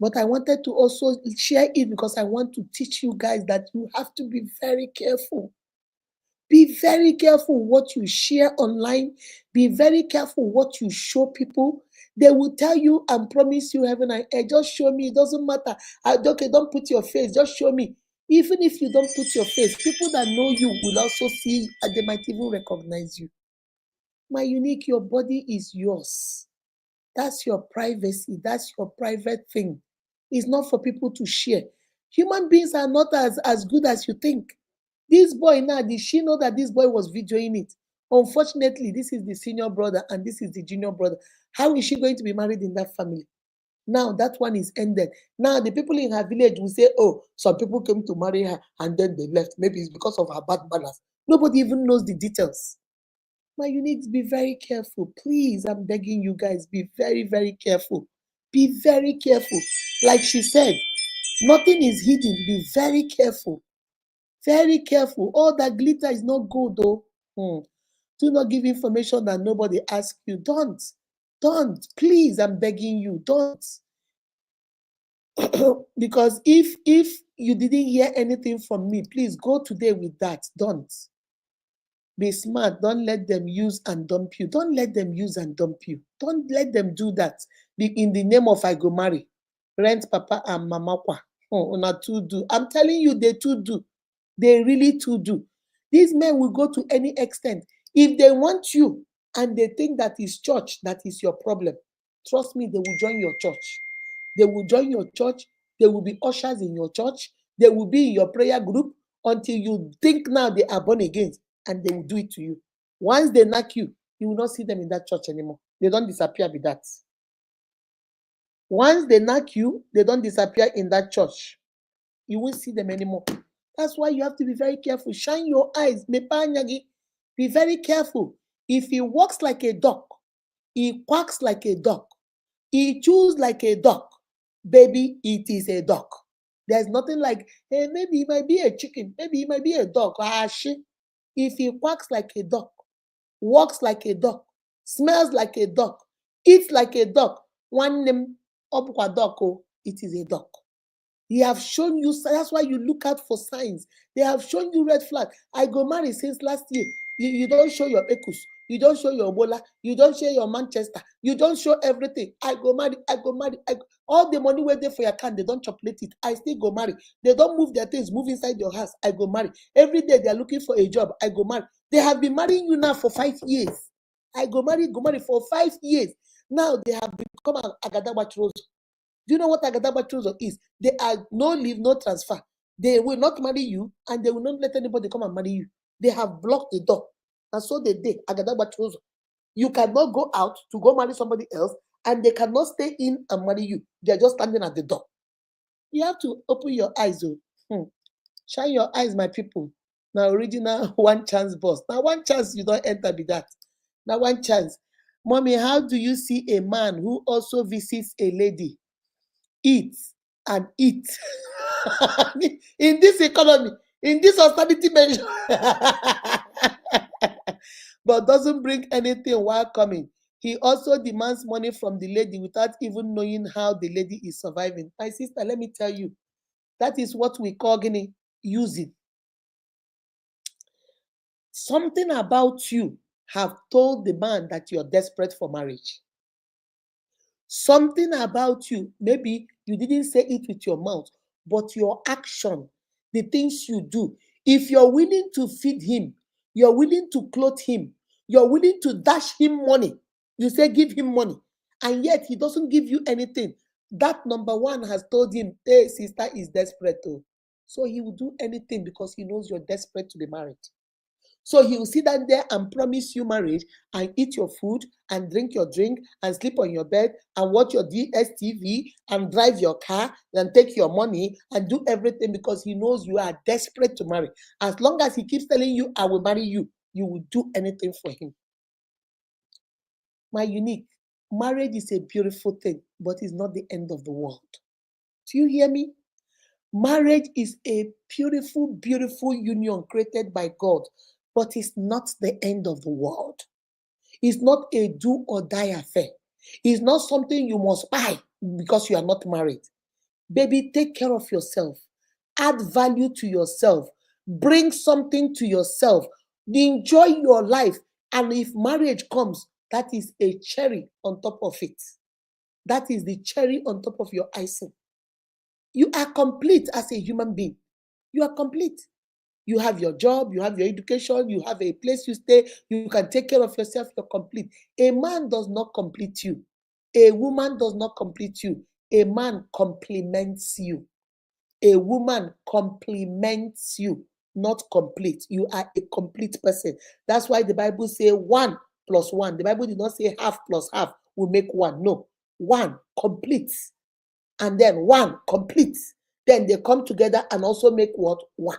But I wanted to also share it because I want to teach you guys that you have to be very careful. Be very careful what you share online. Be very careful what you show people. They will tell you and promise you heaven and earth. Just show me. It doesn't matter. Okay, don't put your face. Just show me. Even if you don't put your face, people that know you will also see and they might even recognize you. My unique, your body is yours. That's your privacy. That's your private thing. It's not for people to share. Human beings are not as good as you think. This boy now, did she know that this boy was videoing it? Unfortunately, this is the senior brother and this is the junior brother. How is she going to be married in that family? Now that one is ended. Now the people in her village will say, oh, some people came to marry her and then they left. Maybe it's because of her bad manners. Nobody even knows the details. Now you need to be very careful. Please, I'm begging you guys, be very, very careful. Be very careful. Like she said, nothing is hidden. Be very careful. Very careful. All that glitter is not gold, though. Do not give information that nobody asks you. Don't. Don't. Please, I'm begging you. Don't. Because if you didn't hear anything from me, please go today with that. Don't. Be smart. Don't let them use and dump you. Don't let them use and dump you. Don't let them do that. In the name of I go marry. Rent papa and mama kwa. Oh, una too do. I'm telling you, they too do. They really too do. These men will go to any extent. If they want you and they think that is church, that is your problem, trust me, they will join your church. They will join your church. They will be ushers in your church. They will be in your prayer group until you think now they are born again, and they will do it to you. Once they knock you, you will not see them in that church anymore. They don't disappear with that. Once they knock you, they don't disappear in that church. You won't see them anymore. That's why you have to be very careful. Shine your eyes. Be very careful. If he walks like a duck, he quacks like a duck, he chews like a duck, baby, it is a duck. There's nothing like, hey, maybe it might be a chicken, maybe it might be a dog. Shit. If he quacks like a duck, walks like a duck, smells like a duck, eats like a duck, one name, it is a duck. They have shown you, that's why you look out for signs. They have shown you red flag. I go marry since last year. You don't show your Ekus. You don't show your Bola. You don't show your Manchester. You don't show everything. I go marry. All the money where they for your account, they don't chocolate it. I still go marry. They don't move their things, move inside your house. I go marry. Every day they are looking for a job. I go marry. They have been marrying you now for 5 years. I go marry for 5 years. Now they have become an Agadawa Rose. Do you know what Agadaba Chozo is? They are no leave, no transfer. They will not marry you and they will not let anybody come and marry you. They have blocked the door. And so they did. Agadaba Chozo. You cannot go out to go marry somebody else and they cannot stay in and marry you. They are just standing at the door. You have to open your eyes. Shine your eyes, my people. Now, original one chance boss. Now, one chance you don't enter with that. Now, one chance. Mommy, how do you see a man who also visits a lady? Eat and eat in this economy, in this austerity measure, but doesn't bring anything while coming. He also demands money from the lady without even knowing how the lady is surviving. My sister, let me tell you, that is what we call using. Something about you have told the man that you're desperate for marriage. Something about you, maybe you didn't say it with your mouth, but your action, the things you do. If you're willing to feed him, you're willing to clothe him, you're willing to dash him money, you say give him money, and yet he doesn't give you anything. That number one has told him, hey, sister is desperate too. So he will do anything because he knows you're desperate to be married. So he will sit down there and promise you marriage and eat your food and drink your drink and sleep on your bed and watch your DSTV and drive your car and take your money and do everything because he knows you are desperate to marry. As long as he keeps telling you, I will marry you, you will do anything for him. My unique, marriage is a beautiful thing, but it's not the end of the world. Do you hear me? Marriage is a beautiful, beautiful union created by God, but it's not the end of the world. It's not a do or die affair. It's not something you must buy because you are not married. Baby, take care of yourself. Add value to yourself. Bring something to yourself. Enjoy your life. And if marriage comes, that is a cherry on top of it. That is the cherry on top of your icing. You are complete as a human being. You are complete. You have your job, you have your education, you have a place you stay, you can take care of yourself, you're complete. A man does not complete you. A woman does not complete you. A man complements you. A woman complements you, not complete. You are a complete person. That's why the Bible says 1 plus 1. The Bible did not say half plus half will make 1. No, 1 complete. And then 1 complete. Then they come together and also make what? 1.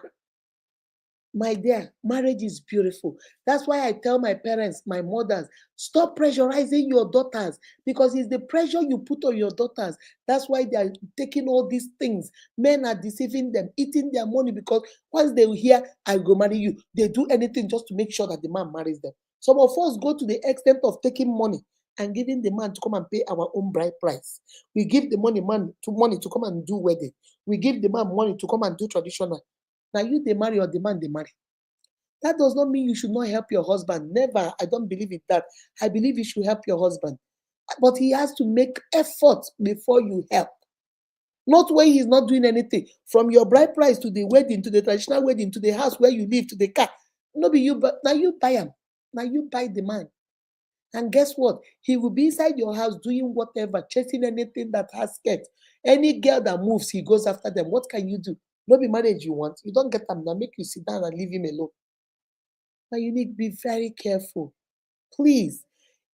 My dear, marriage is beautiful. That's why I tell my parents, my mothers, stop pressurizing your daughters, because it's the pressure you put on your daughters. That's why they are taking all these things. Men are deceiving them, eating their money, because once they hear, I go marry you, they do anything just to make sure that the man marries them. Some of us go to the extent of taking money and giving the man to come and pay our own bride price. We give the money to come and do wedding. We give the man money to come and do traditional. Now you they marry or the man they marry. That does not mean you should not help your husband. Never. I don't believe in that. I believe you should help your husband. But he has to make effort before you help. Not when he's not doing anything. From your bride price to the wedding, to the traditional wedding, to the house where you live, to the car. No be you, but now you buy him. Now you buy the man. And guess what? He will be inside your house doing whatever, chasing anything that has skirt. Any girl that moves, he goes after them. What can you do? No be marriage you want. You don't get them now. Make you sit down and leave him alone. But you need to be very careful. Please,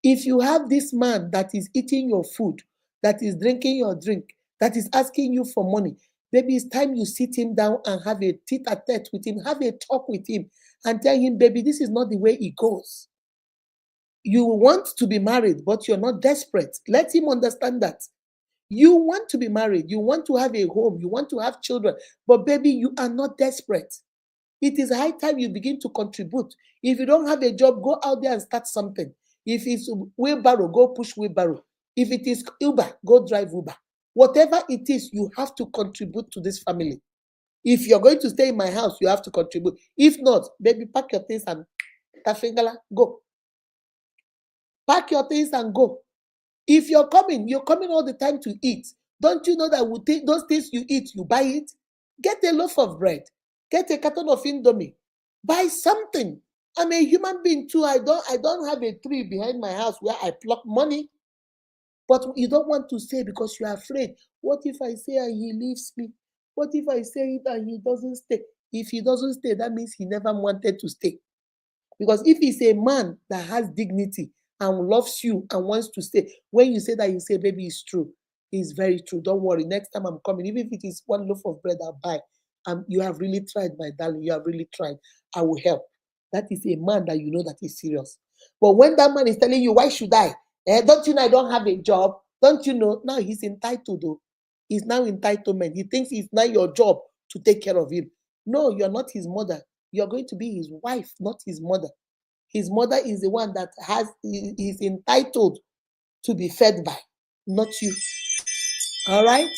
if you have this man that is eating your food, that is drinking your drink, that is asking you for money, baby, it's time you sit him down and have a tete-a-tete with him, have a talk with him, and tell him, baby, this is not the way it goes. You want to be married, but you're not desperate. Let him understand that. You want to be married, you want to have a home, you want to have children, but baby, you are not desperate. It is high time you begin to contribute. If you don't have a job, go out there and start something. If it's wheelbarrow, go push wheelbarrow. If it is Uber, go drive Uber. Whatever it is, you have to contribute to this family. If you're going to stay in my house, you have to contribute. If not, baby, pack your things and tafingala, go. Pack your things and go. If you're coming all the time to eat. Don't you know that we take those things you eat, you buy it? Get a loaf of bread. Get a carton of Indomie. Buy something. I'm a human being too. I don't have a tree behind my house where I pluck money. But you don't want to say because you're afraid. What if I say and he leaves me? What if I say it and he doesn't stay? If he doesn't stay, that means he never wanted to stay. Because if he's a man that has dignity and loves you and wants to stay, when you say that, you say, baby, it's true. It's very true. Don't worry. Next time I'm coming, even if it is 1 loaf of bread, I'll buy. You have really tried, my darling. You have really tried. I will help. That is a man that you know that is serious. But when that man is telling you, why should I? Don't you know I don't have a job? Don't you know? Now he's entitled, though. He's now entitlement. He thinks it's now your job to take care of him. No, you're not his mother. You're going to be his wife, not his mother. His mother is the one that is entitled to be fed by, not you. All right?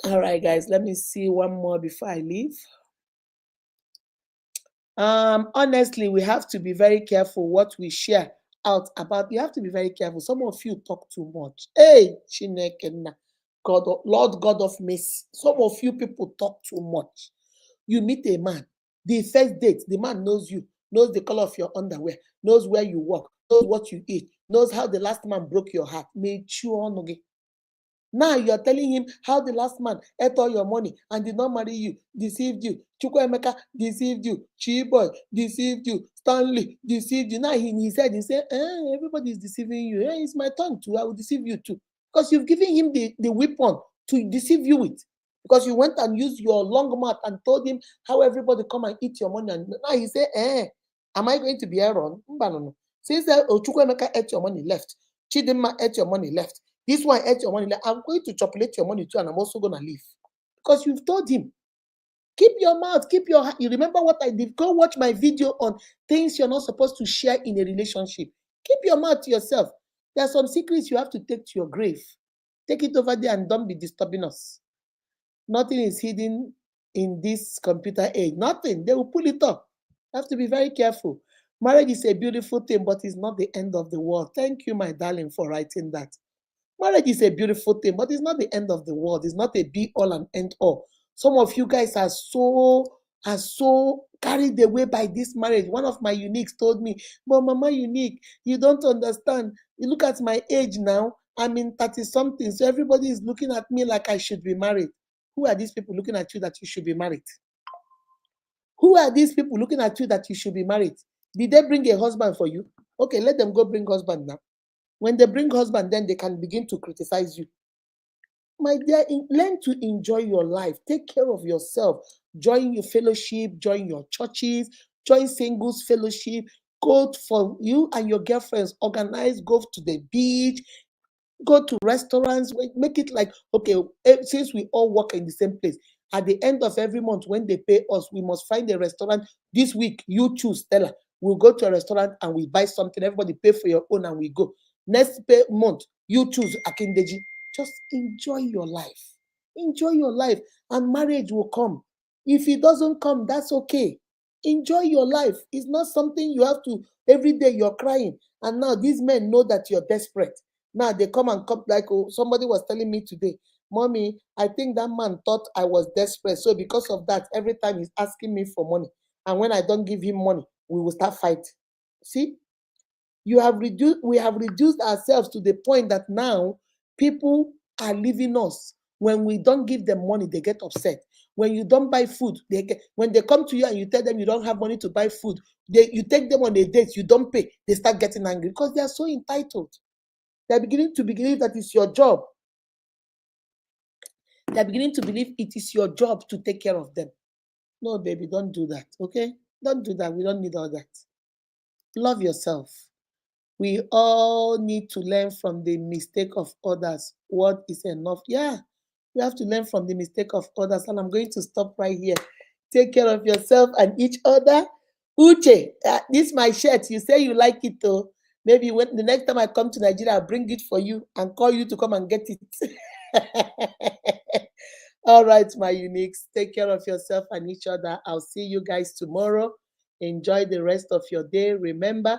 All right, guys, let me see one more before I leave. Honestly, we have to be very careful what we share out about. You have to be very careful. Some of you talk too much. Hey, Chineke, God, Lord God of mercy. Some of you people talk too much. You meet a man, the first date, the man knows you, knows the color of your underwear, knows where you walk, knows what you eat, knows how the last man broke your heart. Now you are telling him how the last man ate all your money and did not marry you, deceived you. Chukwuemeka deceived you. Chiboy deceived you. Stanley deceived you. Now he said, everybody is deceiving you. It's my turn too. I will deceive you too. Because you've given him the weapon to deceive you with. Because you went and used your long mouth and told him how everybody come and eat your money. And now he said, am I going to be Aaron? Since Chukwuemeka ate your money left, Chidinma ate your money left, this one ate your money left, I'm going to chocolate your money too, and I'm also going to leave. Because you've told him. Keep your mouth, you remember what I did? Go watch my video on things you're not supposed to share in a relationship. Keep your mouth to yourself. There are some secrets you have to take to your grave. Take it over there and don't be disturbing us. Nothing is hidden in this computer age. Nothing. They will pull it up. You have to be very careful. Marriage is a beautiful thing, but it's not the end of the world. Thank you, my darling, for writing that. Marriage is a beautiful thing, but it's not the end of the world. It's not a be all and end all. Some of you guys are so carried away by this marriage. One of my uniques told me, "But Mama Unique, you don't understand. You look at my age now. I'm in 30 something. So everybody is looking at me like I should be married." Who are these people looking at you that you should be married? Who are these people looking at you that you should be married? Did they bring a husband for you? Okay, let them go bring husband now. When they bring husband, then they can begin to criticize you. My dear, learn to enjoy your life. Take care of yourself. Join your fellowship, join your churches, join singles fellowship. Go for you and your girlfriends, organize, go to the beach, go to restaurants, make it like, okay, since we all work in the same place, at the end of every month when they pay us, we must find a restaurant. This week, you choose, Stella. We'll go to a restaurant and we buy something. Everybody pay for your own and we go. Next pay month, you choose Akindeji. Just enjoy your life. Enjoy your life, and marriage will come. If it doesn't come, that's okay. Enjoy your life. It's not something you have to, every day you're crying. And now these men know that you're desperate. Now they come and come, like somebody was telling me today, "Mommy, I think that man thought I was desperate. So because of that, every time he's asking me for money. And when I don't give him money, we will start fighting." See, we have reduced ourselves to the point that now people are leaving us. When we don't give them money, they get upset. When you don't buy food, when they come to you and you tell them you don't have money to buy food, you take them on a date, you don't pay, they start getting angry because they are so entitled. They're beginning to believe that it's your job. They're beginning to believe it is your job to take care of them. No, baby, don't do that, okay? Don't do that. We don't need all that. Love yourself. We all need to learn from the mistake of others. What is enough? Yeah, we have to learn from the mistake of others. And I'm going to stop right here. Take care of yourself and each other. Uche, this is my shirt. You say you like it though. Maybe when the next time I come to Nigeria, I'll bring it for you and call you to come and get it. All right, my uniques. Take care of yourself and each other. I'll see you guys tomorrow. Enjoy the rest of your day. Remember,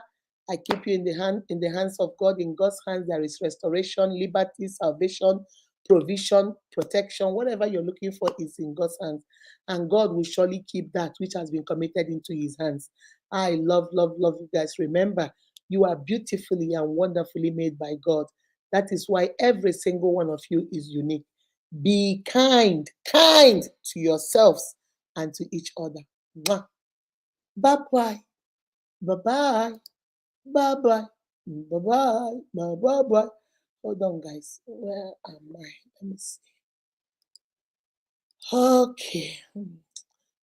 I keep you in the hands of God. In God's hands, there is restoration, liberty, salvation, provision, protection. Whatever you're looking for is in God's hands. And God will surely keep that which has been committed into his hands. I love, love, love you guys. Remember, you are beautifully and wonderfully made by God. That is why every single one of you is unique. Be kind to yourselves and to each other. Mwah. Bye-bye. Bye-bye. Bye-bye. Bye-bye. Bye-bye. Hold on, guys. Where am I? Let me see. Okay.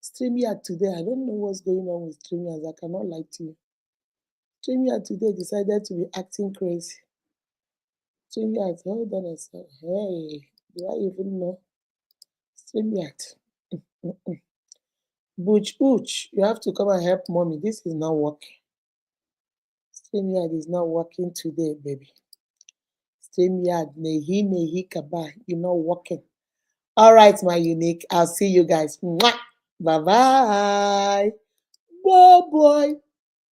StreamYard today. I don't know what's going on with StreamYard. I cannot lie to you. StreamYard today decided to be acting crazy. StreamYard, hold on a second. Hey, do I even know? StreamYard. Booch, you have to come and help mommy. This is not working. StreamYard is not working today, baby. StreamYard, nehi kaba, you're not working. All right, my unique. I'll see you guys. Mwah. Bye-bye. Bye-bye.